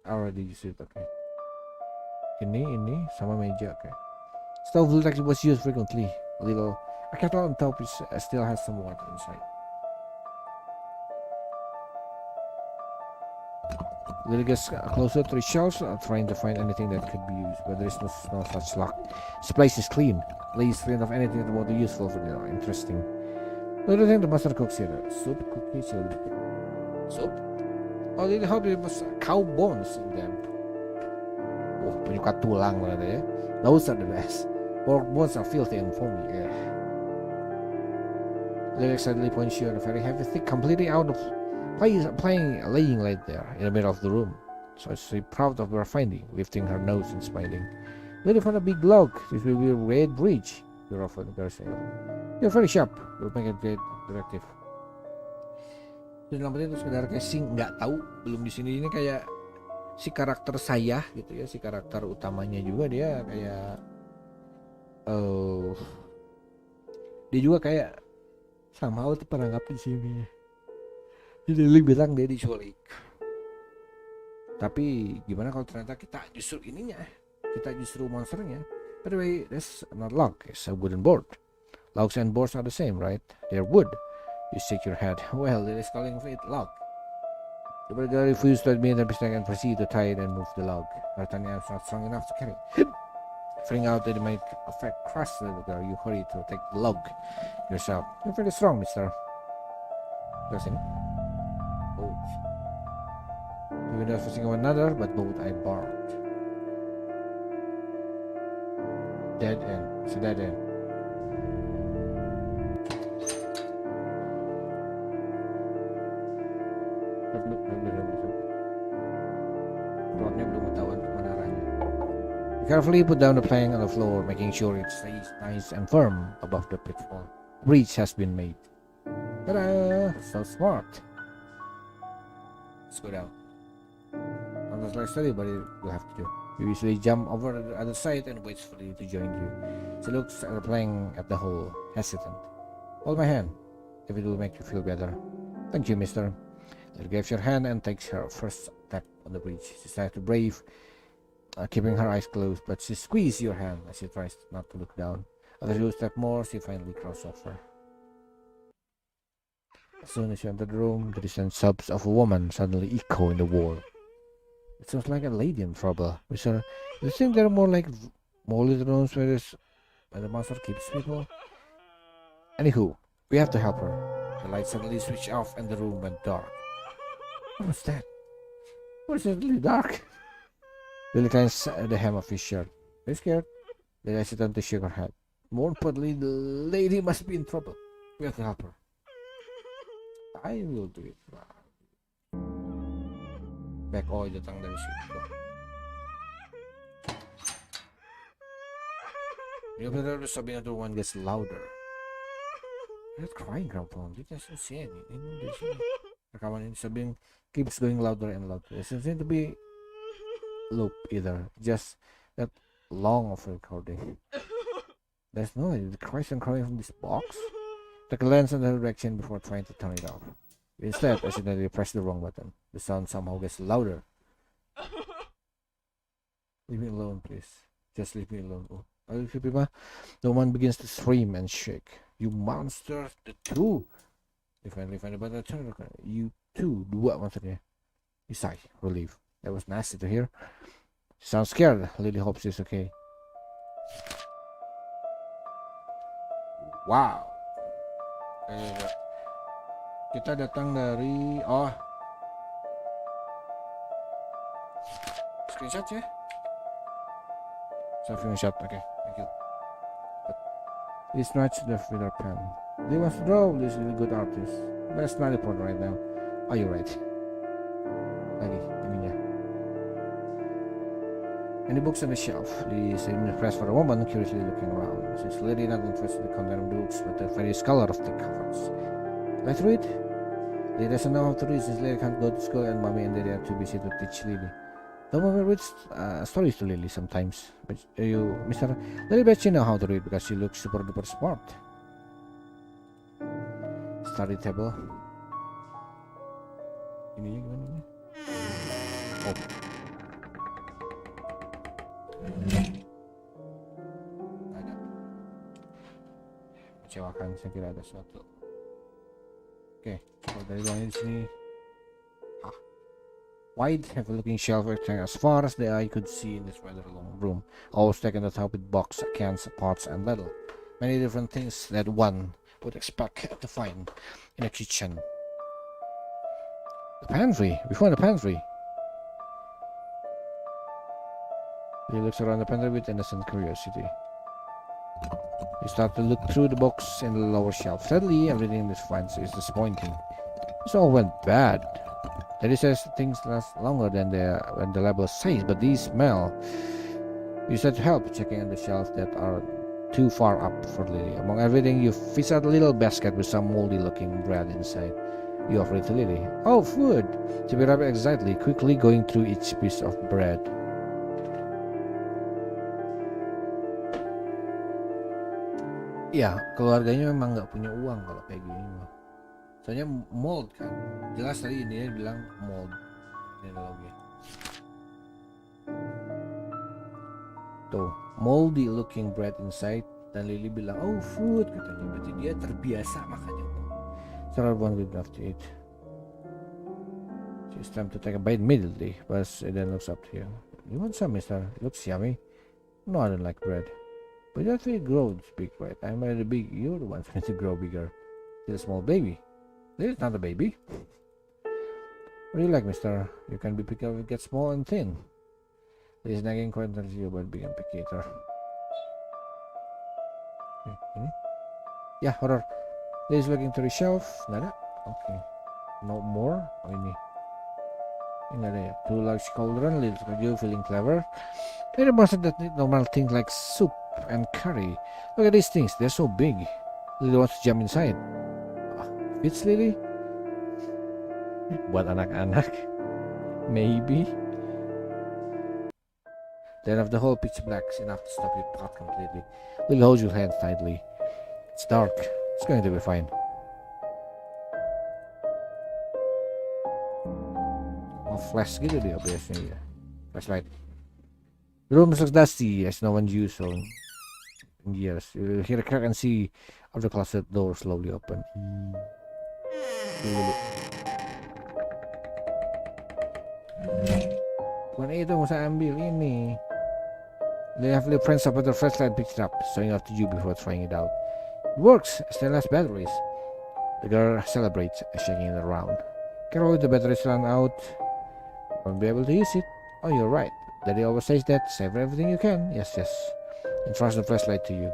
Already use it, okay. Ini sama meja, okay. Stove like was used frequently. A little. A kettle on top still has some water inside. Little gets closer to the shelves, trying to find anything that could be used, but there is no such luck. This place is clean. Least clean of anything that would be useful for dinner. Interesting. Little thing the master cooks here: soup, cookies, soup. Oh, they hope it was cow bones in them. Oh, penyuka tulang banget ya. Those are the best. Pork bones are filthy and foamy. Yeah. Lyric suddenly points you at a very heavy thick, completely out of place, laying right there in the middle of the room. So she's proud of her finding, lifting her nose and smiling. Lily found a big log. This will be a red bridge. You're often Garcia. You're very sharp. You'll make a great detective. Dalam itu sekedar casing nggak tahu belum di sini ini kayak si karakter saya gitu ya, si karakter utamanya juga dia kayak dia juga kayak somehow tuh perangkap di sini. Jadi Lily bilang dia diculik. Tapi gimana kalau ternyata kita justru ininya, kita justru monsternya? By the way, that's not log, it's a wooden board. Logs and boards are the same, right? They're wood. You shake your head. Well, it is calling for it log. The brother refused to admit the mistake and proceed to tie it and move the log. D'Artagnan is not strong enough to carry. Figuring out that it might affect crush the girl, you hurry to take the log yourself. You're very strong, mister. Listen. Oh. We were not facing one another, but both I barked. Dead end. It's a dead end. Plotnya belum ketahuan kemana arahnya. Carefully put down the plank on the floor, making sure it stays nice and firm above the pitfall. Breach has been made. Ta-da! So smart. Let's go down. Not like study, but it will have to do. You usually jump over the other side and waits for you to join you. She looks at the plank at the hole, hesitant. Hold my hand, if it will make you feel better. Thank you, mister. She gives her hand and takes her first step on the bridge. She tries to brave, keeping her eyes closed, but she squeezes your hand as she tries not to look down. After you step more, she finally crosses over. As soon as you enter the room, the distant sobs of a woman suddenly echo in the wall. It sounds like a lady in trouble. Mister, do you think there are more little rooms where the monster keeps people? Anywho, we have to help her. The light suddenly switched off and the room went dark. What was that? What is it really dark? Lily climbs the hem of his shirt. Are you scared? Lily hesitated to shake her head. More importantly, the lady must be in trouble. We have to help her. I will do it. Back oil datang dari situ. You better the sobbing of the one gets louder. You're not crying, Grandpa. You can't see anything. Rekaman ini sobbing keeps going louder and louder. It doesn't seem to be loop either. Just that long of a recording. There's no cries and crying from this box. Take a glance in the direction before trying to turn it off. Instead, accidentally press the wrong button. The sound somehow gets louder. Leave me alone, please. Just leave me alone. Oh, are you creepy, ma? The woman begins to scream and shake. You monster! The two! Finally find a better turn. You too, dua maksudnya. You sigh, relief. That was nasty to hear. She sounds scared. Lily hopes she's okay. Wow. Kita datang dari screenshot ya. Screenshot, okay, thank you. This match the filler pen. They wants to draw. This is a good artist, but it's not important right now. Are you right? Lagi, ininya. Any books on the shelf? Lee seemed impressed for a moment, curiously looking around. She's clearly not interested in the content of the books, but the various color of the covers. Let's read. Lee doesn't know how to read since Lily can't go to school and mommy and daddy are too busy to teach Lily. Though mommy reads stories to Lily sometimes. But Mr. Lily bet you know how to read because she looks super duper smart. Study table. Ininya gimana ini? Oh. Ada. Kecewakan, saya kira ada sesuatu. Oke, kalau dari luarnya di sini. Wide, heavy-looking shelf extending as far as the eye could see in this rather long room, all stacked on the top with boxes, cans, pots, and ladle. Many different things that one would expect to find in a kitchen. The pantry! We found the pantry! He looks around the pantry with innocent curiosity. He starts to look through the box in the lower shelf. Sadly, everything this finds is disappointing. This all went bad. Daddy says things last longer than the label says, but these smell. You said to help checking on the shelves that are too far up for Lily. Among everything, you fish out a little basket with some moldy-looking bread inside. You offer it to Lily. Oh, food! She picked up excitedly, quickly going through each piece of bread. Ya, keluarganya memang nggak punya uang kalau kayak gini mah. Soalnya mold kan, jelas tadi ini bilang mold teknologi. Tuh, moldy looking bread inside, dan Lily bilang, oh food katanya, berarti dia terbiasa makannya. Sarah one will have to eat. It's time to take a bite immediately, but then looks up to you. You want some, mister? It looks yummy. No, I don't like bread. But that way it grows big, right? I'm already big, you're the one trying to grow bigger. You're a small baby. This is not a baby. What do you like, mister? You can be picky if you get small and thin. This nagging quite tells you about being a picky eater. Ini? Yeah, horror. This is looking to the shelf. Nada? Okay. No more? Oh, ini. Ini ada ya. Two large cauldron, little you feeling clever. There are most that need normal things like soup and curry. Look at these things, they're so big. Lily wants to jump inside. Fits Lily? Buat anak-anak? Maybe. Then if the whole pitch black is enough to stop your pot completely, Lily holds your hand tightly. It's dark. It's going to be fine. Oh, flash gitu dia biasanya ya. Flashlight. The room looks dusty as no one used so in years. You hear a crack and see of the closet door slowly open. Bukan itu, mau saya ambil ini. They have little friends up with the flashlight picked it up, showing off to you before trying it out. It works, still has batteries. The girl celebrates, shaking it around. Careful if the batteries run out, won't be able to use it. Oh, you're right. Daddy always says that. Save everything you can. Yes, yes. And trust the flashlight to you.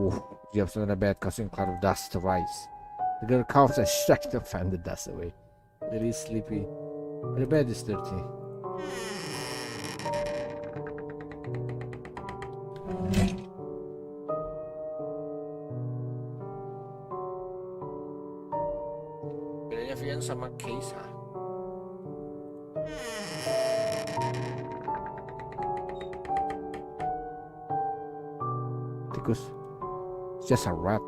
Ooh, jumps on the bed, causing a cloud of dust to rise. The girl coughs and shakes to fan the dust away. Lily is sleepy. The bed is dirty. Bedanya Vian sama Keisa. Tikus. It's just a rat.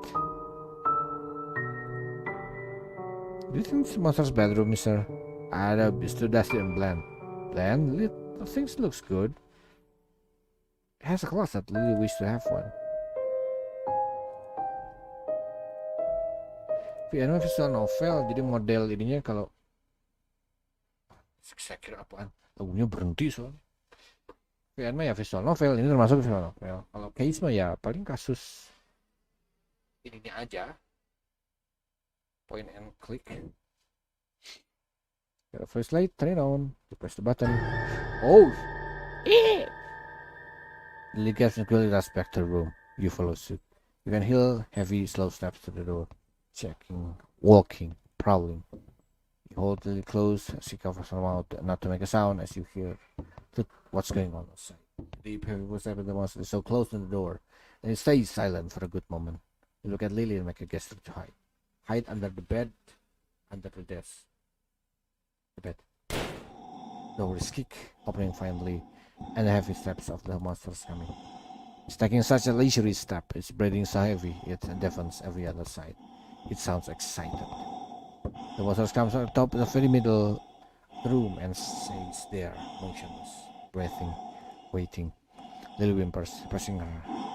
Do you think this monster's bedroom, mister? It's too dusty and bland. Bland? The things looks good. It has a closet. Lily wished to have one. VN visual novel, jadi model ininya kalau saya kira apaan? Lagunya berhenti soalnya. VN ya visual novel, ini termasuk visual novel. Kalau case mah ya paling kasus ininya aja. Point and click. Got a flashlight, turn it on. You press the button. Oh! The lead gets quickly rush back to the room. You follow suit. You can hear heavy, slow steps to the door. Checking, walking, prowling. You hold the lid close as you cover your mouth not to make a sound as you hear what's going on outside. The heavy footsteps of the monster is so close to the door, and it stays silent for a good moment. You look at Lily and make a gesture to hide. Hide under the bed, under the desk. The bed. Door is kicked, opening finally, and the heavy steps of the monsters coming. It's taking such a leisurely step, its breathing so heavy, it deafens every other side. It sounds excited. The monster comes on top of the very middle of the room and stays there, motionless, breathing, waiting. Lily whimpers, pressing her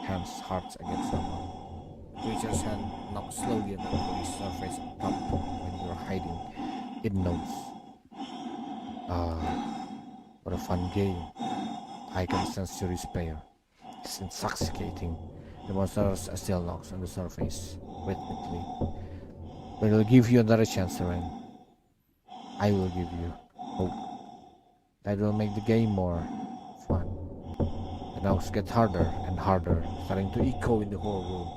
hands hard against the wall. The creature's hand knocks slowly on the police surface up when you're hiding. It knows. What a fun game. I can sense your despair. It's intoxicating. The monster still knocks on the surface rhythmically. But it'll give you another chance, Jarang. I will give you hope. That will make the game more fun. The knocks get harder and harder, starting to echo in the whole room.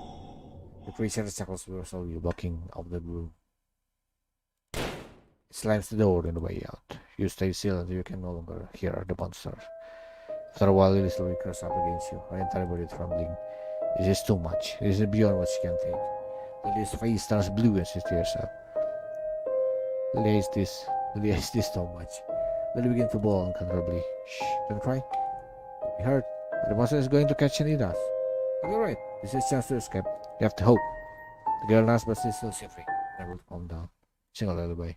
The creature chuckles slowly, walking out the room. It slams the door on the way out. You stay still until you can no longer hear the monster. After a while, it slowly curls up against you, her entire body trembling. This is too much. This is beyond what she can take. Lily's face turns blue as she tears up. Lily hates this so much. Lily begins to bawl uncontrollably. Shh, don't cry. Don't be hurt. The monster is going to catch and eat us. Okay, right. This is a chance to escape. You have to hope. The girl laughs, but she's still shivering. Never calm down. Sing a lullaby.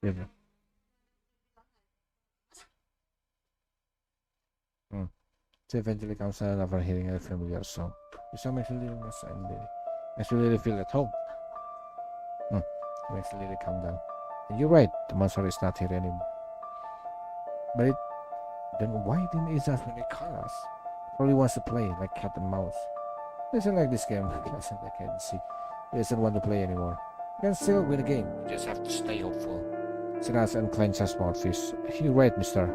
Yeah. So eventually comes another hearing a familiar song. The song makes Lily makes Lily feel at home. It makes Lily calm down. And you're right, the monster is not here anymore. But then why didn't it just when it call us? Probably wants to play like cat and mouse. Doesn't like this game. Doesn't like hide and seek. He doesn't want to play anymore. You can still win the game. You just have to stay hopeful. Sinas and clench a small fist. You're right, mister.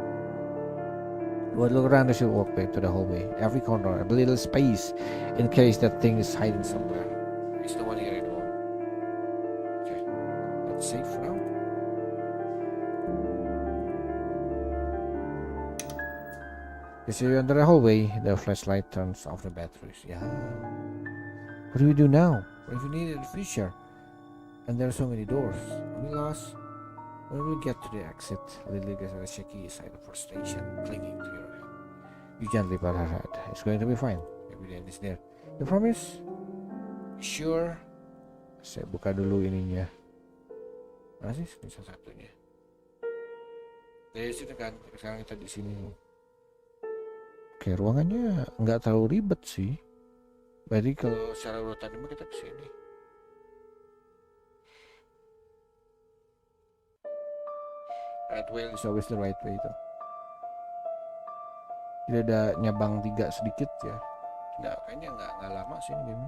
You would look around as you walk back to the hallway. Every corner, a little space in case that thing is hiding somewhere. There's no one here at all. Okay, that's safe for now. You see you enter the hallway. The flashlight turns off the batteries. Yeah. What do we do now? What if we need it in the future? And there are so many doors. Are we lost? When we get to the exit, Lily gets a shaky side of her station, clinging to your hand. You gently pat her head. It's going to be fine. Maybe the end is there. You promise? Sure. Saya buka dulu ininya. Mana sih? Ini salah satunya. Dari sini kan, sekarang kita di sini. Oke, ruangannya nggak terlalu ribet sih. Berarti kalau secara urutan ini kita ke sini. Right way is always the right way tuh. Tidak ada nyabang 3 sedikit ya. Nggak, kayaknya nggak lama sih ini game.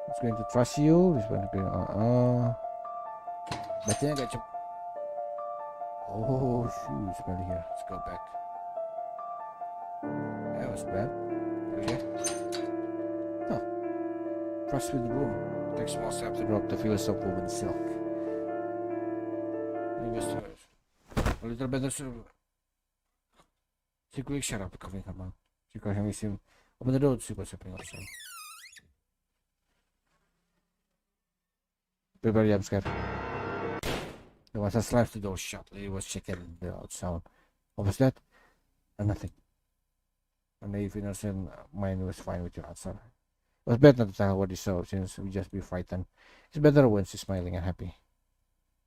It's going to trust you. This one going bacanya agak cepet. Oh shoot, smell here. Let's go back. That was bad. Okay. Oh. Trust with the room. Take small steps to drop the feels of woven silk. A little better. She quick shut up, covering her mouth. She called him to open the door to see what's happening outside. Prepare jump scare. The monster slammed the door shut. Lily was shaken the loud sound. What was that? Nothing. A naive innocent mind was fine with your answer. It was better not to tell what you saw, since we'd just be frightened. It's better when she's smiling and happy.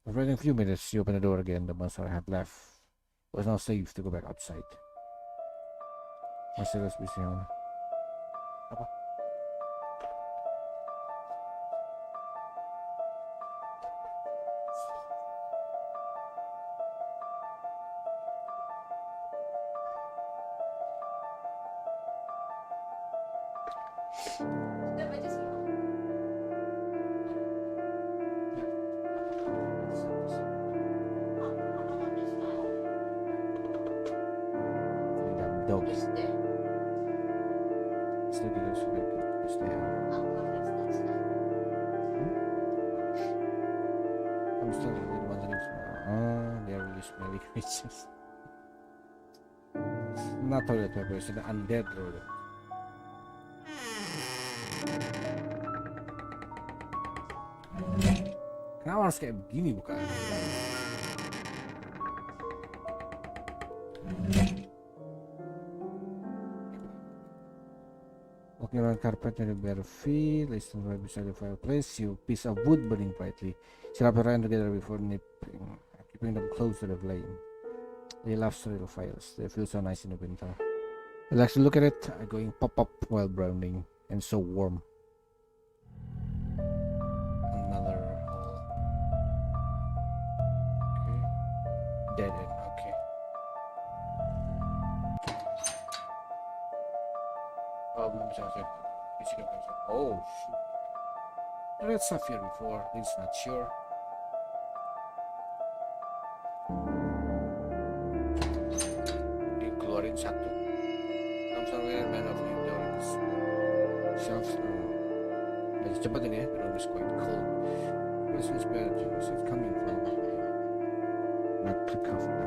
After waiting a few minutes, she opened the door again. The monster had left. It was now safe to go back outside. Masih harus bisa yang mana? Apa? Udah baca semua. Freedom dog. Is there? Still tidak sudah is there. I'm still really wondering. They're really smelly creatures. Not toilet paper, it's an undead rodent. Kenapa harus kayak begini bukan? Walking around carpet near the bare feet, listen right beside the fireplace, see a piece of wood burning brightly. She wrapped her hand together before nipping, keeping them close to the flame. They love little fires. They feel so nice in the winter. I like to look at it, going pop-up while browning, and so warm. Another hole. Okay. Dead end, okay. Belum bisa saya isi dompet. Oh shoot. I read stuff here before, it's not sure. Dikeluarin satu. I'm sorry, man of the doors. Shelves are. Let's cepat ini ya, the room is quite cold. This is bad. Where's it coming from? Not the cover.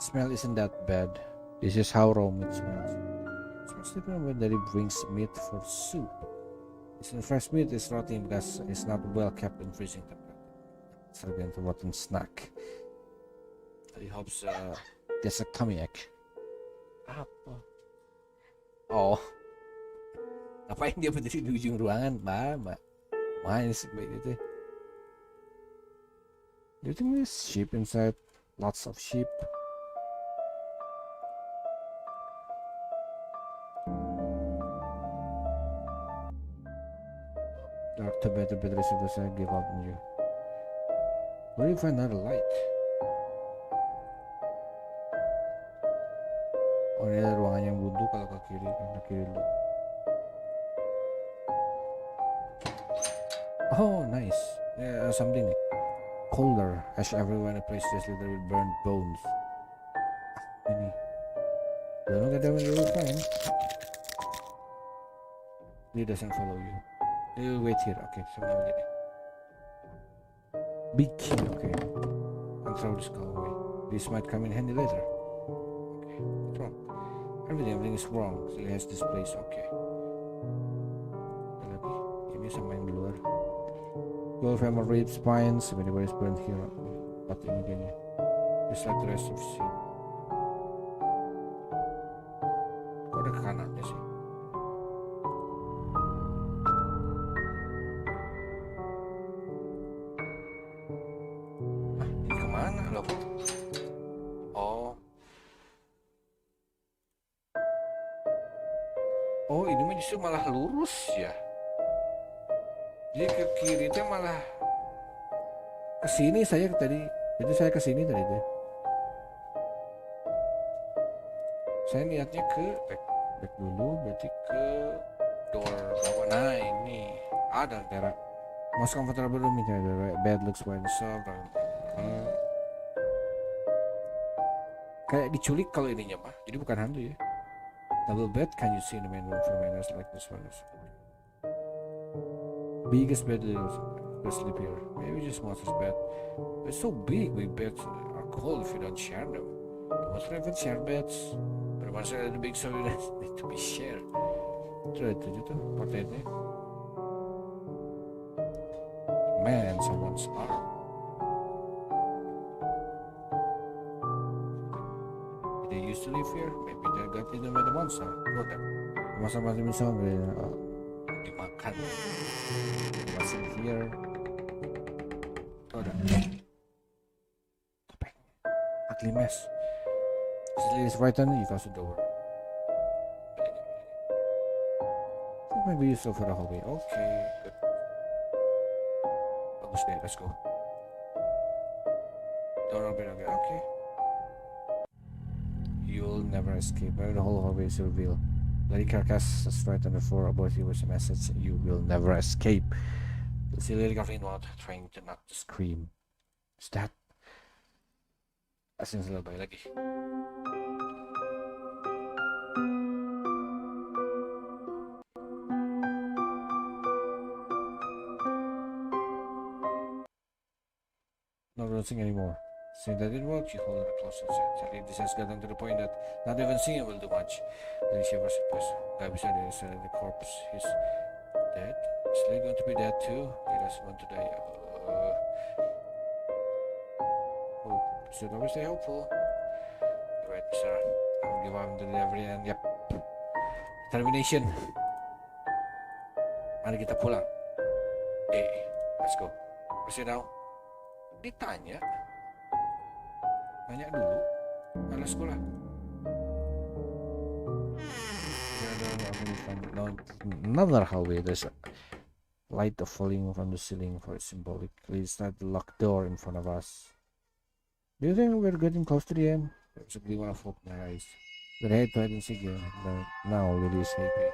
Smell isn't that bad. This is how raw meat smells. It smells different when Daddy brings meat for soup. The fresh meat is rotting because it's not well kept in freezing temperature. It's like a rotten snack. He hopes there's a tummy ache. Apa? Oh. Ngapain dia berdiri di ujung ruangan? Mbak. Main sih itu. Do you think there's sheep inside? Lots of sheep. Dark to better does I give up on you. Where do you find another light? Oh, ini ada ruangan yang buntu kalau ke kiri dulu. Oh, nice. Yeah, something colder. Ash everywhere in the place just little with burned bones. Ini. Don't get them in the fine. He doesn't follow you. You wait here. Okay, someone get it. Big key. Okay. And throw this guy away. This might come in handy later. Okay. What's wrong? Everything is wrong. So he has this place. Okay. Ada lagi. Ini sama yang di luar. Your family rib spines. Everybody is burned here. But ini kayaknya. Just like the rest of the scene. Kok ada ke kanannya sih? Oh, ini mah justru malah lurus ya. Jadi ke kiri itu malah ke sini saya tadi. Jadi saya ke sini tadi deh. Saya niatnya ke back dulu, berarti ke door bawah. Nah, ini ada terak. Most comfortable room in the bed looks wide soft. Kayak diculik kalau ininya mah. Jadi bukan hantu ya. Double bed, can you see in the main room for manners like this one? Biggest bed is sleep here. Maybe just monster's bed. It's so big, big beds are cold if you don't share them. The monster even share beds. Termasuk ada big story that need to be shared. Terus itu tuh portretnya. Man, someone's arm. They used to live here. Maybe they got eaten by the monster. Got them. Masa-masa misalnya dimakan. What's in here? Oh, ada. Topeng. Ugly mess. This is frightened. You close the door. Maybe useful for the hallway. Okay, good. Bagus deh, let's go. Door open again. Okay. You'll never escape. The whole hallway is revealed. Lady Carcass is right on the floor above you with a message. You will never escape. You see Lady Kathleen Watt trying to not to scream. Is that? Asin sila ba lagi? Not noticing anymore. Seeing that it worked, you hold it close and suddenly this has gotten to the point that not even seeing it will do much. Then she was supposed guy beside her said the corpse is dead. Is Lee going to be dead too? He doesn't want to die. Hope. Should always stay hopeful. You're right, sir. I'll give up until the very end. Yep. Termination. Mari kita pulang. Let's go. Where's it now? Ditanya. Nanya dulu. Ada sekolah. Another hallway. There's a light of falling from the ceiling for symbolically start the locked door in front of us. Do you think we're getting close to the end? There's a gleam of hope in my eyes. But I hate to hide and seek again. But now Lily is happy.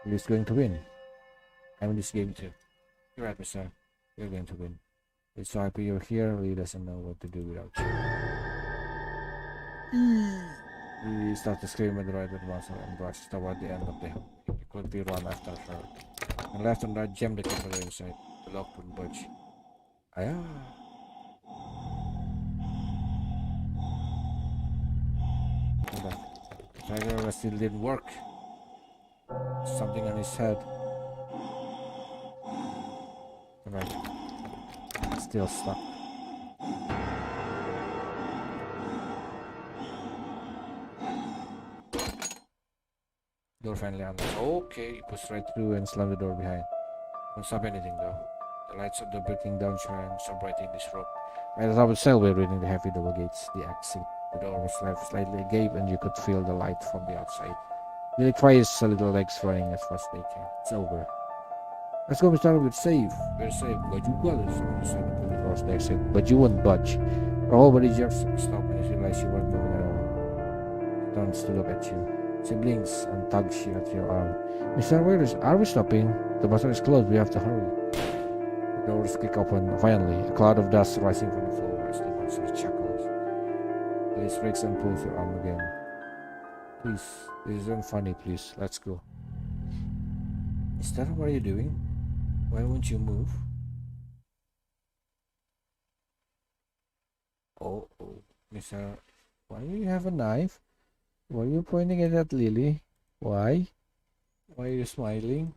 Lily's going to win. I'm in this game too. You're right, mister. You're going to win. It's so happy you're here. Lily doesn't know what to do without you. He starts to scream at the right at once and rushes toward the end of the hill. He quickly run after her. And left and right jammed the camera inside. The lock wouldn't budge. Ayah. The tiger still didn't work. Something on his head. Right. Still stuck. Door finally unlocked. Okay, he pushed right through and slammed the door behind. Don't stop anything though. The lights of the breaking down shine so bright in this room. Right at the cell, we're reading the heavy double gates, the exit. The door was left slightly agape and you could feel the light from the outside. Lily tries her little legs running as fast as they can. It's over. Let's go, Mr. We're safe. We're safe. But you got it. Someone decided to pull the doors next to it. But you won't budge. Her whole body just stopped and you realized you weren't moving at all. She turns to look at you. She blinks and tugs you at your arm. Mr. Where are we stopping? The buzzer is closed. We have to hurry. The doors kick open. Finally, a cloud of dust rising from the floor as the monster chuckles. Lily breaks and pulls your arm again. Please, this isn't funny. Please, let's go. Mister, what are you doing? Why won't you move? Oh, Mister, why do you have a knife? Why are you pointing it at Lily? Why? Why are you smiling?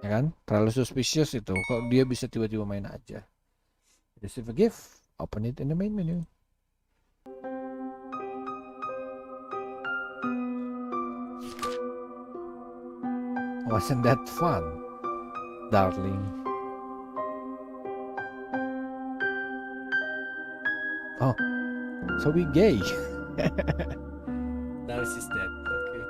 Ya kan? Terlalu suspicious itu. Kok dia bisa tiba-tiba main aja? Receive a gift. Open it in the main menu. Wasn't that fun, darling? Oh, so we gay. Now she's dead. Okay.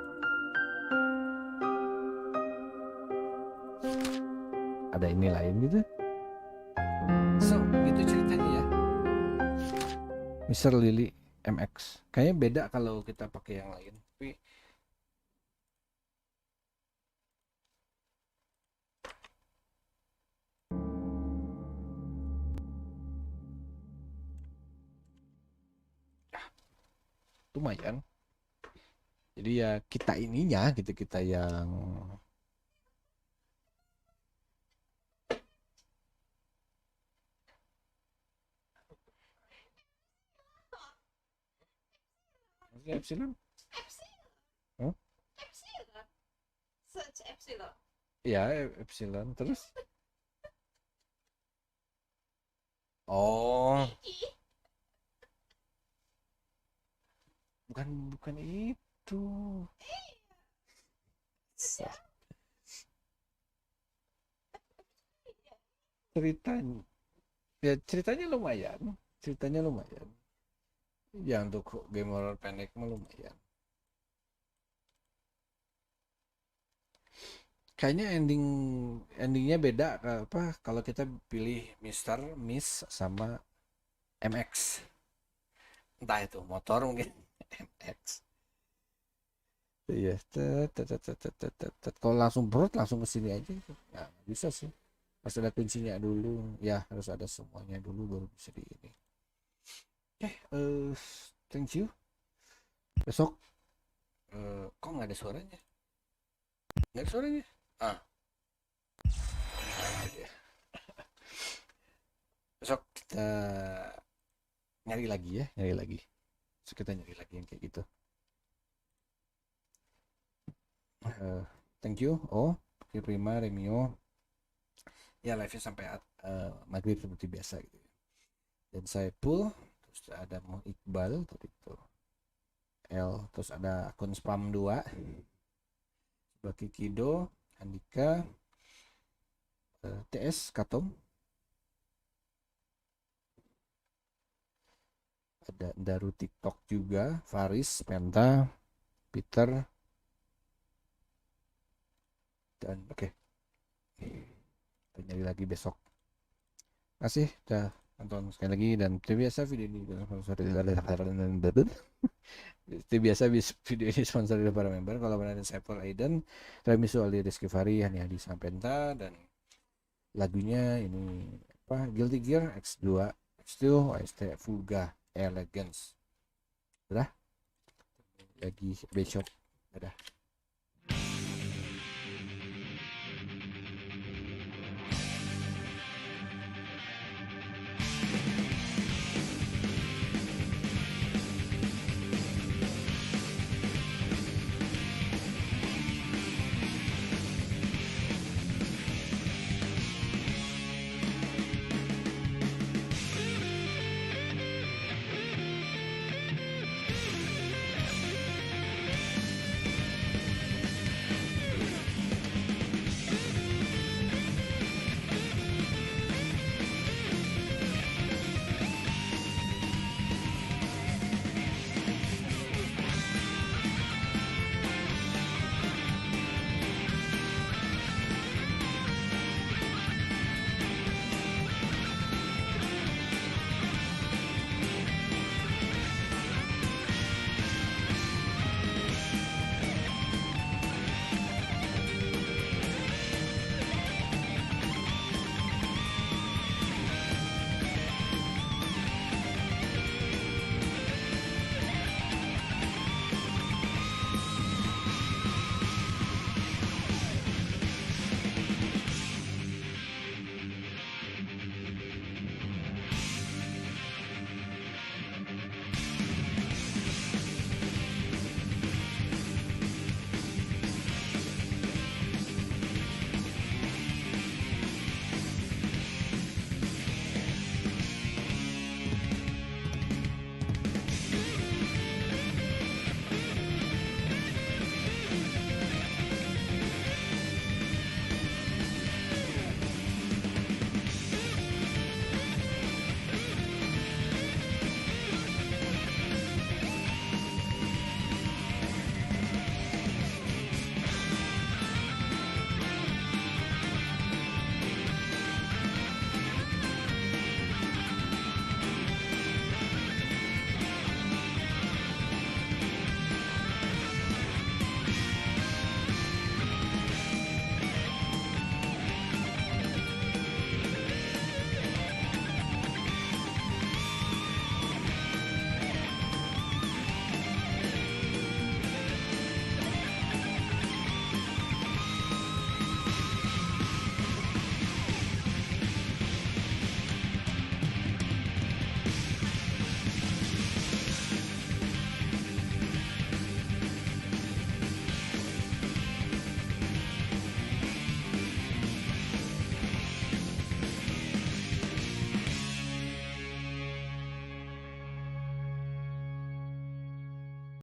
Ada ini lain gitu. So, gitu ceritanya ya. Mr. Lily MX. Kayaknya beda kalau kita pakai yang lain. Tapi lumayan. Jadi ya kita ininya gitu, kita yang Epsilon. Epsilon. Huh? Epsilon. Search Epsilon. Ya, Epsilon terus. Oh, bukan itu. Ceritanya, ya ceritanya lumayan. Ya untuk game horror pendek mah lumayan. Kayaknya endingnya beda apa kalau kita pilih Mister, Miss sama MX. Entah itu motor mungkin MX. Iya, kalau langsung brot langsung ke sini aja gitu. Ya, nggak bisa sih. Harus ada kuncinya dulu. Ya, harus ada semuanya dulu baru bisa di ini. Oke, thank you. Besok kok nggak ada suaranya? Nggak ada suaranya. Ah, itu dia. Besok kita nyari lagi ya, nyari lagi. Besok kita nyari lagi yang kayak gitu. Thank you. Oh, Prima, Remio. Ya live-nya sampai maghrib seperti biasa gitu. Dan saya Pul, terus ada Mo Iqbal tadi itu. L, terus ada akun spam 2. Baki Kido, Andika, TS Katom. Ada Daru TikTok juga, Faris, Penta, Peter, dan oke. Kita nyari lagi besok. Kasih udah nonton sekali lagi, dan seperti biasa video ini seperti biasa video ini sponsor dari para member. Kalau ada Sepul Aiden, Remisu Ali Rizky Fari, Hani Hadi Sampenta, dan lagunya ini apa, Guilty Gear X2 X2 OST Fuga Elegance. Udah lagi besok. Udah.